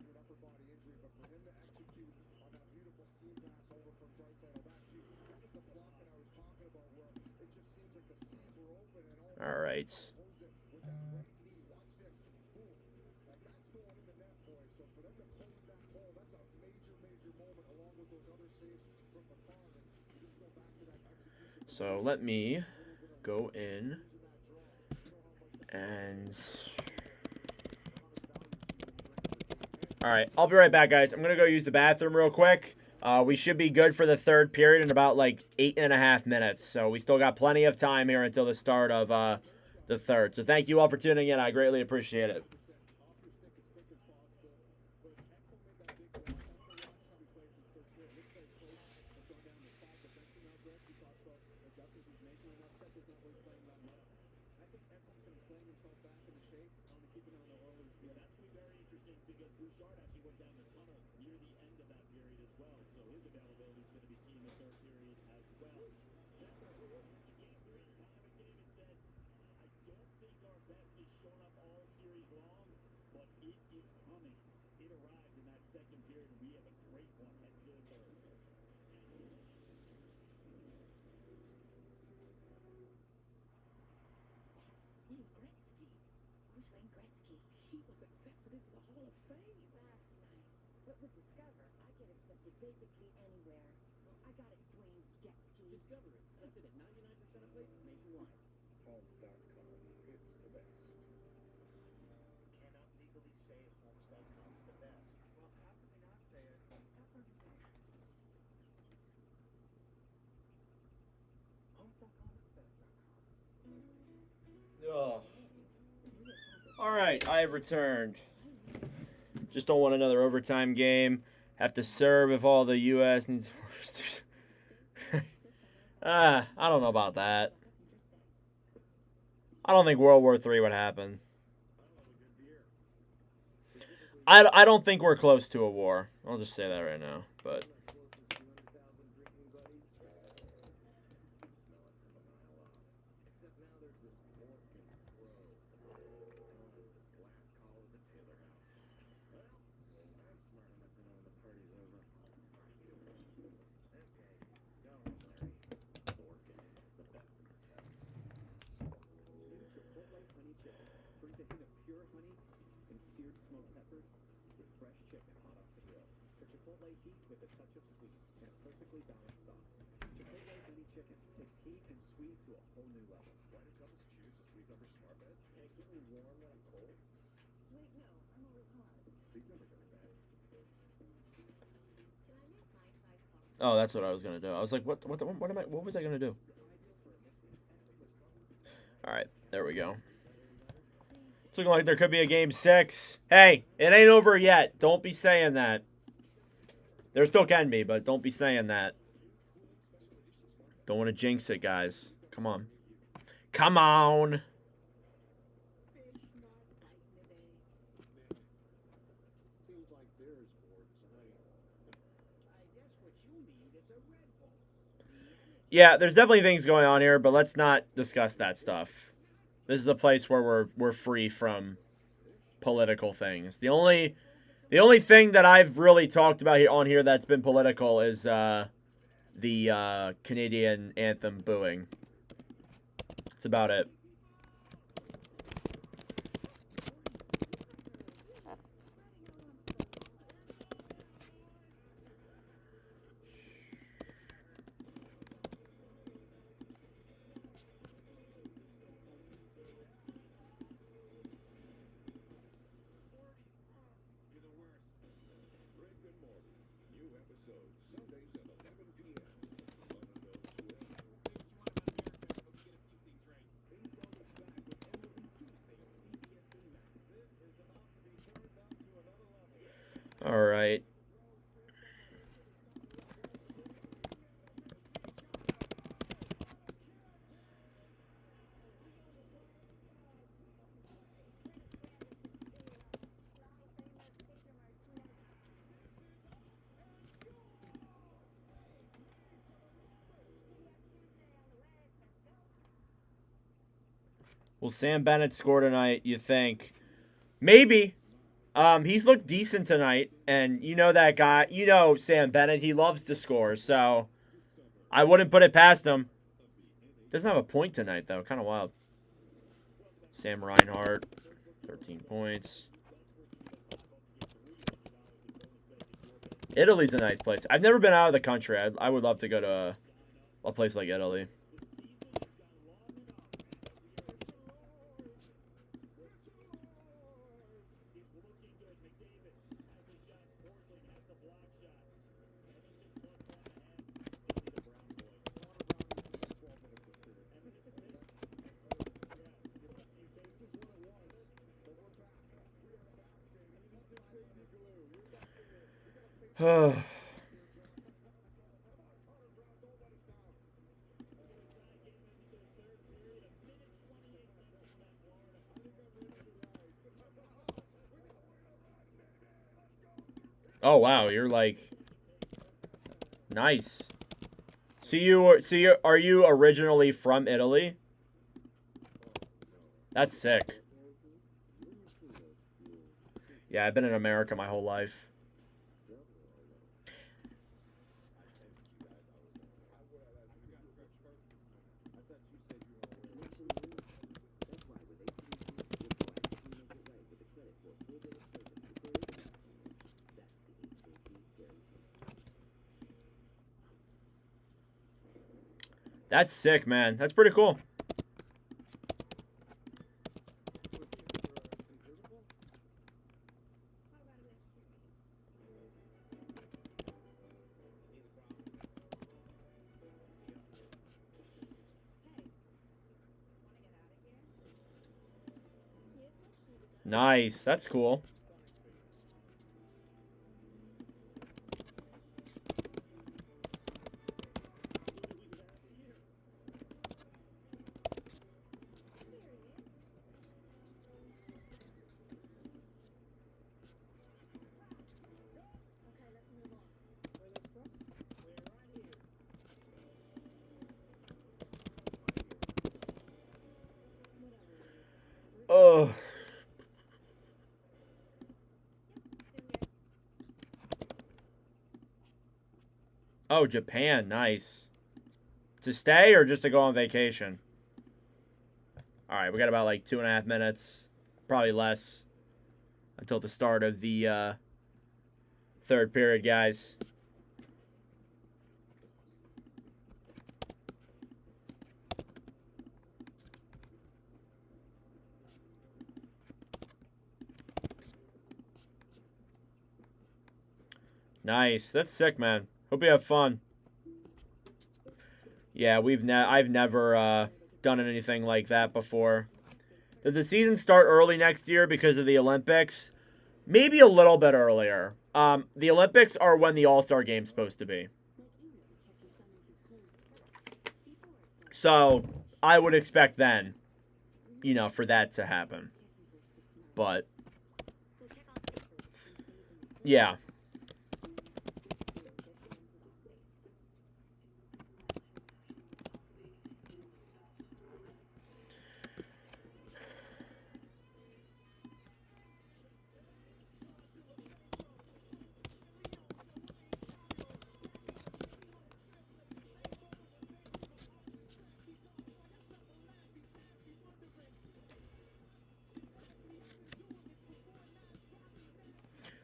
All right. So let me go in and... All right, I'll be right back, guys. I'm going to go use the bathroom real quick. We should be good for the third period in about like 8.5 minutes. So we still got plenty of time here until the start of the third. So thank you all for tuning in. I greatly appreciate it. Basically anywhere. I got it, Dwayne Jet Ski. Discover it. Accepted at 99% of places nationwide. Home.com. It's the best. Cannot legally say Homes.com is the best. Well, how can they not say it? That's argument. Homes.com is the best.com. Ugh. All right, I have returned. Just don't want another overtime game. Have to serve if all the U.S. needs. I don't know about that. I don't think World War III would happen. I don't think we're close to a war. I'll just say that right now. But oh, that's what I was gonna do. I was like, what was I gonna do? All right, there we go. It's looking like there could be a game 6. Hey, it ain't over yet. Don't be saying that. There still can be, but don't be saying that. Don't want to jinx it, guys. Come on. Come on. Yeah, there's definitely things going on here, but let's not discuss that stuff. This is a place where we're free from political things. The only thing that I've really talked about on here that's been political is the Canadian anthem booing. That's about it. All right. Will Sam Bennett score tonight, you think? Maybe. He's looked decent tonight, and you know that guy. You know Sam Bennett. He loves to score, so I wouldn't put it past him. Doesn't have a point tonight, though. Kind of wild. Sam Reinhart, 13 points. Italy's a nice place. I've never been out of the country. I would love to go to a place like Italy. Oh wow, you're like nice. Are you originally from Italy? That's sick. Yeah, I've been in America my whole life. That's sick, man. That's pretty cool. Nice. That's cool. Oh, Japan. Nice. To stay or just to go on vacation? All right, we got about like 2.5 minutes, probably less, until the start of the third period, guys. Nice. That's sick, man. Hope you have fun. Yeah, I've never done anything like that before. Does the season start early next year because of the Olympics? Maybe a little bit earlier. The Olympics are when the All-Star Game's supposed to be. So, I would expect then, you know, for that to happen. But, yeah.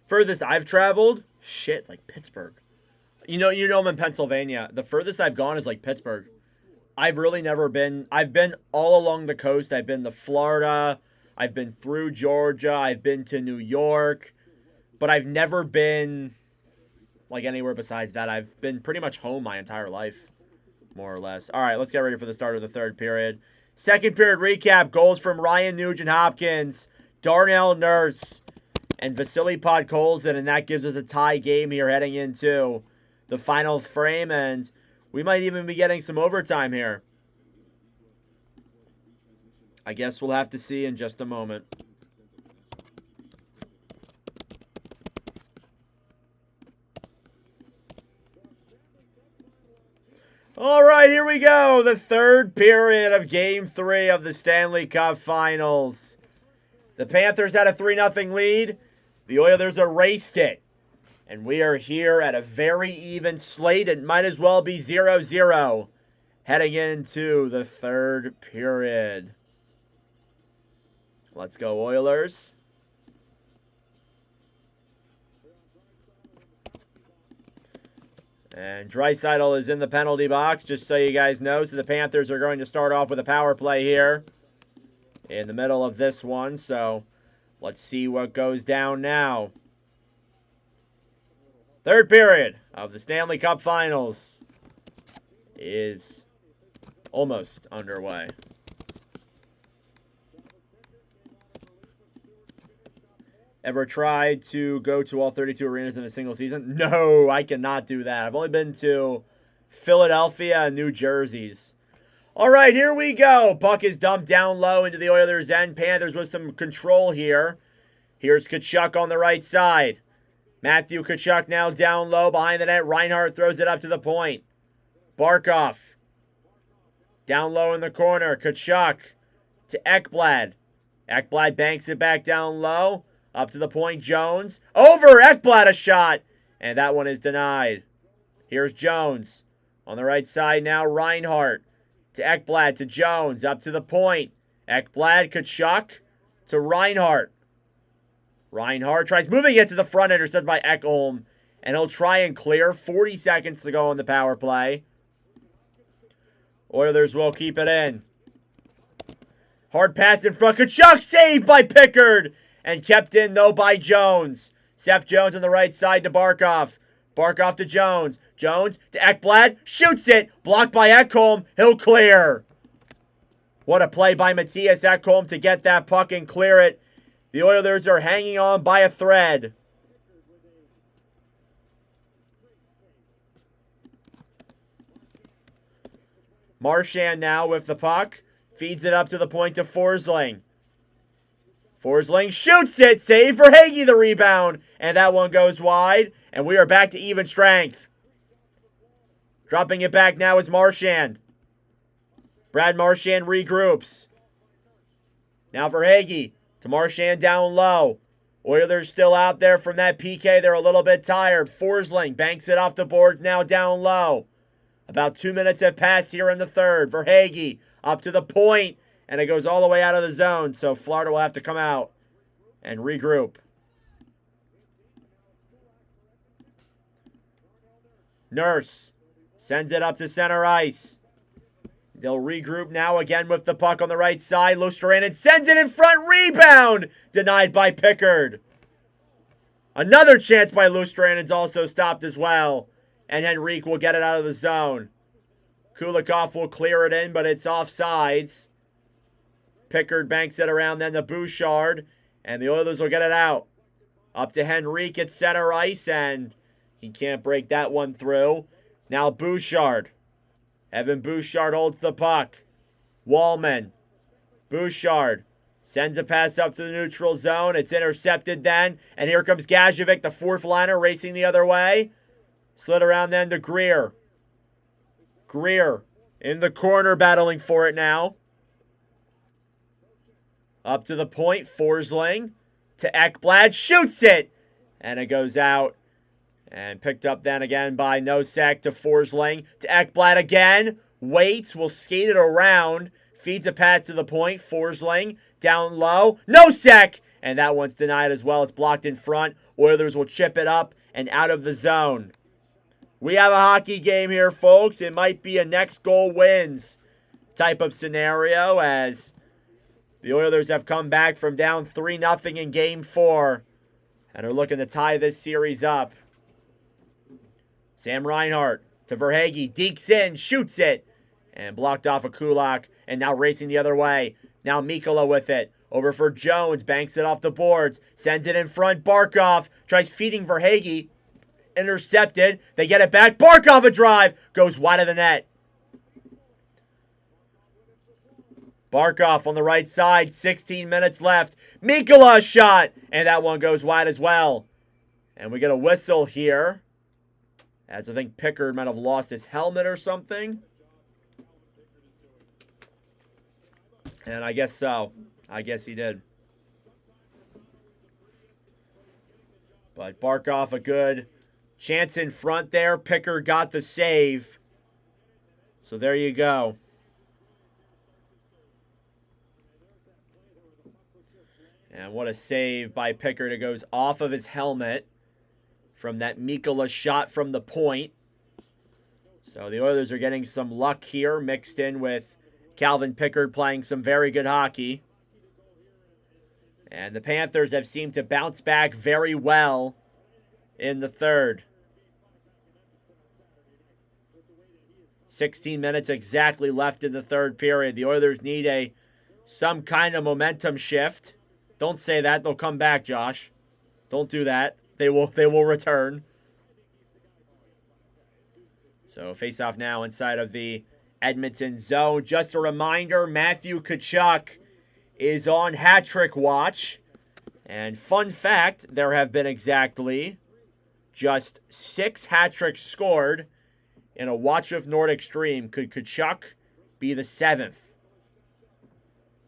Furthest I've traveled? Shit, like Pittsburgh. You know I'm in Pennsylvania. The furthest I've gone is like Pittsburgh. I've really never been. I've been all along the coast. I've been to Florida. I've been through Georgia. I've been to New York. But I've never been like anywhere besides that. I've been pretty much home my entire life, more or less. All right, let's get ready for the start of the third period. Second period recap. Goals from Ryan Nugent-Hopkins, Darnell Nurse, and Vasily Podkolzin, and that gives us a tie game here heading into the final frame, and we might even be getting some overtime here. I guess we'll have to see in just a moment. All right, here we go. The third period of Game 3 of the Stanley Cup Finals. The Panthers had a 3-0 lead. The Oilers erased it. And we are here at a very even slate. It might as well be 0-0 heading into the third period. Let's go, Oilers. And Draisaitl is in the penalty box, just so you guys know. So the Panthers are going to start off with a power play here in the middle of this one. So let's see what goes down now. Third period of the Stanley Cup Finals is almost underway. Ever tried to go to all 32 arenas in a single season? No, I cannot do that. I've only been to Philadelphia and New Jersey's. All right, here we go. Puck is dumped down low into the Oilers' end. Panthers with some control here. Here's Tkachuk on the right side. Matthew Tkachuk now down low behind the net. Reinhart throws it up to the point. Barkov down low in the corner. Tkachuk to Ekblad. Ekblad banks it back down low. Up to the point, Jones. Over Ekblad, a shot. And that one is denied. Here's Jones. On the right side now, Reinhart. To Ekblad, to Jones. Up to the point. Ekblad, Tkachuk. To Reinhart. Reinhart tries moving it to the front, intercepted by Ekholm. And he'll try and clear. 40 seconds to go on the power play. Oilers will keep it in. Hard pass in front. Tkachuk saved by Pickard. And kept in, though, by Jones. Seth Jones on the right side to Barkov. Barkov to Jones. Jones to Ekblad. Shoots it. Blocked by Ekholm. He'll clear. What a play by Matthias Ekholm to get that puck and clear it. The Oilers are hanging on by a thread. Marchand now with the puck. Feeds it up to the point to Forsling. Forsling shoots it. Save for Hagee, the rebound. And that one goes wide. And we are back to even strength. Dropping it back now is Marchand. Brad Marchand regroups. Now for Hagee. To Marchand down low. Oilers still out there from that PK. They're a little bit tired. Forsling banks it off the boards now down low. About 2 minutes have passed here in the third. Verhaeghe up to the point, and it goes all the way out of the zone. So Florida will have to come out and regroup. Nurse sends it up to center ice. They'll regroup now again with the puck on the right side. Luostarinen sends it in front. Rebound denied by Pickard. Another chance by Luostarinen's also stopped as well. And Henrique will get it out of the zone. Kulikov will clear it in, but it's offsides. Pickard banks it around then to Bouchard. And the Oilers will get it out. Up to Henrique at center ice, and he can't break that one through. Now Bouchard. Evan Bouchard holds the puck. Wallman. Bouchard sends a pass up to the neutral zone. It's intercepted then. And here comes Gajovic, the fourth liner, racing the other way. Slid around then to Greer. Greer in the corner battling for it now. Up to the point. Forsling to Ekblad. Shoots it. And it goes out. And picked up then again by Nosek to Forsling. To Ekblad again. Waits. Will skate it around. Feeds a pass to the point. Forsling down low. Nosek! And that one's denied as well. It's blocked in front. Oilers will chip it up and out of the zone. We have a hockey game here, folks. It might be a next goal wins type of scenario as the Oilers have come back from down 3-0 in Game 4 and are looking to tie this series up. Sam Reinhart to Verhaeghe. Dekes in, shoots it, and blocked off a Kulak, and now racing the other way. Now Mikkola with it. Over for Jones, banks it off the boards, sends it in front. Barkov tries feeding Verhaeghe. Intercepted. They get it back. Barkov a drive. Goes wide of the net. Barkov on the right side. 16 minutes left. Mikkola shot. And that one goes wide as well. And we get a whistle here. As I think Pickard might have lost his helmet or something. And I guess so. I guess he did. But Barkov a good chance in front there. Pickard got the save. So there you go. And what a save by Pickard. It goes off of his helmet from that Mikkola shot from the point. So the Oilers are getting some luck here mixed in with Calvin Pickard playing some very good hockey. And the Panthers have seemed to bounce back very well in the third. 16 minutes exactly left in the third period. The Oilers need some kind of momentum shift. Don't say that. They'll come back, Josh. Don't do that. They will return. So face-off now inside of the Edmonton zone. Just a reminder, Matthew Tkachuk is on hat-trick watch. And fun fact, there have been exactly just 6 hat-tricks scored in a Watch With Nordic stream. Could Tkachuk be the 7th?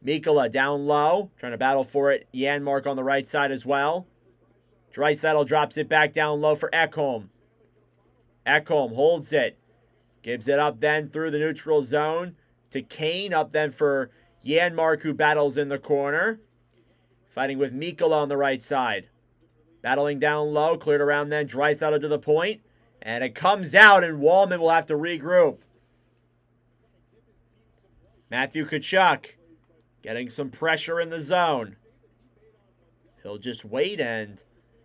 Mikkola down low, trying to battle for it. Janmark on the right side as well. Draisaitl drops it back down low for Ekholm. Ekholm holds it. Gives it up then through the neutral zone to Kane. Up then for Janmark, who battles in the corner. Fighting with Mikkola on the right side. Battling down low, cleared around then. Draisaitl to the point. And it comes out, and Wallman will have to regroup. Matthew Tkachuk getting some pressure in the zone. He'll just wait and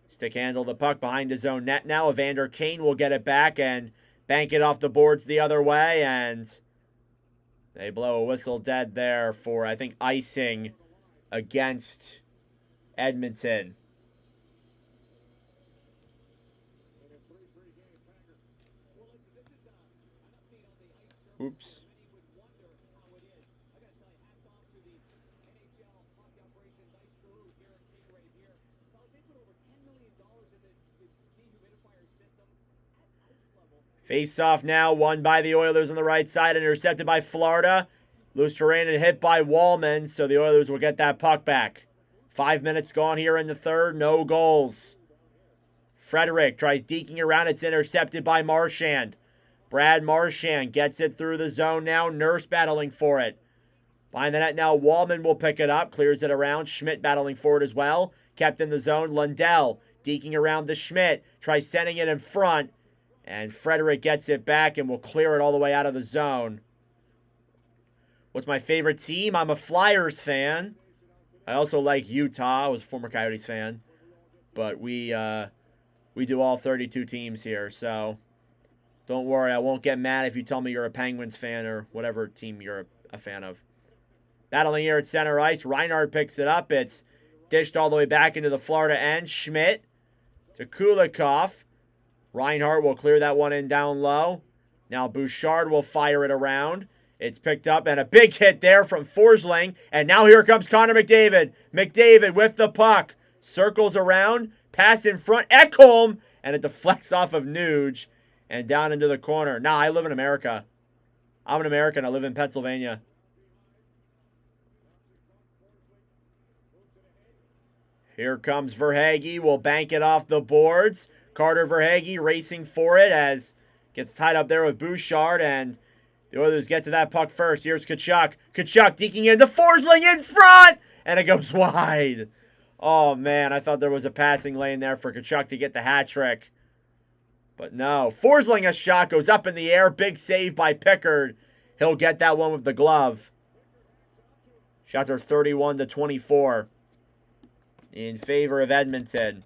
stick handle the puck behind his own net now. Evander Kane will get it back and bank it off the boards the other way. And they blow a whistle dead there for, I think, icing against Edmonton. Oops. Face off now, won by the Oilers on the right side, intercepted by Florida. Luostarinen hit by Wallman, so the Oilers will get that puck back. 5 minutes gone here in the third. No goals. Frederick tries deking around. It's intercepted by Marchand. Brad Marchand gets it through the zone now. Nurse battling for it. Behind the net now, Wallman will pick it up. Clears it around. Schmidt battling for it as well. Kept in the zone. Lundell deking around to Schmidt. Tries sending it in front. And Frederick gets it back and will clear it all the way out of the zone. What's my favorite team? I'm a Flyers fan. I also like Utah. I was a former Coyotes fan. But we do all 32 teams here, so don't worry. I won't get mad if you tell me you're a Penguins fan or whatever team you're a fan of. Battling here at center ice. Reinhardt picks it up. It's dished all the way back into the Florida end. Schmidt to Kulikov. Reinhardt will clear that one in down low. Now Bouchard will fire it around. It's picked up, and a big hit there from Forsling. And now here comes Connor McDavid. McDavid with the puck. Circles around. Pass in front. Ekholm. And it deflects off of Nuge. And down into the corner. Nah, I live in America. I'm an American. I live in Pennsylvania. Here comes Verhaeghe. Will bank it off the boards. Carter Verhaeghe racing for it as gets tied up there with Bouchard, and the Oilers get to that puck first. Here's Tkachuk. Tkachuk deking in. The Forsling in front! And it goes wide. Oh, man. I thought there was a passing lane there for Tkachuk to get the hat trick. But no. Forsling a shot. Goes up in the air. Big save by Pickard. He'll get that one with the glove. Shots are 31-24 in favor of Edmonton.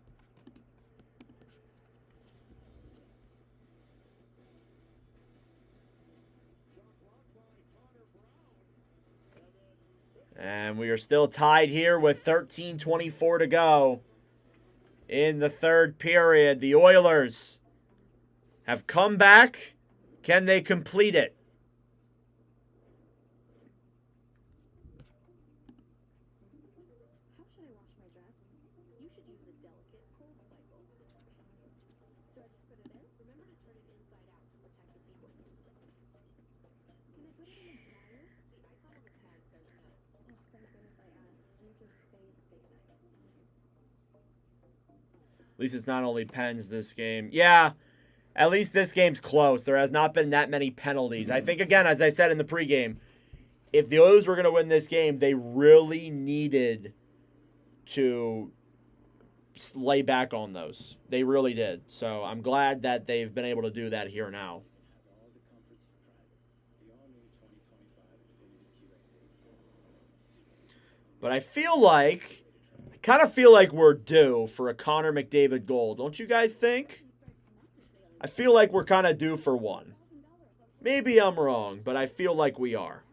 And we are still tied here with 13:24 to go in the third period. The Oilers have come back. Can they complete it? How should I wash my dress? You should use a delicate cold cycle. Do I just put it in? Remember to turn it inside out to protect the sequence. Can I put it in the dryer? The icon on the tag says no. Oh, thank goodness I asked. You just saved steak night. At least it's not only pens this game. Yeah, at least this game's close. There has not been that many penalties. I think, again, as I said in the pregame, if the Oilers were going to win this game, they really needed to lay back on those. They really did. So I'm glad that they've been able to do that here now. But I kind of feel like we're due for a Connor McDavid goal. Don't you guys think? I feel like we're kind of due for one. Maybe I'm wrong, but I feel like we are.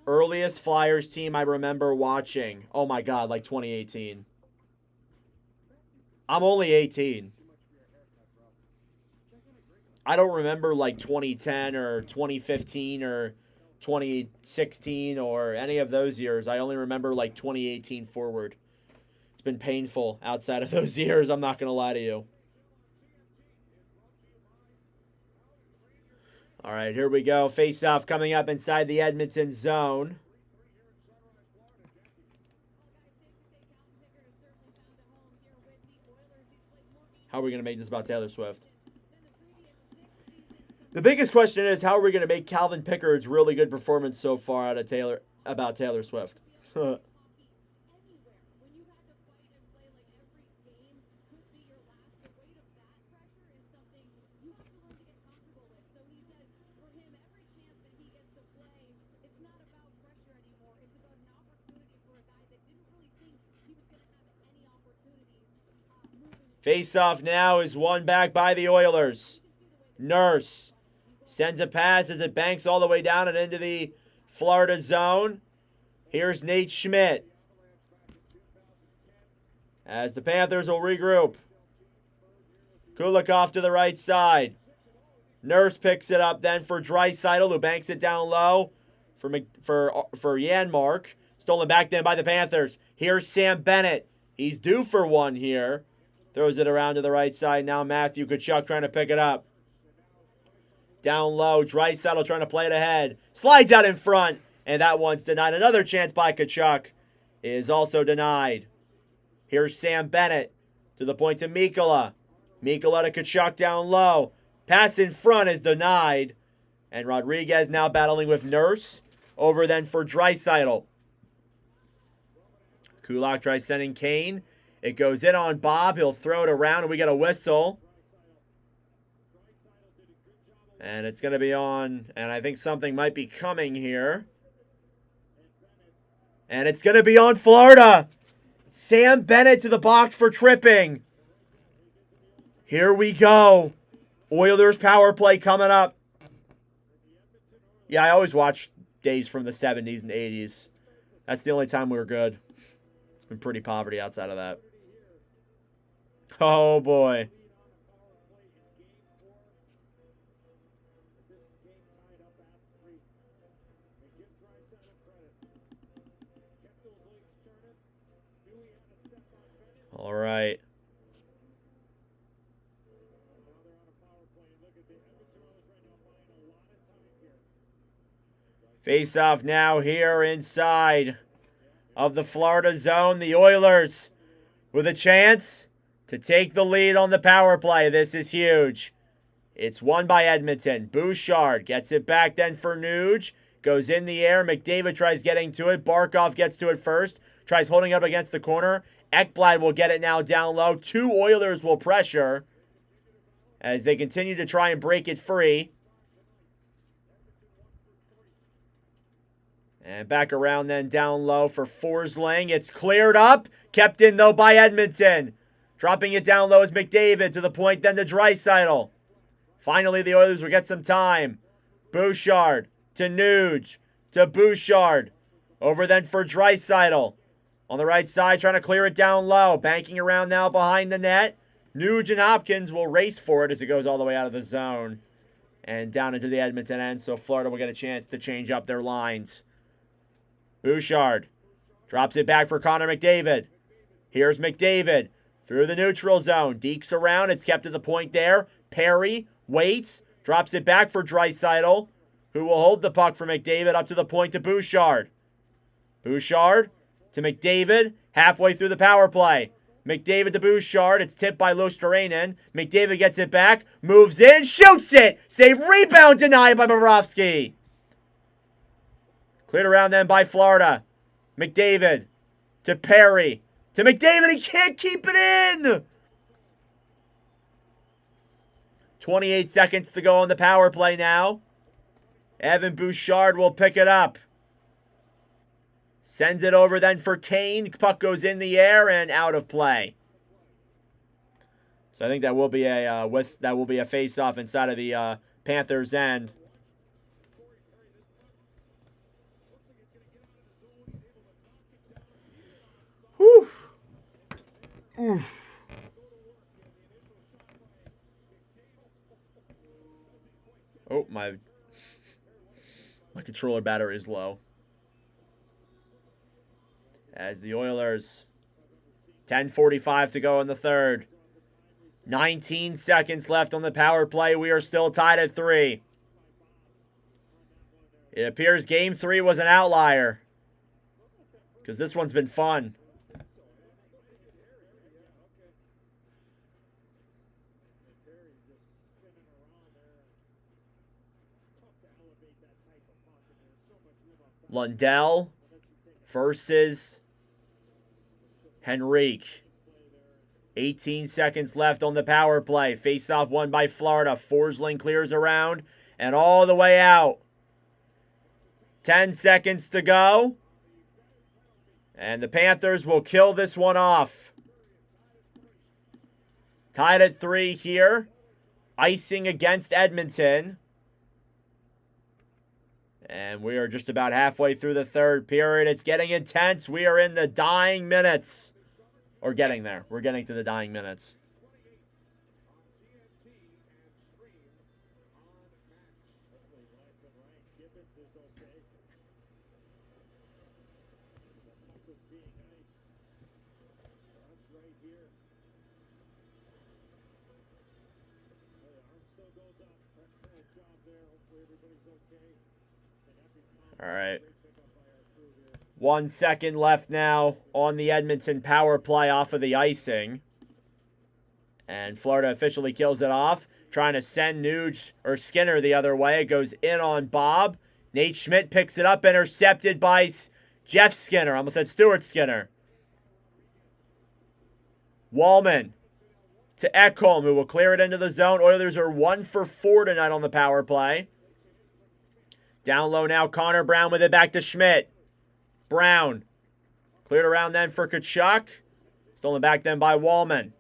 Earliest Flyers team I remember watching. Oh my God, like 2018. I'm only 18. I don't remember like 2010 or 2015 or 2016 or any of those years. I only remember like 2018 forward. It's been painful outside of those years, I'm not going to lie to you. All right, here we go. Face-off coming up inside the Edmonton zone. How are we going to make this about Taylor Swift? The biggest question is, how are we going to make Calvin Pickard's really good performance so far out of Taylor Swift? Face-off now is won back by the Oilers. Nurse sends a pass as it banks all the way down and into the Florida zone. Here's Nate Schmidt as the Panthers will regroup. Kulikov to the right side. Nurse picks it up then for Draisaitl, who banks it down low for Janmark. Stolen back then by the Panthers. Here's Sam Bennett. He's due for one here. Throws it around to the right side. Now Matthew Tkachuk trying to pick it up. Down low. Draisaitl trying to play it ahead. Slides out in front. And that one's denied. Another chance by Tkachuk is also denied. Here's Sam Bennett to the point to Mikkola. Mikkola to Tkachuk down low. Pass in front is denied. And Rodriguez now battling with Nurse. Over then for Draisaitl. Kulak tries sending Kane. It goes in on Bob. He'll throw it around and we get a whistle. And it's going to be on. And I think something might be coming here. And it's going to be on Florida. Sam Bennett to the box for tripping. Here we go. Oilers power play coming up. Yeah, I always watch days from the 70s and 80s. That's the only time we were good. It's been pretty poverty outside of that. Oh, boy. All right. Face off now here inside of the Florida zone. The Oilers with a chance to take the lead on the power play. This is huge. It's won by Edmonton. Bouchard gets it back then for Nuge. Goes in the air. McDavid tries getting to it. Barkov gets to it first. Tries holding up against the corner. Ekblad will get it now down low. Two Oilers will pressure as they continue to try and break it free. And back around then down low for Forsling. It's cleared up. Kept in though by Edmonton. Dropping it down low is McDavid to the point then to Draisaitl. Finally the Oilers will get some time. Bouchard to Nuge to Bouchard. Over then for Draisaitl. On the right side, trying to clear it down low. Banking around now behind the net. Nuge and Hopkins will race for it as it goes all the way out of the zone. And down into the Edmonton end, so Florida will get a chance to change up their lines. Bouchard drops it back for Connor McDavid. Here's McDavid through the neutral zone. Dekes around. It's kept to the point there. Perry waits. Drops it back for Draisaitl, who will hold the puck for McDavid up to the point to Bouchard. Bouchard to McDavid, halfway through the power play. McDavid to Bouchard. It's tipped by Luostarinen. McDavid gets it back, moves in, shoots it. Save, rebound denied by Bobrovsky. Cleared around then by Florida. McDavid to Perry. To McDavid, he can't keep it in. 28 seconds to go on the power play now. Evan Bouchard will pick it up. Sends it over then for Kane. Puck goes in the air and out of play. So I think that will be a face-off inside of the Panthers end. Whew. Oof. Oh, my controller battery is low. As the Oilers, 10:45 to go in the third. 19 seconds left on the power play. We are still tied at 3. It appears Game 3 was an outlier, because this one's been fun. Lundell versus Henrique. 18 seconds left on the power play. Face-off won by Florida. Forsling clears around and all the way out. 10 seconds to go. And the Panthers will kill this one off. Tied at 3 here. Icing against Edmonton. And we are just about halfway through the third period. It's getting intense. We are in the dying minutes. Or getting there. We're getting to the dying minutes. All right. 1 second left now on the Edmonton power play off of the icing. And Florida officially kills it off. Trying to send Skinner the other way. It goes in on Bob. Nate Schmidt picks it up, intercepted by Jeff Skinner. Almost said Stuart Skinner. Wallman to Ekholm, who will clear it into the zone. Oilers are 1 for 4 tonight on the power play. Down low now, Connor Brown with it back to Schmidt. Brown cleared around then for Tkachuk. Stolen back then by Wallman.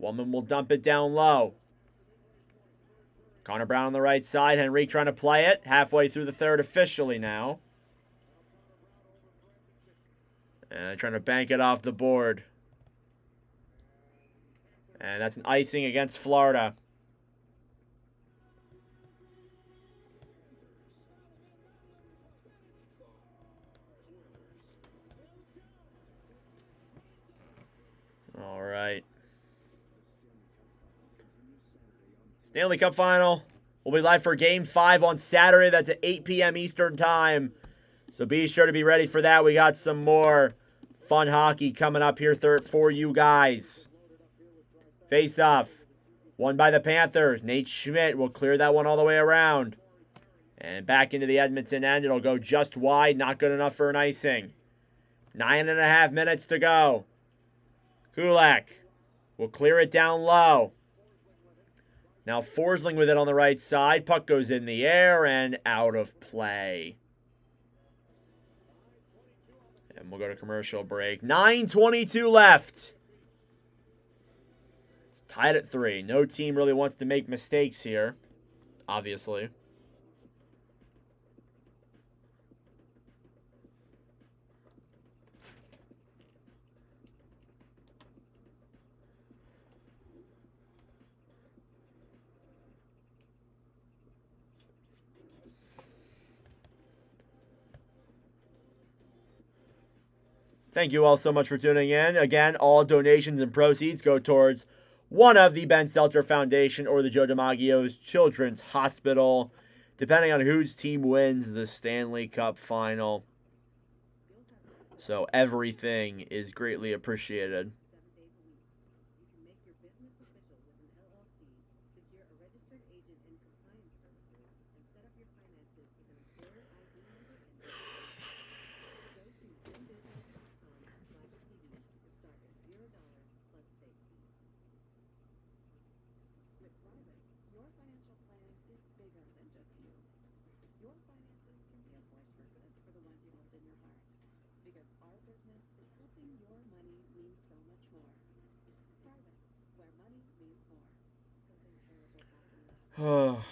Wallman will dump it down low. Connor Brown on the right side. Henrique trying to play it. Halfway through the third officially now. And trying to bank it off the board. And that's an icing against Florida. All right. Stanley Cup Final will be live for Game 5 on Saturday. That's at 8 p.m. Eastern Time. So be sure to be ready for that. We got some more fun hockey coming up here for you guys. Face-off. Won by the Panthers. Nate Schmidt will clear that one all the way around. And back into the Edmonton end. It'll go just wide. Not good enough for an icing. 9.5 minutes to go. Kulak will clear it down low. Now Forsling with it on the right side. Puck goes in the air and out of play. And we'll go to commercial break. 9:22 left. It's tied at 3. No team really wants to make mistakes here, obviously. Thank you all so much for tuning in. Again, all donations and proceeds go towards one of the Ben Stelter Foundation or the Joe DiMaggio's Children's Hospital, depending on whose team wins the Stanley Cup Final. So everything is greatly appreciated. Oh.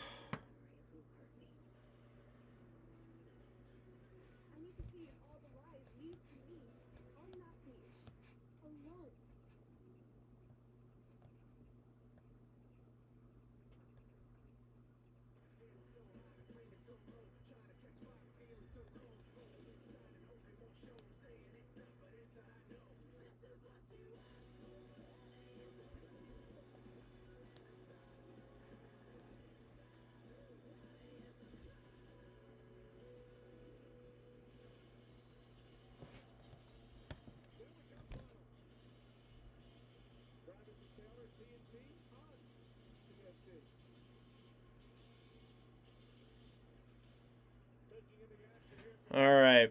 All right.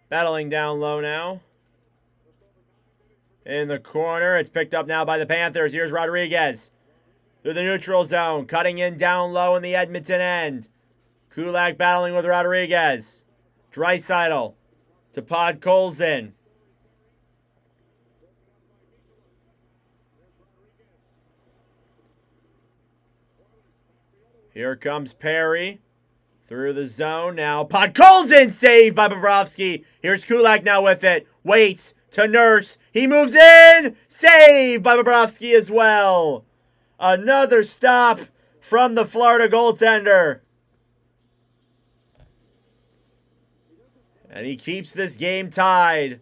Battling down low now. In the corner. It's picked up now by the Panthers. Here's Rodriguez. Through the neutral zone. Cutting in down low in the Edmonton end. Kulak battling with Rodriguez. Draisaitl to Podkolzin. Here comes Perry. Through the zone now. Podkolzin saved by Bobrovsky. Here's Kulak now with it. Waits to Nurse. He moves in. Saved by Bobrovsky as well. Another stop from the Florida goaltender. And he keeps this game tied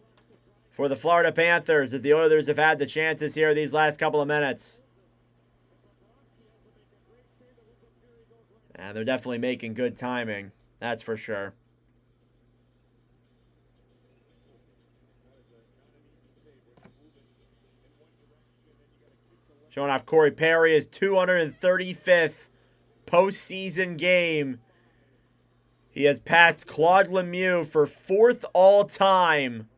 for the Florida Panthers as the Oilers have had the chances here these last couple of minutes. And they're definitely making good timing. That's for sure. Showing off Corey Perry, his 235th postseason game. He has passed Claude Lemieux for 4th all-time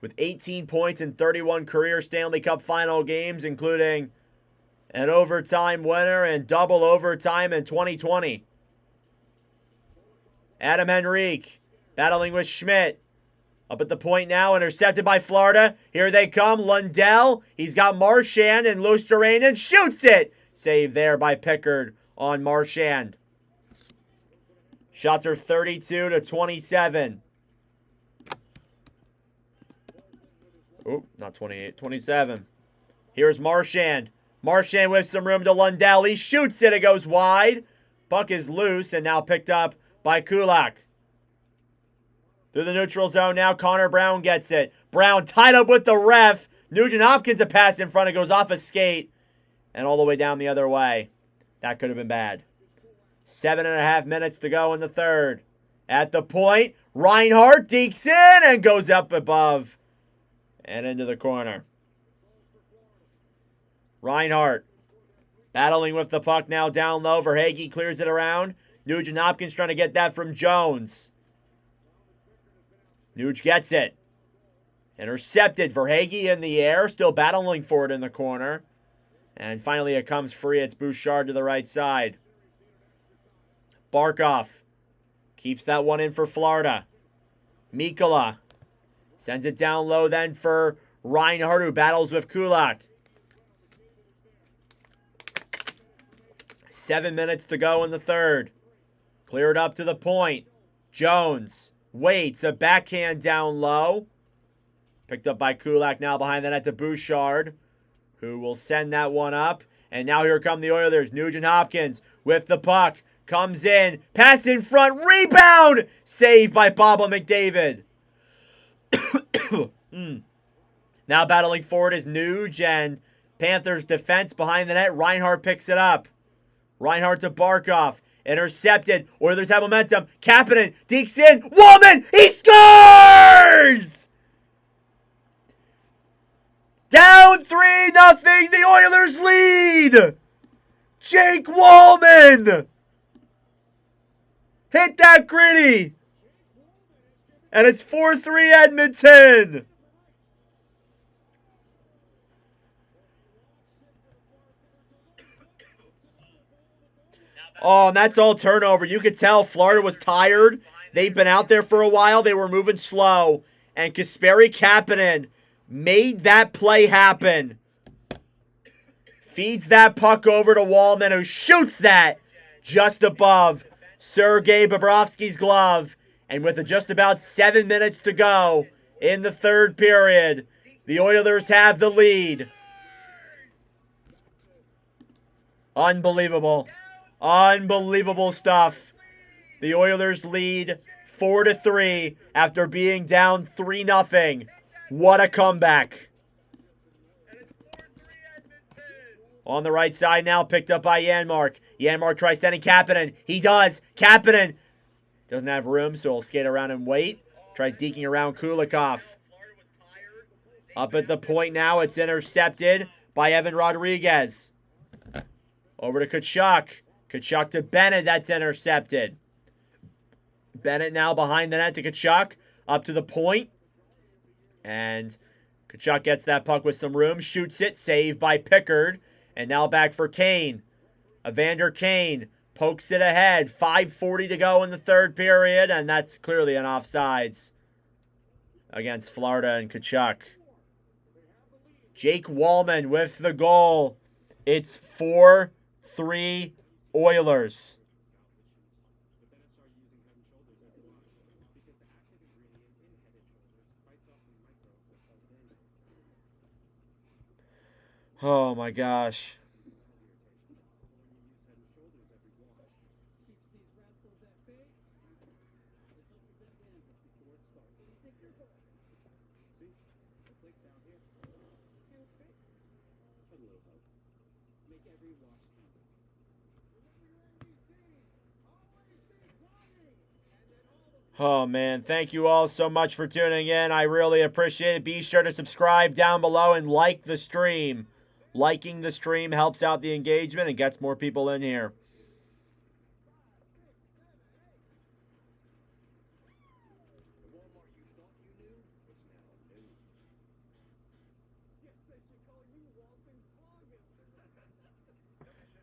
with 18 points in 31 career Stanley Cup final games, including an overtime winner and double overtime in 2020. Adam Henrique battling with Schmidt. Up at the point now, intercepted by Florida. Here they come. Lundell. He's got Marchand and Luosterainen shoots it. Save there by Pickard on Marchand. Shots are 32-27. Oop, not 28, 27. Here's Marchand. Marchand with some room to Lundell. He shoots it. It goes wide. Puck is loose and now picked up by Kulak. Through the neutral zone now, Connor Brown gets it. Brown tied up with the ref. Nugent Hopkins a pass in front. It goes off a skate and all the way down the other way. That could have been bad. 7.5 minutes to go in the third. At the point, Reinhart dekes in and goes up above and into the corner. Reinhart battling with the puck now down low. Verhaeghe clears it around. Nugent Hopkins trying to get that from Jones. Nuge gets it. Intercepted. Verhaeghe in the air. Still battling for it in the corner. And finally it comes free. It's Bouchard to the right side. Barkov keeps that one in for Florida. Mikkola sends it down low then for Reinhart, who battles with Kulak. 7 minutes to go in the third. Cleared up to the point. Jones waits. A backhand down low. Picked up by Kulak now behind the net to Bouchard, who will send that one up. And now here come the Oilers. Nugent Hopkins with the puck. Comes in. Pass in front. Rebound! Saved by Bobba McDavid. Now battling forward is Nuge and Panthers defense behind the net. Reinhart picks it up. Reinhart to Barkov. Intercepted. Oilers have momentum. Kapanen dekes in. Wallman! He scores! Down 3-0. The Oilers lead. Jake Wallman hit that gritty. And it's 4-3 Edmonton. Oh, and that's all turnover. You could tell Florida was tired. They've been out there for a while. They were moving slow. And Kasperi Kapanen made that play happen. Feeds that puck over to Wallman, who shoots that just above Sergei Bobrovsky's glove. And with just about 7 minutes to go in the third period, the Oilers have the lead. Unbelievable. Unbelievable stuff. The Oilers lead 4-3 after being down 3-0. What a comeback. On the right side now, picked up by Janmark. Janmark tries sending Kapanen. He does. Kapanen doesn't have room, so he'll skate around and wait. Tries deking around Kulikov. Up at the point now, it's intercepted by Evan Rodriguez. Over to Tkachuk. Tkachuk to Bennett, that's intercepted. Bennett now behind the net to Tkachuk. Up to the point. And Tkachuk gets that puck with some room. Shoots it, saved by Pickard. And now back for Kane. Evander Kane pokes it ahead. 5:40 to go in the third period. And that's clearly an offsides against Florida and Tkachuk. Jake Wallman with the goal. It's 4-3 Oilers. Oh my gosh. Oh, man. Thank you all so much for tuning in. I really appreciate it. Be sure to subscribe down below and like the stream. Liking the stream helps out the engagement and gets more people in here.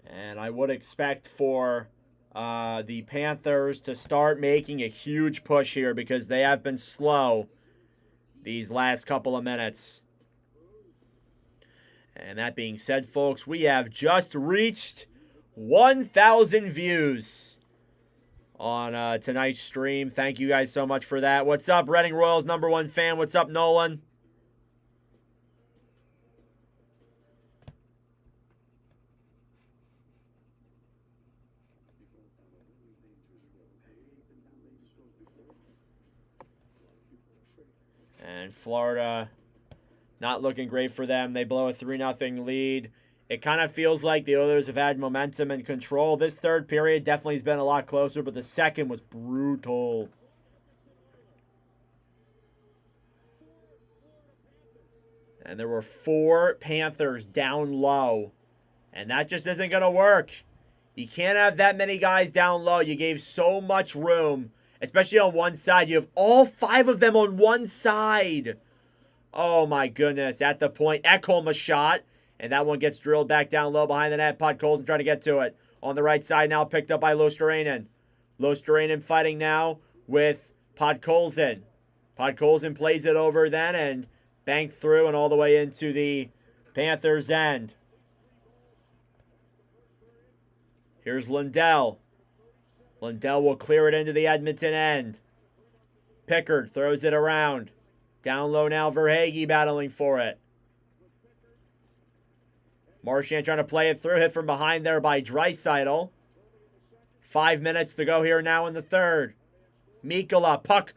And I would expect for the Panthers to start making a huge push here because they have been slow these last couple of minutes. And that being said, folks, we have just reached 1,000 views on tonight's stream. Thank you guys so much for that. What's up, Reading Royals #1 fan? What's up, Nolan? And Florida, not looking great for them. They blow a 3-0 lead. It kind of feels like the Oilers have had momentum and control. This third period definitely has been a lot closer, but the second was brutal. And there were 4 Panthers down low. And that just isn't going to work. You can't have that many guys down low. You gave so much room, especially on one side. You have all 5 of them on one side. Oh, my goodness. At the point, Ekholm a shot. And that one gets drilled back down low behind the net. Podkolzin trying to get to it. On the right side now, picked up by Losterainen. Losterainen fighting now with Podkolzin. Podkolzin plays it over then and banked through and all the way into the Panthers' end. Here's Lundell. Lundell will clear it into the Edmonton end. Pickard throws it around. Down low now, Verhaeghe battling for it. Marchand trying to play it through. Hit from behind there by Draisaitl. 5 minutes to go here now in the third. Mikkola. Puck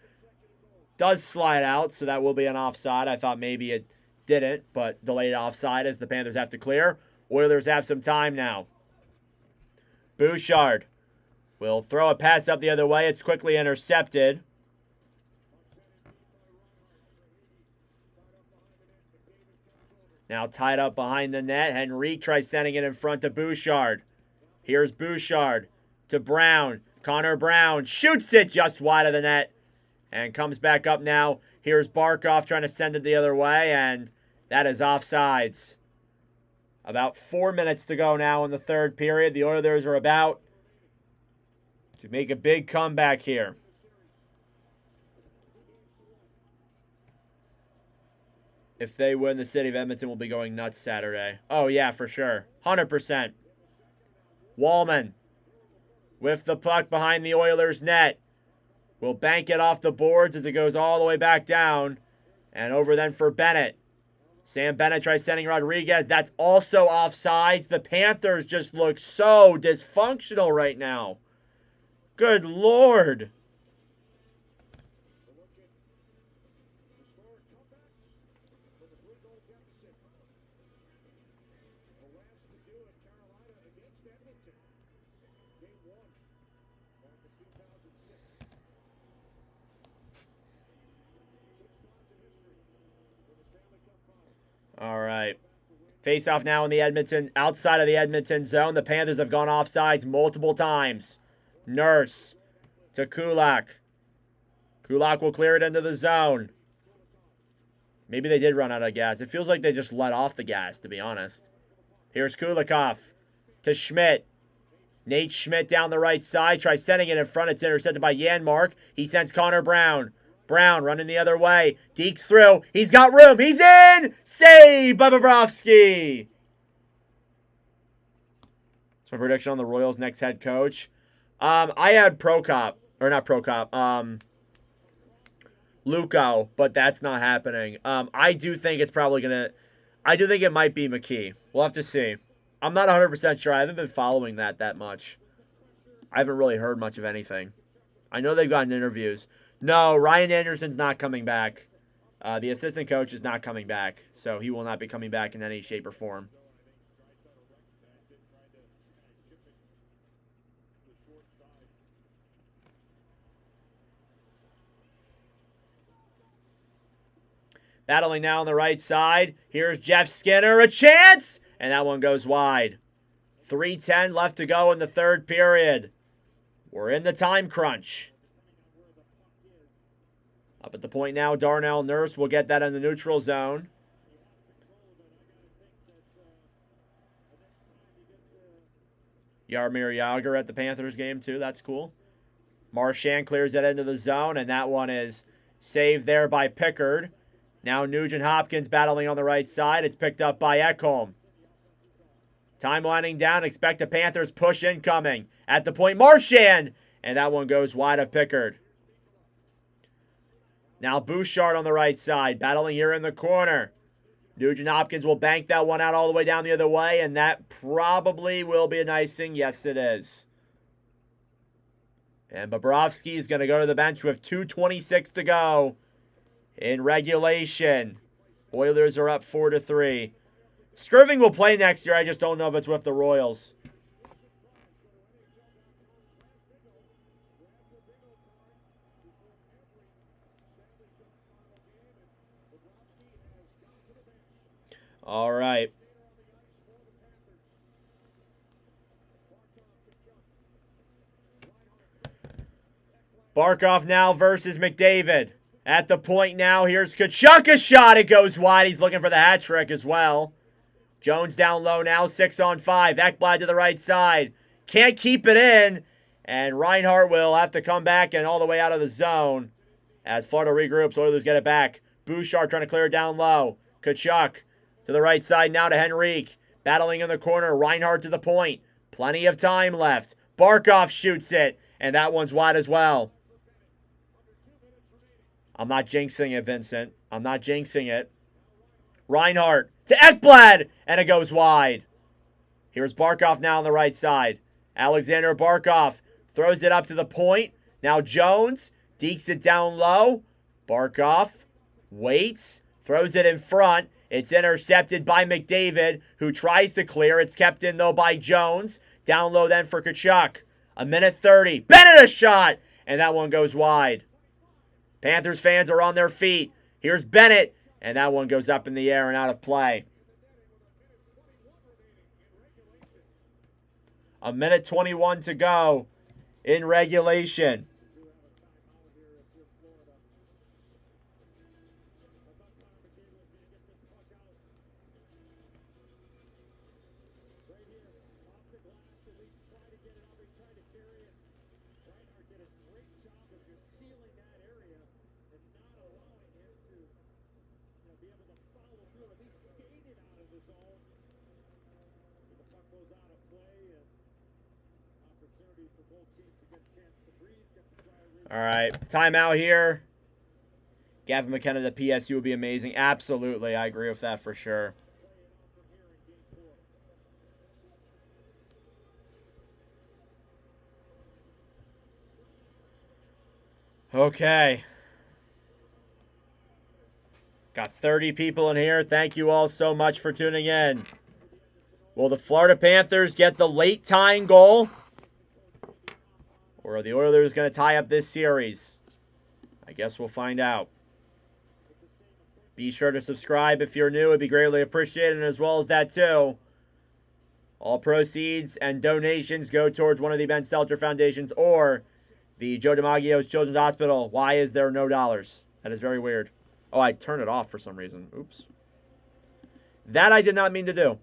does slide out, so that will be an offside. I thought maybe it didn't, but delayed offside as the Panthers have to clear. Oilers have some time now. Bouchard will throw a pass up the other way. It's quickly intercepted. Now tied up behind the net. Henrique tries sending it in front to Bouchard. Here's Bouchard to Brown. Connor Brown shoots it just wide of the net and comes back up now. Here's Barkov trying to send it the other way, and that is offsides. About 4 minutes to go now in the third period. The Oilers are about to make a big comeback here. If they win, the city of Edmonton will be going nuts Saturday. Oh, yeah, for sure. 100%. Wallman with the puck behind the Oilers' net. Will bank it off the boards as it goes all the way back down. And over then for Bennett. Sam Bennett tries sending Rodriguez. That's also offsides. The Panthers just look so dysfunctional right now. Good Lord. All right. Face off now in the Edmonton, outside of the Edmonton zone. The Panthers have gone offsides multiple times. Nurse to Kulak. Kulak will clear it into the zone. Maybe they did run out of gas. It feels like they just let off the gas, to be honest. Here's Kulikov to Schmidt. Nate Schmidt down the right side. Tries sending it in front. It's intercepted by Janmark. He sends Connor Brown. Brown running the other way. Deeks through. He's got room. He's in! Save by Bobrovsky. That's my prediction on the Royals' next head coach. I had Prokop. Or not Prokop. Luco, but that's not happening. I do think it's probably going to... I do think it might be McKee. We'll have to see. I'm not 100% sure. I haven't been following that much. I haven't really heard much of anything. I know they've gotten interviews. No, Ryan Anderson's not coming back. The assistant coach is not coming back, so he will not be coming back in any shape or form. Battling now on the right side. Here's Jeff Skinner. A chance! And that one goes wide. 3:10 left to go in the third period. We're in the time crunch. Up at the point now, Darnell Nurse will get that in the neutral zone. Jaromir Jagr at the Panthers game too. That's cool. Marchand clears that into the zone, and that one is saved there by Pickard. Now Nugent Hopkins battling on the right side. It's picked up by Ekholm. Time winding down. Expect a Panthers push incoming. At the point, Marchand! And that one goes wide of Pickard. Now Bouchard on the right side, battling here in the corner. Nugent Hopkins will bank that one out all the way down the other way, and that probably will be an icing. Yes, it is. And Bobrovsky is going to go to the bench with 2:26 to go in regulation. Oilers are up 4-3. Skirving will play next year. I just don't know if it's with the Royals. All right. Barkov now versus McDavid. At the point now, here's Tkachuk. A shot. It goes wide. He's looking for the hat trick as well. Jones down low now, 6-on-5. Ekblad to the right side. Can't keep it in. And Reinhart will have to come back and all the way out of the zone. As Florida regroups, Oilers get it back. Bouchard trying to clear it down low. Tkachuk to the right side now to Henrique. Battling in the corner. Reinhart to the point. Plenty of time left. Barkov shoots it. And that one's wide as well. I'm not jinxing it, Vincent. I'm not jinxing it. Reinhart to Ekblad. And it goes wide. Here's Barkov now on the right side. Alexander Barkov throws it up to the point. Now Jones dekes it down low. Barkov waits. Throws it in front. It's intercepted by McDavid, who tries to clear. It's kept in, though, by Jones. Down low then for Tkachuk. 1:30. Bennett a shot. And that one goes wide. Panthers fans are on their feet. Here's Bennett. And that one goes up in the air and out of play. 1:21 to go in regulation. All right, timeout here. Gavin McKenna to PSU would be amazing. Absolutely, I agree with that for sure. Okay. Got 30 people in here. Thank you all so much for tuning in. Will the Florida Panthers get the late tying goal? Or are the Oilers going to tie up this series? I guess we'll find out. Be sure to subscribe if you're new. It'd be greatly appreciated. And as well as that, too, all proceeds and donations go towards one of the Ben Stelter Foundations or the Joe DiMaggio's Children's Hospital. Why is there no dollars? That is very weird. Oh, I turned it off for some reason. Oops. That I did not mean to do.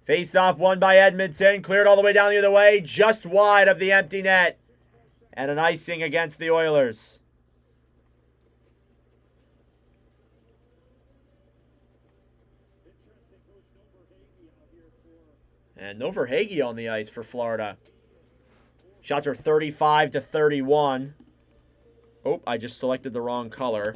Face-off won by Edmonton. Cleared all the way down the other way. Just wide of the empty net. And an icing against the Oilers. And no Verhaeghe on the ice for Florida. Shots are 35-31. Oh, I just selected the wrong color.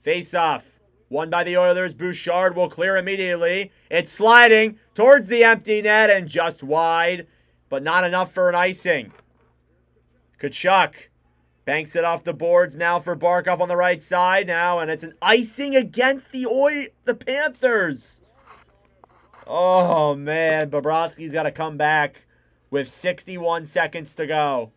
Face-off. Won by the Oilers. Bouchard will clear immediately. It's sliding towards the empty net and just wide, but not enough for an icing. Tkachuk banks it off the boards now for Barkov on the right side now, and it's an icing against the Panthers. Oh, man. Bobrovsky's got to come back with 61 seconds to go.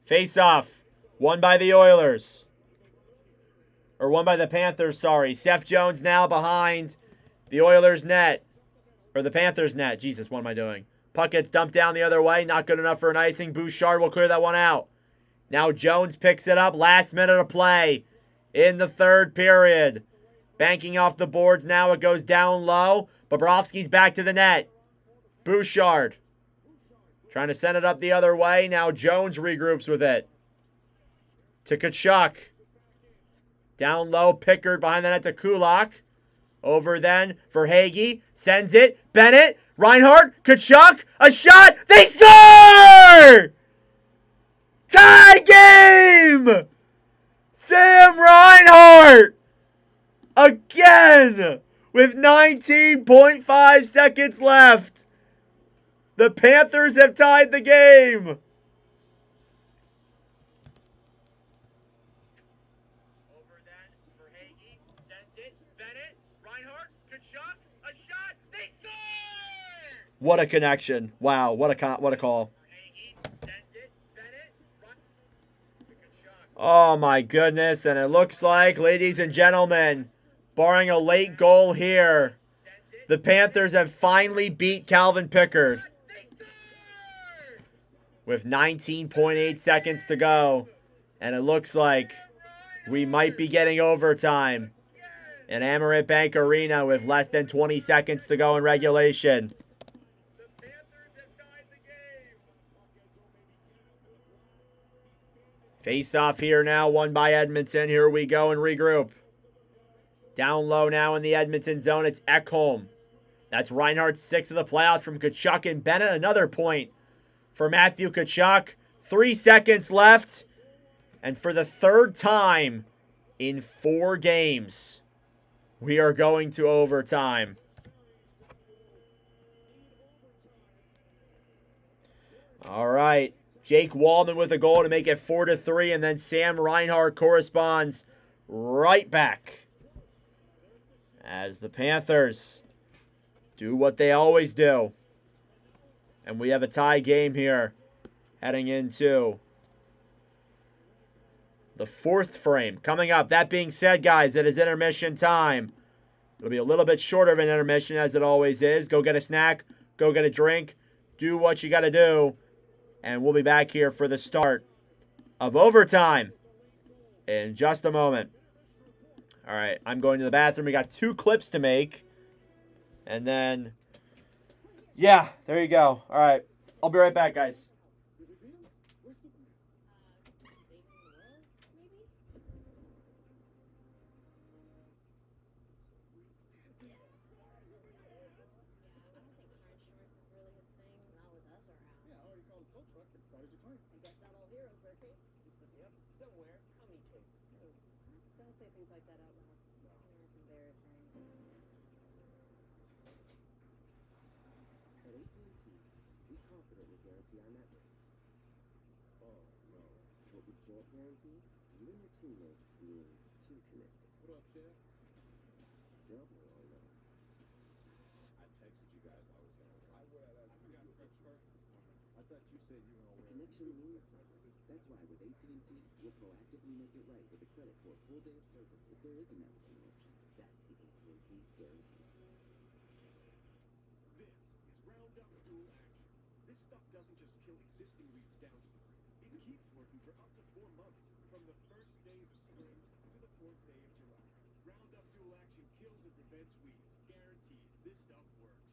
Face-off, won by the Oilers. Or won by the Panthers, sorry. Seth Jones now behind the Oilers net. Or the Panthers net. Jesus, what am I doing? Puck gets dumped down the other way. Not good enough for an icing. Bouchard will clear that one out. Now Jones picks it up. Last minute of play in the third period. Banking off the boards now. It goes down low. Bobrovsky's back to the net. Bouchard trying to send it up the other way. Now Jones regroups with it. To Tkachuk. Down low. Pickard behind the net to Kulak. Over then for Hagee. Sends it. Bennett. Reinhart. Tkachuk. A shot. They score! Tie game! Sam Reinhart! Again! With 19.5 seconds left. The Panthers have tied the game. Over then for Hagee. Sends it. Bennett. Reinhart. Tkachuk. A shot. They score! What a connection. Wow. What a call. Oh my goodness. And it looks like, ladies and gentlemen, barring a late goal here, the Panthers have finally beat Calvin Pickard. With 19.8 seconds to go. And it looks like we might be getting overtime in Amerant Bank Arena with less than 20 seconds to go in regulation. Face off here now, won by Edmonton. Here we go and regroup. Down low now in the Edmonton zone, it's Ekholm. That's Reinhardt's 6th of the playoffs from Tkachuk and Bennett. Another point for Matthew Tkachuk. 3 seconds left. And for the third time in 4 games, we are going to overtime. All right. Jake Wallman with a goal to make it 4-3, and then Sam Reinhart corresponds right back as the Panthers do what they always do. And we have a tie game here heading into the 4th frame coming up. That being said, guys, it is intermission time. It'll be a little bit shorter of an intermission as it always is. Go get a snack, go get a drink, do what you got to do. And we'll be back here for the start of overtime in just a moment. All right, I'm going to the bathroom. We got 2 clips to make. And then, yeah, there you go. All right, I'll be right back, guys. At AT&T, we confidently guarantee our network. Oh, no. What we can't guarantee? You and your teammates being too connected. What up, Chad? Double or no? I texted you guys I was gonna win. Why would I let you got French first this morning? I thought you said you were gonna win. Connection means something. That's why with AT&T, we'll proactively make it right with a credit for a full day of service if there is a network interruption. That's the AT&T guarantee. This is Roundup Dual Action. This stuff doesn't just kill existing weeds down to the root. It keeps working for up to 4 months, from the first days of spring to the 4th day of July. Roundup Dual Action kills and prevents weeds. Guaranteed. This stuff works.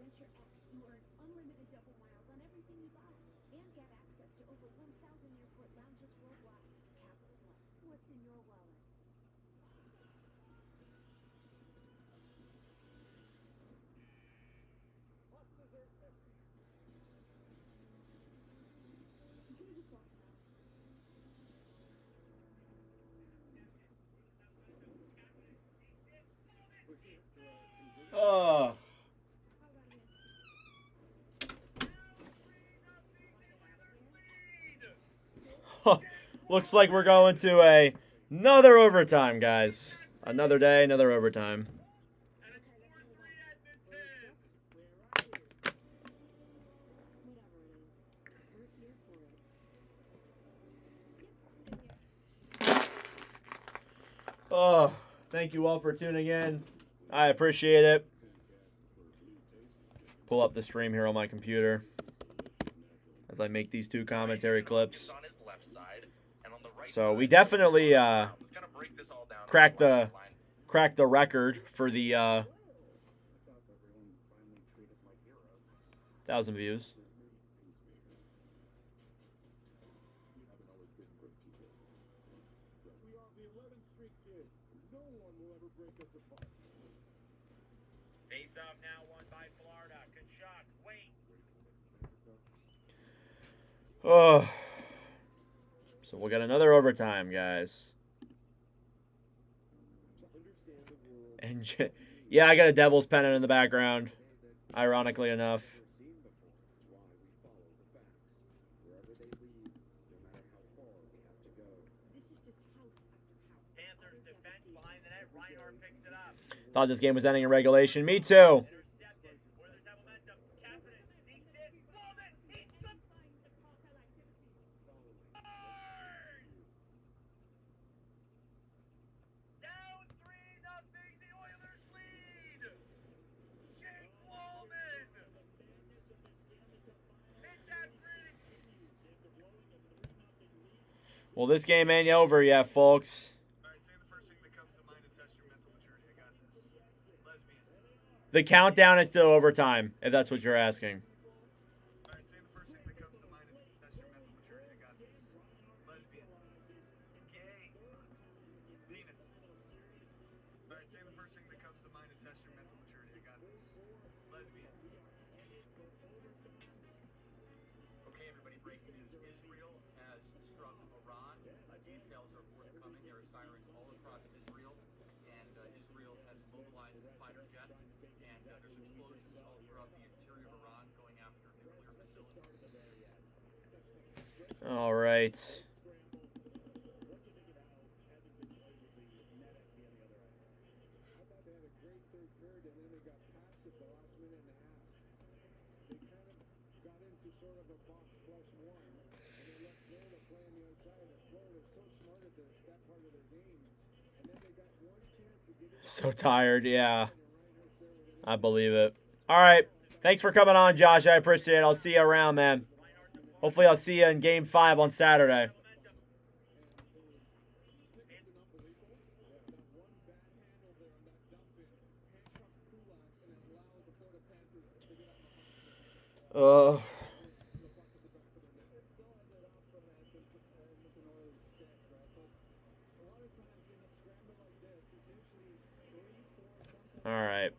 Venture X, you earn unlimited double miles on everything you buy and get access to over 1,000 airport lounges worldwide. Capital One. What's in your wallet? Hot dessert Pepsi. Can we just walk past? Oh. How about this? Looks like we're going to another overtime, guys. Another day, another overtime. And it's 4-3 Edmonton. Whatever it is. We're here for it. Oh, thank you all for tuning in. I appreciate it. Pull up the stream here on my computer as I make these two commentary clips. So we definitely cracked the record for the 1,000 views. We are the 11th Street Kid. No one will ever break us apart. Face off now, won by Florida. Kachuk, wait. Oh. So we'll get another overtime, guys. And yeah, I got a Devils pennant in the background, ironically enough. Panthers defense behind the net. Reinhardt picks it up. Thought this game was ending in regulation. Me too. Down 3-0, the Oilers lead. Jake Wallman. Hit that pretty. Well, this game ain't over yet, folks. All right, say the first thing that comes to mind and test your mental maturity. I got this. Lesbian. The countdown is still overtime, if that's what you're asking. All right, say the first thing that comes to mind and test your mental maturity. I got this. Lesbian. Gay. Venus. All right, say the first thing that comes to mind and test your mental maturity. I got this. Lesbian. Okay, everybody, breaking news. Israel has struck Iran. Details are forthcoming. There are sirens all across Israel, and Israel has mobilized fighter jets, and there's explosions all throughout the interior of Iran going after nuclear facilities. All right. I thought they had a great third period, and then they got past it the last minute and a half. They kind of got into sort of a box flush one, and they let Florida play on the outside. And Florida's so smart at that part of their game. And then they got one chance to get in. So tired, yeah. I believe it. All right. Thanks for coming on, Josh. I appreciate it. I'll see you around, man. Hopefully I'll see you in Game 5 on Saturday. All right.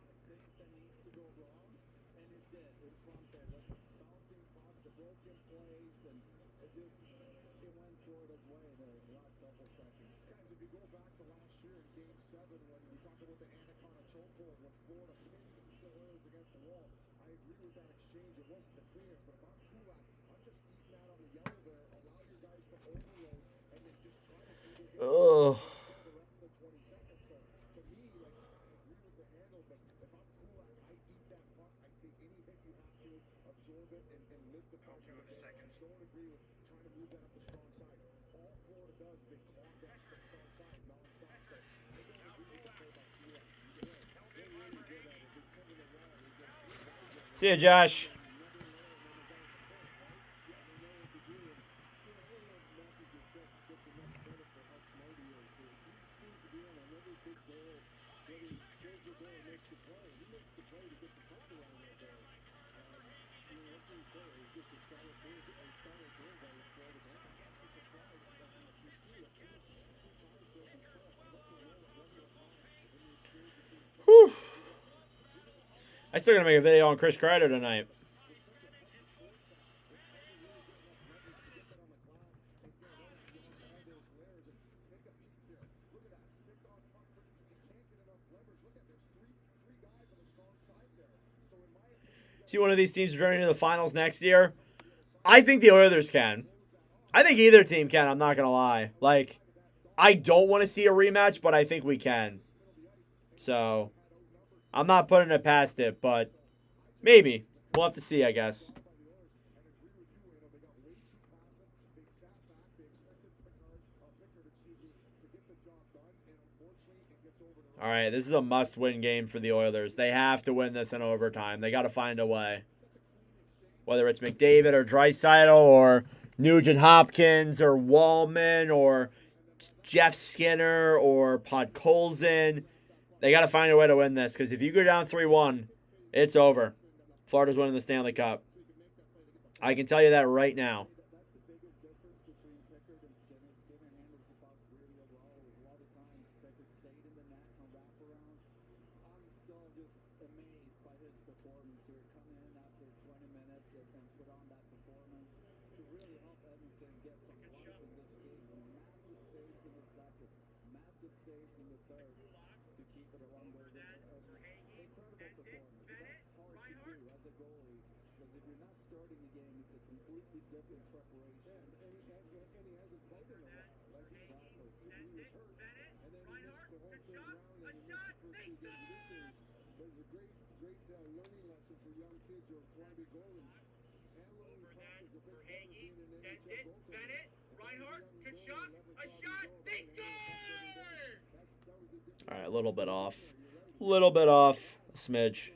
Guys, if you go back to last year in Game 7 when we talked about the Anaconda chokehold when Florida pinned the Oilers against the wall, I agree with that exchange. It wasn't the cleanest, but if I'm Kulak, I'm just eating that on the yellow there. Allow your guys to overload and then just try to do the the rest of the 20 seconds. So to me, like, I agree with the handle, but if I'm Kulak, I eat that puck. I take any hit you have to, absorb it, and live the puck. Okay with the seconds. I don't agree with trying to move that up the strong side. All Florida does is they clog that strong side nonstop. So I don't agree with the play by Kulak. They're really good at it. They cover the wall. They just See you, Josh. Close the door and makes the play. He makes the play to get the puck around there. Whew. I still gotta make a video on Chris Kreider tonight. See one of these teams returning to the finals next year? I think the Oilers can. I think either team can, I'm not going to lie. Like, I don't want to see a rematch, but I think we can. So, I'm not putting it past it, but maybe. We'll have to see, I guess. All right, this is a must-win game for the Oilers. They have to win this in overtime. They got to find a way. Whether it's McDavid or Draisaitl or Nugent Hopkins or Wallman or Jeff Skinner or Podkolzin, they got to find a way to win this. Because if you go down 3-1, it's over. Florida's winning the Stanley Cup. I can tell you that right now. All right, a little bit off. A little bit off. A smidge.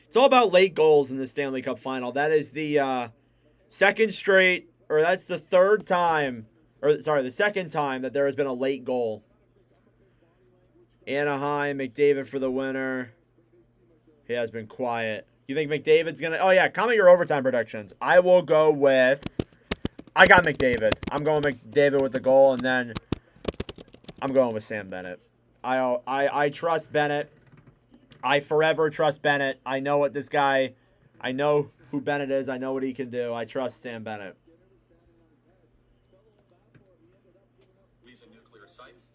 It's all about late goals in the Stanley Cup final. That is the second straight, or that's the third time, or sorry, the second time that there has been a late goal. Anaheim, McDavid for the winner. He has been quiet. You think McDavid's going to... Oh, yeah, comment your overtime predictions. I will go with... I got McDavid. I'm going McDavid with the goal, and then I'm going with Sam Bennett. I trust Bennett. I forever trust Bennett. I know what this guy... I know who Bennett is. I know what he can do. I trust Sam Bennett. These are nuclear sites.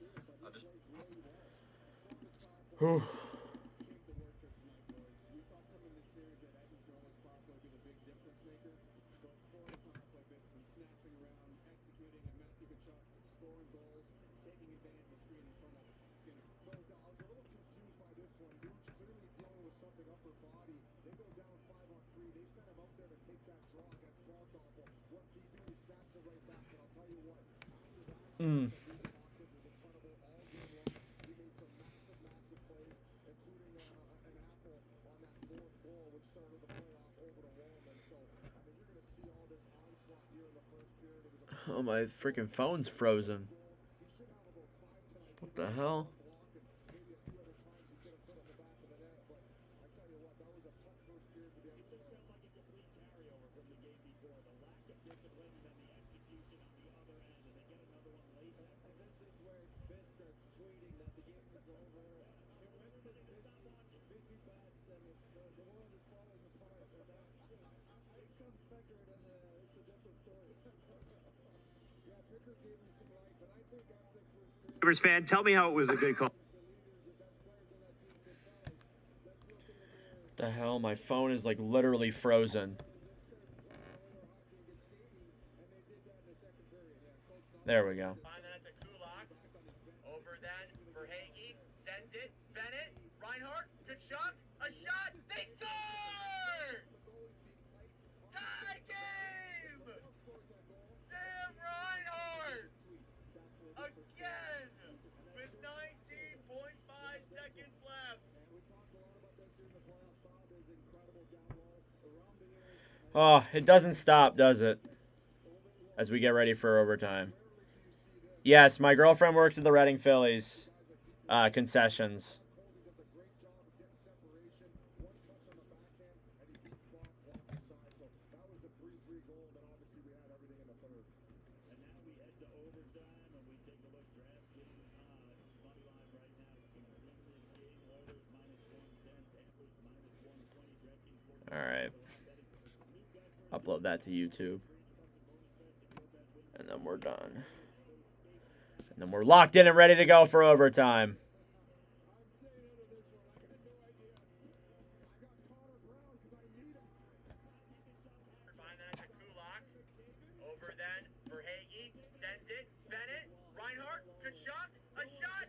Whew. Mm. Oh, my freaking phone's frozen. What the hell? Fan, tell me how it was a good call. The hell? My phone is like literally frozen. There we go. Over then for Hagee, sends it, Bennett, Reinhart, good shot, a shot, they score! Tie game! Sam Reinhart! Again! With Oh, it doesn't stop, does it? As we get ready for overtime. Yes, my girlfriend works at the Reading Phillies concessions. All right. Upload that to YouTube. And then we're done. And then we're locked in and ready to go for overtime. Over then, Verhaeghe sends it. Bennett, Reinhardt, good shot, a shot.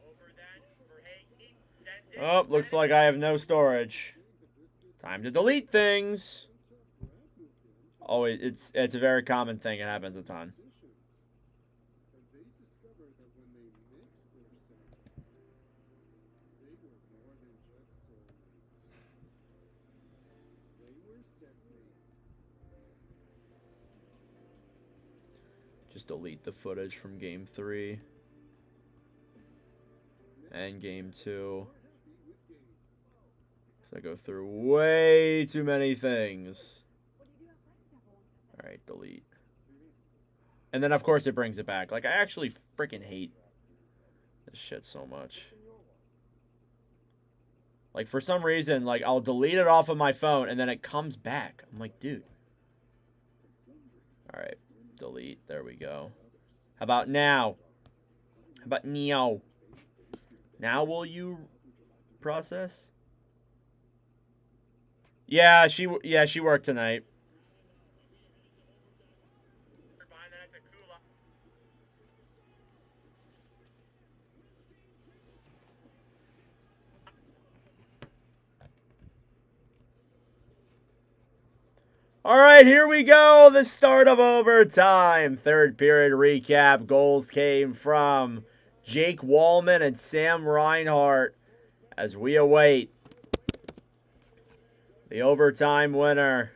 Over then, Verhaeghe sends it. Oh, looks like I have no storage. Time to delete things. Oh, it's a very common thing. It happens a ton. Just delete the footage from Game 3 and Game 2. Because I go through way too many things. Alright, delete. And then, of course, it brings it back. Like, I actually freaking hate this shit so much. Like, for some reason, like, I'll delete it off of my phone, and then it comes back. I'm like, dude. Alright, delete. There we go. How about now? How about Neo? Now will you process? Yeah, she worked tonight. All right, here we go. The start of overtime. Third period recap. Goals came from Jake Wallman and Sam Reinhart as we await the overtime winner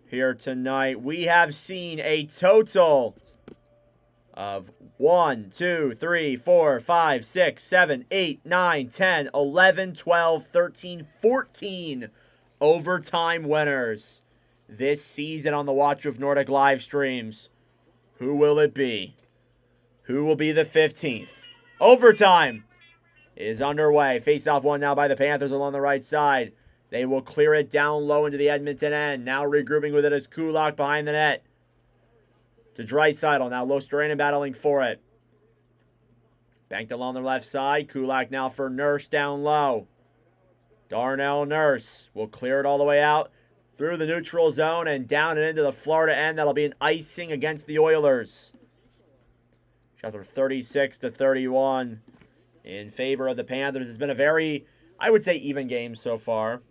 here tonight. We have seen a total of 1, 2, 3, 4, 5, 6, 7, 8, 9, 10, 11, 12, 13, 14 overtime winners this season on the Watch With Nordic live streams. Who will it be? Who will be the 15th? Overtime is underway. Face-off one now by the Panthers along the right side. They will clear it down low into the Edmonton end. Now regrouping with it is Kulak behind the net. To Draisaitl. Now Lostrainen battling for it. Banked along the left side. Kulak now for Nurse down low. Darnell Nurse will clear it all the way out through the neutral zone and down and into the Florida end. That'll be an icing against the Oilers. Shots are 36-31 in favor of the Panthers. It's been a very, I would say, even game so far.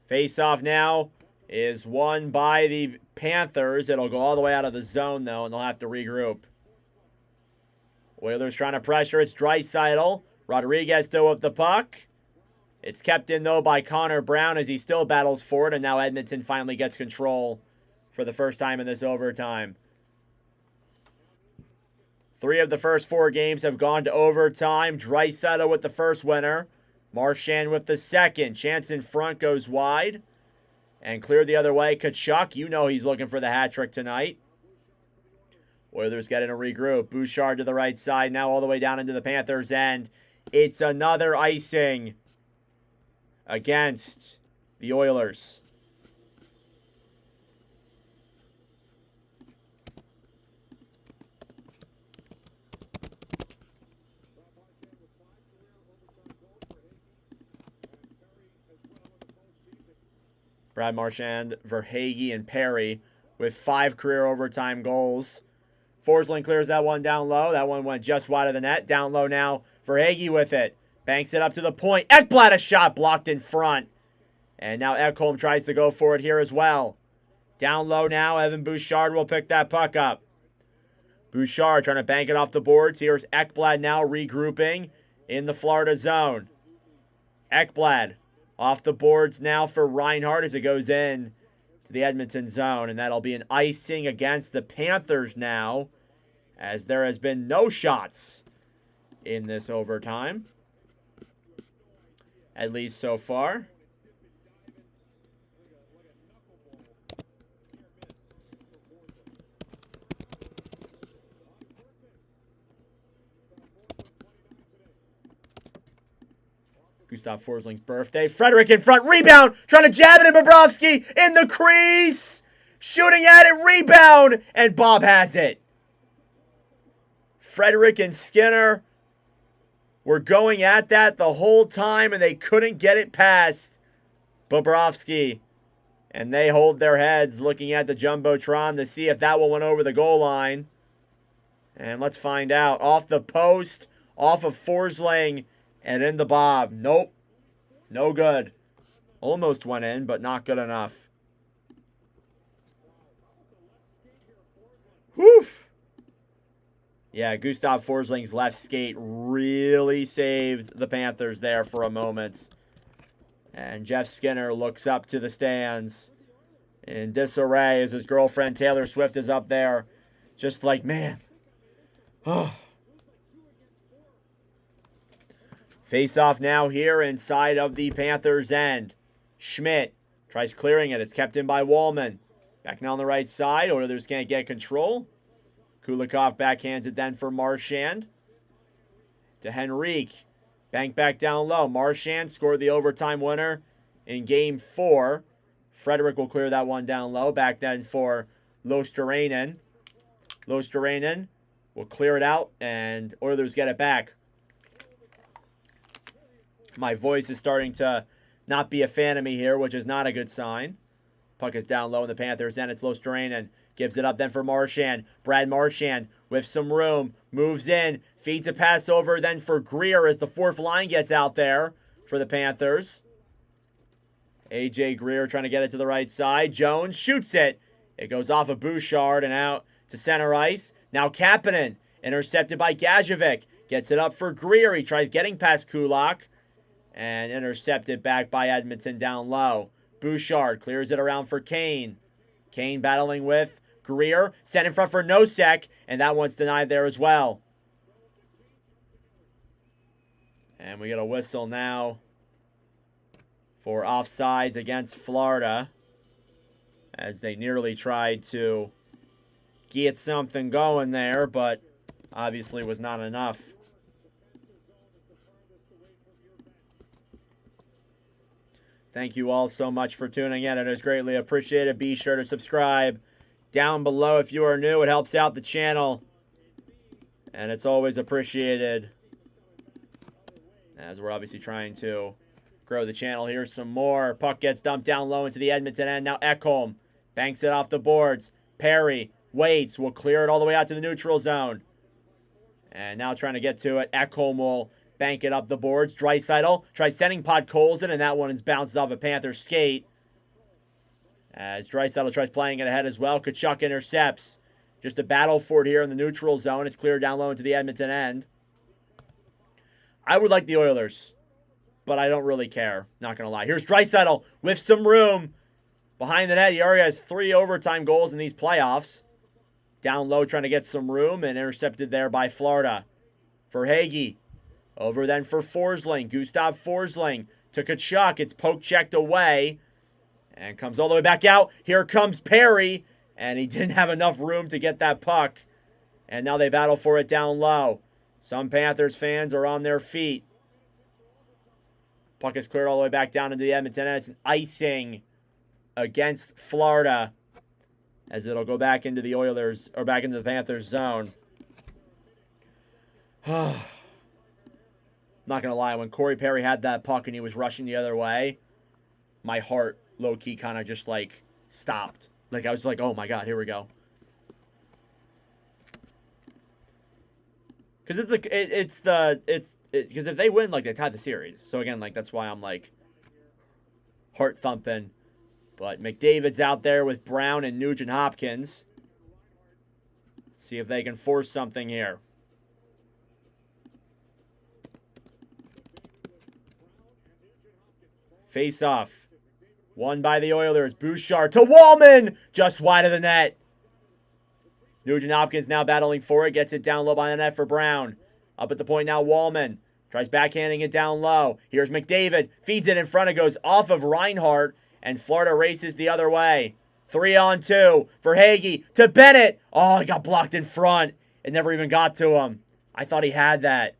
Face-off now is won by the Panthers. It'll go all the way out of the zone, though, and they'll have to regroup. Oilers trying to pressure. It's Draisaitl. Rodriguez still with the puck. It's kept in, though, by Connor Brown as he still battles for it, and now Edmonton finally gets control for the first time in this overtime. 3 of the first 4 games have gone to overtime. Draisaitl with the first winner. Marchand with the second. Chance in front goes wide. And cleared the other way. Tkachuk, you know he's looking for the hat trick tonight. Oilers getting a regroup. Bouchard to the right side. Now all the way down into the Panthers' end. It's another icing against the Oilers. Brad Marchand, Verhaeghe, and Perry with 5 career overtime goals Forsling clears that one down low. That one went just wide of the net. Down low now for Hagee with it. Banks it up to the point. Ekblad a shot blocked in front. And now Ekholm tries to go for it here as well. Down low now, Evan Bouchard will pick that puck up. Bouchard trying to bank it off the boards. Here's Ekblad now regrouping in the Florida zone. Ekblad off the boards now for Reinhardt as it goes in to the Edmonton zone. And that'll be an icing against the Panthers now, as there has been no shots in this overtime, at least so far. Gustav Forsling's birthday. Frederick in front. Rebound. Trying to jab it in Bobrovsky. In the crease. Shooting at it. Rebound. And Bob has it. Frederick and Skinner were going at that the whole time, and they couldn't get it past Bobrovsky. And they hold their heads looking at the Jumbotron to see if that one went over the goal line. And let's find out. Off the post. Off of Forsling. And in the Bob. Nope. No good. Almost went in, but not good enough. Whew. Yeah, Gustav Forsling's left skate really saved the Panthers there for a moment. And Jeff Skinner looks up to the stands in disarray as his girlfriend Taylor Swift is up there. Just like, man. Face off now here inside of the Panthers' end. Schmidt tries clearing it. It's kept in by Wallman. Back now on the right side. Oilers can't get control. Kulikov backhands it then for Marchand. To Henrique. Bank back down low. Marchand scored the overtime winner in Game 4. Frederick will clear that one down low. Back then for Losterainen. Losterainen will clear it out, and Oilers get it back. My voice is starting to not be a fan of me here, which is not a good sign. Puck is down low in the Panthers' end. It's Losterainen. Gives it up then for Marchand. Brad Marchand with some room. Moves in. Feeds a pass over then for Greer as the fourth line gets out there for the Panthers. A.J. Greer trying to get it to the right side. Jones shoots it. It goes off of Bouchard and out to center ice. Now Kapanen. Intercepted by Gajovic. Gets it up for Greer. He tries getting past Kulak. And intercepted back by Edmonton down low. Bouchard clears it around for Kane. Kane battling with Greer. Sent in front for Nosek. And that one's denied there as well. And we get a whistle now for offsides against Florida, as they nearly tried to get something going there, but obviously was not enough. Thank you all so much for tuning in. It is greatly appreciated. Be sure to subscribe down below if you are new. It helps out the channel, and it's always appreciated, as we're obviously trying to grow the channel here some more. Puck gets dumped down low into the Edmonton end. Now Ekholm banks it off the boards. Perry waits. Will clear it all the way out to the neutral zone. And now trying to get to it. Ekholm will bank it up the boards. Draisaitl tries sending Podkolzin, and that one is bounced off a Panther skate. As Draisaitl tries playing it ahead as well. Tkachuk intercepts. Just a battle for it here in the neutral zone. It's cleared down low into the Edmonton end. I would like the Oilers, but I don't really care. Not going to lie. Here's Draisaitl with some room behind the net. He already has 3 overtime goals in these playoffs. Down low trying to get some room, and intercepted there by Florida. For Hagee. Over then for Forsling. Gustav Forsling to Tkachuk. It's poke checked away. And comes all the way back out. Here comes Perry. And he didn't have enough room to get that puck. And now they battle for it down low. Some Panthers fans are on their feet. Puck is cleared all the way back down into the Edmonton. And it's an icing against Florida, as it'll go back into the Oilers, or back into the Panthers zone. Not going to lie, when Corey Perry had that puck and he was rushing the other way, my heart low-key kind of just like stopped. Like I was like, oh my God, here we go. Because because if they win, like, they tie the series. So again, like, that's why I'm like heart thumping. But McDavid's out there with Brown and Nugent Hopkins. Let's see if they can force something here. Face off. Won by the Oilers. Bouchard to Wallman! Just wide of the net. Nugent Hopkins now battling for it. Gets it down low by the net for Brown. Up at the point now, Wallman. Tries backhanding it down low. Here's McDavid. Feeds it in front. It goes off of Reinhart. And Florida races the other way. 3-on-2 for Hagee to Bennett. Oh, he got blocked in front. It never even got to him. I thought he had that.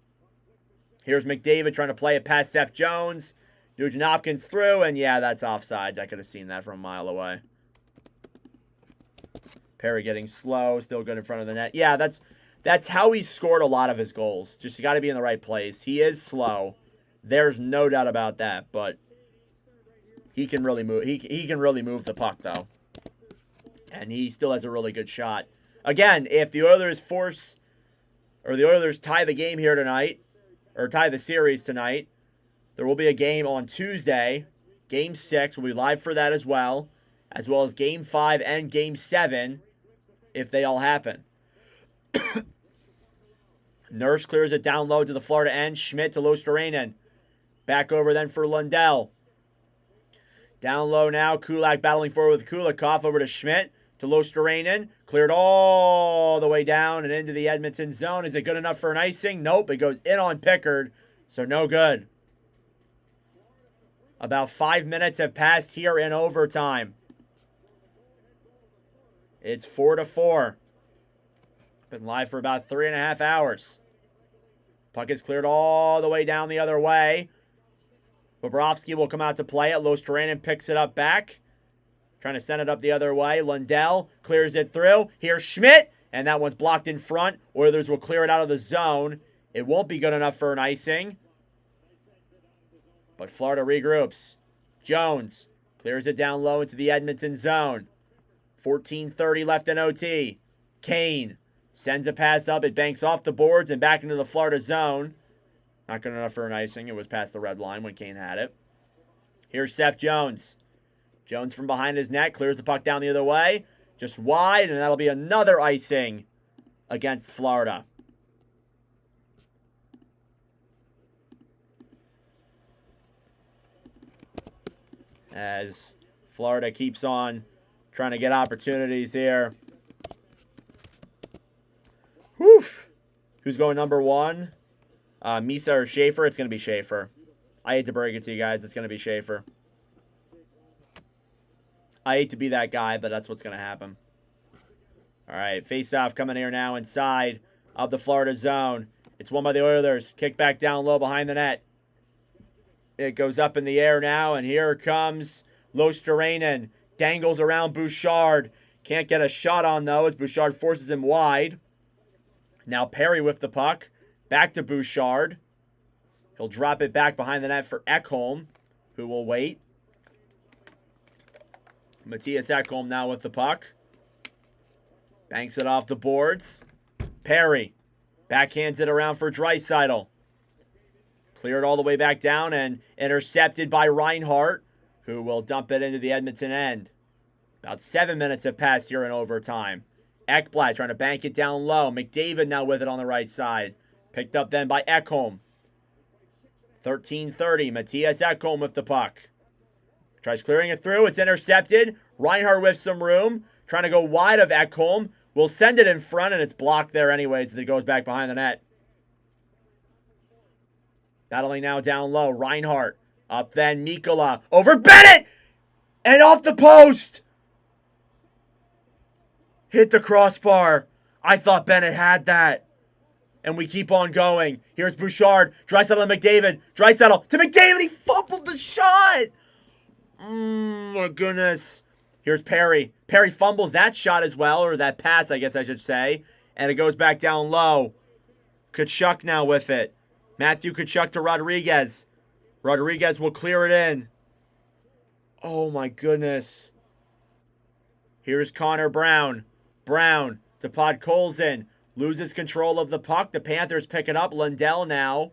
Here's McDavid trying to play it past Seth Jones. Nugent Hopkins through, and yeah, that's offsides. I could have seen that from a mile away. Perry getting slow, still good in front of the net. Yeah, that's how he scored a lot of his goals. Just you got to be in the right place. He is slow. There's no doubt about that, but he can really move. He can really move the puck though, and he still has a really good shot. Again, if the Oilers tie the game here tonight, or tie the series tonight, there will be a game on Tuesday. Game 6 will be live for that as well as Game 5 and Game 7 if they all happen. Nurse clears it down low to the Florida end. Schmidt to Losterainen. Back over then for Lundell. Down low now. Kulak battling forward with Kulikov. Over to Schmidt to Losterainen. Cleared all the way down and into the Edmonton zone. Is it good enough for an icing? Nope. It goes in on Pickard. So no good. About 5 minutes have passed here in overtime. It's 4-4. Been live for about 3.5 hours. Puck is cleared all the way down the other way. Bobrovsky will come out to play it. Losterainen picks it up back. Trying to send it up the other way. Lundell clears it through. Here's Schmidt. And that one's blocked in front. Oilers will clear it out of the zone. It won't be good enough for an icing. But Florida regroups. Jones clears it down low into the Edmonton zone. 14:30 left in OT. Kane sends a pass up. It banks off the boards and back into the Florida zone. Not good enough for an icing. It was past the red line when Kane had it. Here's Seth Jones. Jones from behind his net clears the puck down the other way. Just wide, and that'll be another icing against Florida. As Florida keeps on trying to get opportunities here. Whew. Who's going number 1? Misa or Schaefer? It's going to be Schaefer. I hate to break it to you guys. It's going to be Schaefer. I hate to be that guy, but that's what's going to happen. All right, face-off coming here now inside of the Florida zone. It's won by the Oilers. Kick back down low behind the net. It goes up in the air now, and here comes Losterainen. Dangles around Bouchard. Can't get a shot on, though, as Bouchard forces him wide. Now Perry with the puck. Back to Bouchard. He'll drop it back behind the net for Ekholm, who will wait. Matthias Ekholm now with the puck. Banks it off the boards. Perry backhands it around for Draisaitl. Cleared all the way back down and intercepted by Reinhart, who will dump it into the Edmonton end. About 7 minutes have passed here in overtime. Ekblad trying to bank it down low. McDavid now with it on the right side. Picked up then by Ekholm. 13:30. Matthias Ekholm with the puck. Tries clearing it through. It's intercepted. Reinhart with some room. Trying to go wide of Ekholm. Will send it in front, and it's blocked there anyways as it goes back behind the net. Battling now down low. Reinhart. Up then Mikkola. Over Bennett! And off the post! Hit the crossbar. I thought Bennett had that. And we keep on going. Here's Bouchard. Draisaitl and McDavid. Draisaitl to McDavid. He fumbled the shot. My goodness. Here's Perry. Perry fumbles that shot as well. Or that pass, I guess I should say. And it goes back down low. Tkachuk now with it. Matthew Tkachuk to Rodriguez. Rodriguez will clear it in. Oh my goodness. Here's Connor Brown. Brown to Podkolzin. loses control of the puck. The Panthers pick it up. Lundell now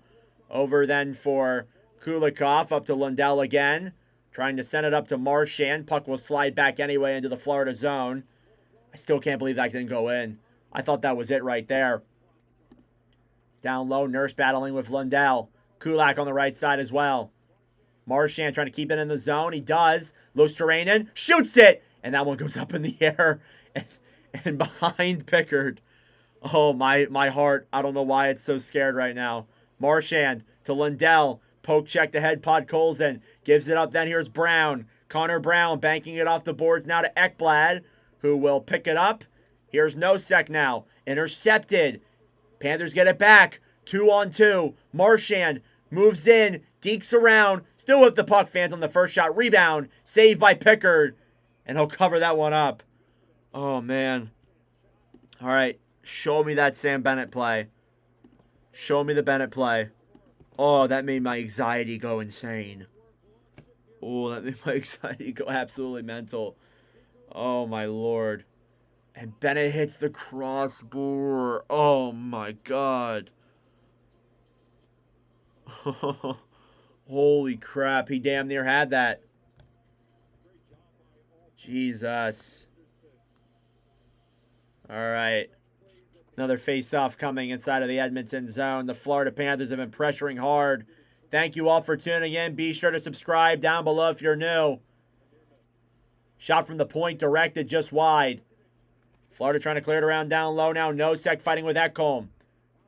over then for Kulikov. Up to Lundell again. Trying to send it up to Marchand. Puck will slide back anyway into the Florida zone. I still can't believe that didn't go in. I thought that was it right there. Down low, Nurse battling with Lundell. Kulak on the right side as well. Marchand trying to keep it in the zone. He does. Luosterainen shoots it. And that one goes up in the air and behind Pickard. Oh, my heart. I don't know why it's so scared right now. Marchand to Lundell. Poke check to head Podkolzin. Gives it up. Then here's Brown. Connor Brown banking it off the boards now to Ekblad, who will pick it up. Here's Nosek now. Intercepted. Panthers get it back. 2-on-2. Marchand moves in. Dekes around. Still with the puck, fans, on the first shot. Rebound. Saved by Pickard. And he'll cover that one up. Oh, man. All right. Show me that Sam Bennett play. Show me the Bennett play. Oh, that made my anxiety go insane. Oh, that made my anxiety go absolutely mental. Oh, my Lord. And Bennett hits the crossbar. Oh, my God. Holy crap. He damn near had that. Jesus. All right. Another face-off coming inside of the Edmonton zone. The Florida Panthers have been pressuring hard. Thank you all for tuning in. Be sure to subscribe down below if you're new. Shot from the point directed just wide. Florida trying to clear it around down low now. Nosek fighting with Ekholm.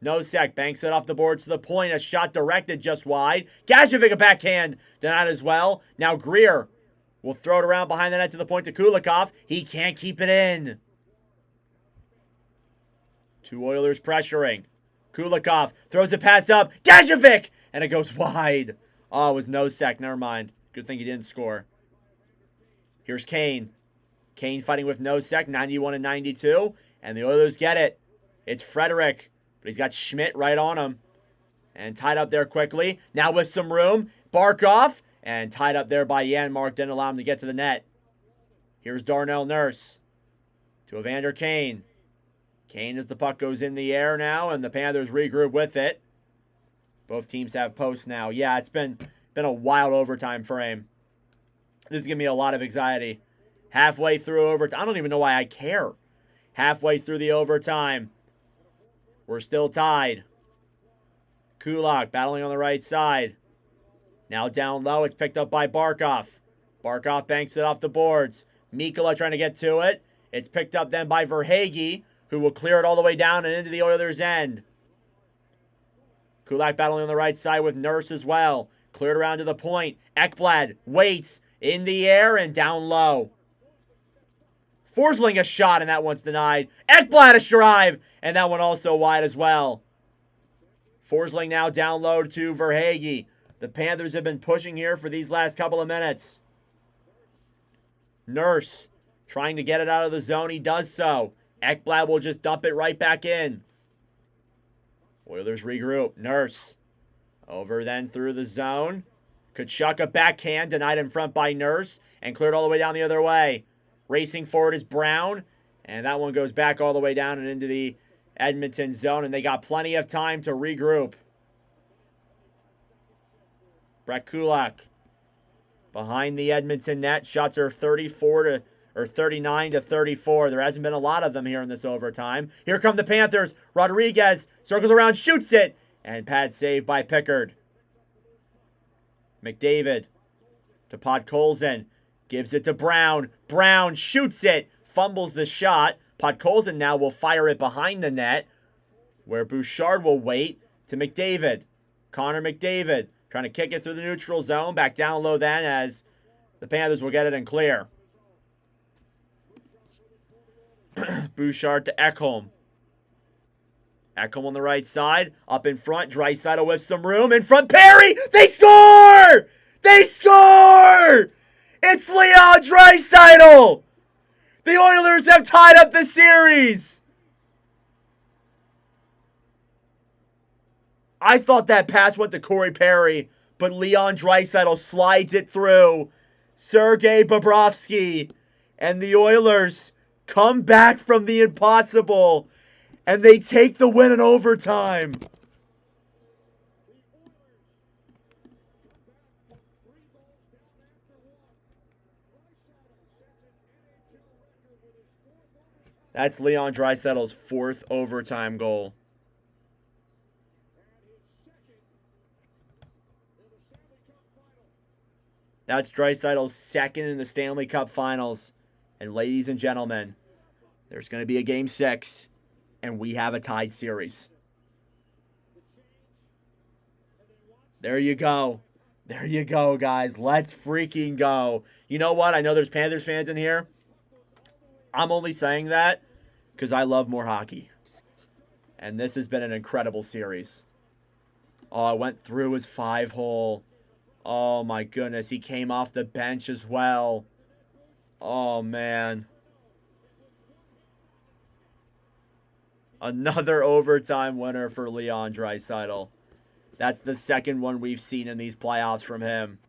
Nosek banks it off the boards to the point. A shot directed just wide. Gajovic a backhand denied as well. Now Greer will throw it around behind the net to the point to Kulikov. He can't keep it in. Two Oilers pressuring. Kulikov throws it past up. Gajovic! And it goes wide. Oh, it was Nosek. Never mind. Good thing he didn't score. Here's Kane. Kane fighting with Nosek. 91-92. And the Oilers get it. It's Frederick. But he's got Schmidt right on him. And tied up there quickly. Now with some room. Barkov. And tied up there by Janmark. Didn't allow him to get to the net. Here's Darnell Nurse. To Evander Kane. Kane as the puck goes in the air now, and the Panthers regroup with it. Both teams have posts now. Yeah, it's been a wild overtime frame. This is giving me a lot of anxiety. Halfway through overtime. I don't even know why I care. Halfway through the overtime. We're still tied. Kulak battling on the right side. Now down low. It's picked up by Barkov. Barkov banks it off the boards. Mikkola trying to get to it. It's picked up then by Verhaeghe, who will clear it all the way down and into the Oilers' end. Kulak battling on the right side with Nurse as well. Cleared around to the point. Ekblad waits in the air and down low. Forsling a shot, and that one's denied. Ekblad a drive, and that one also wide as well. Forsling now down low to Verhaeghe. The Panthers have been pushing here for these last couple of minutes. Nurse trying to get it out of the zone. He does so. Ekblad will just dump it right back in. Oilers regroup. Nurse. Over then through the zone. Tkachuk a backhand. Denied in front by Nurse. And cleared all the way down the other way. Racing forward is Brown. And that one goes back all the way down and into the Edmonton zone. And they got plenty of time to regroup. Brett Kulak. Behind the Edmonton net. Shots are 39-34. There hasn't been a lot of them here in this overtime. Here come the Panthers. Rodriguez circles around, shoots it, and pad save by Pickard. McDavid to Podkolzin. Gives it to Brown. Brown shoots it. Fumbles the shot. Podkolzin now will fire it behind the net, where Bouchard will wait to McDavid. Connor McDavid trying to kick it through the neutral zone. Back down low then as the Panthers will get it in clear. Bouchard to Ekholm. Ekholm on the right side. Up in front. Draisaitl with some room. In front. Perry! They score! They score! It's Leon Draisaitl! The Oilers have tied up the series! I thought that pass went to Corey Perry, but Leon Draisaitl slides it through Sergei Bobrovsky, and the Oilers come back from the impossible And they take the win in overtime. That's Leon Draisaitl's 4th overtime goal. That's Draisaitl's 2nd in the Stanley Cup Finals. And ladies and gentlemen, there's going to be a Game 6, and we have a tied series. There you go. There you go, guys. Let's freaking go. You know what? I know there's Panthers fans in here. I'm only saying that because I love more hockey. And this has been an incredible series. Oh, I went through his 5-hole. Oh, my goodness. He came off the bench as well. Oh, man. Another overtime winner for Leon Draisaitl. That's the 2nd one we've seen in these playoffs from him.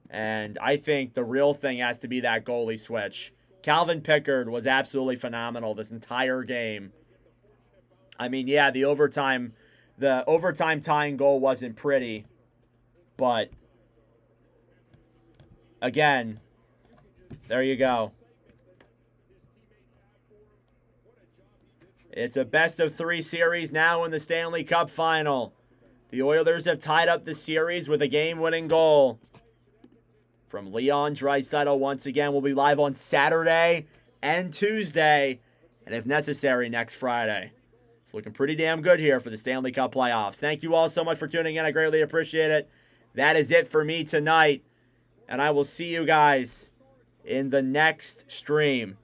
And I think the real thing has to be that goalie switch. Calvin Pickard was absolutely phenomenal this entire game. I mean, yeah, the overtime tying goal wasn't pretty. But, again, there you go. It's a best-of-3 series now in the Stanley Cup Final. The Oilers have tied up the series with a game-winning goal from Leon Draisaitl. Once again, we'll be live on Saturday and Tuesday, and if necessary, next Friday. It's looking pretty damn good here for the Stanley Cup playoffs. Thank you all so much for tuning in. I greatly appreciate it. That is it for me tonight, and I will see you guys in the next stream.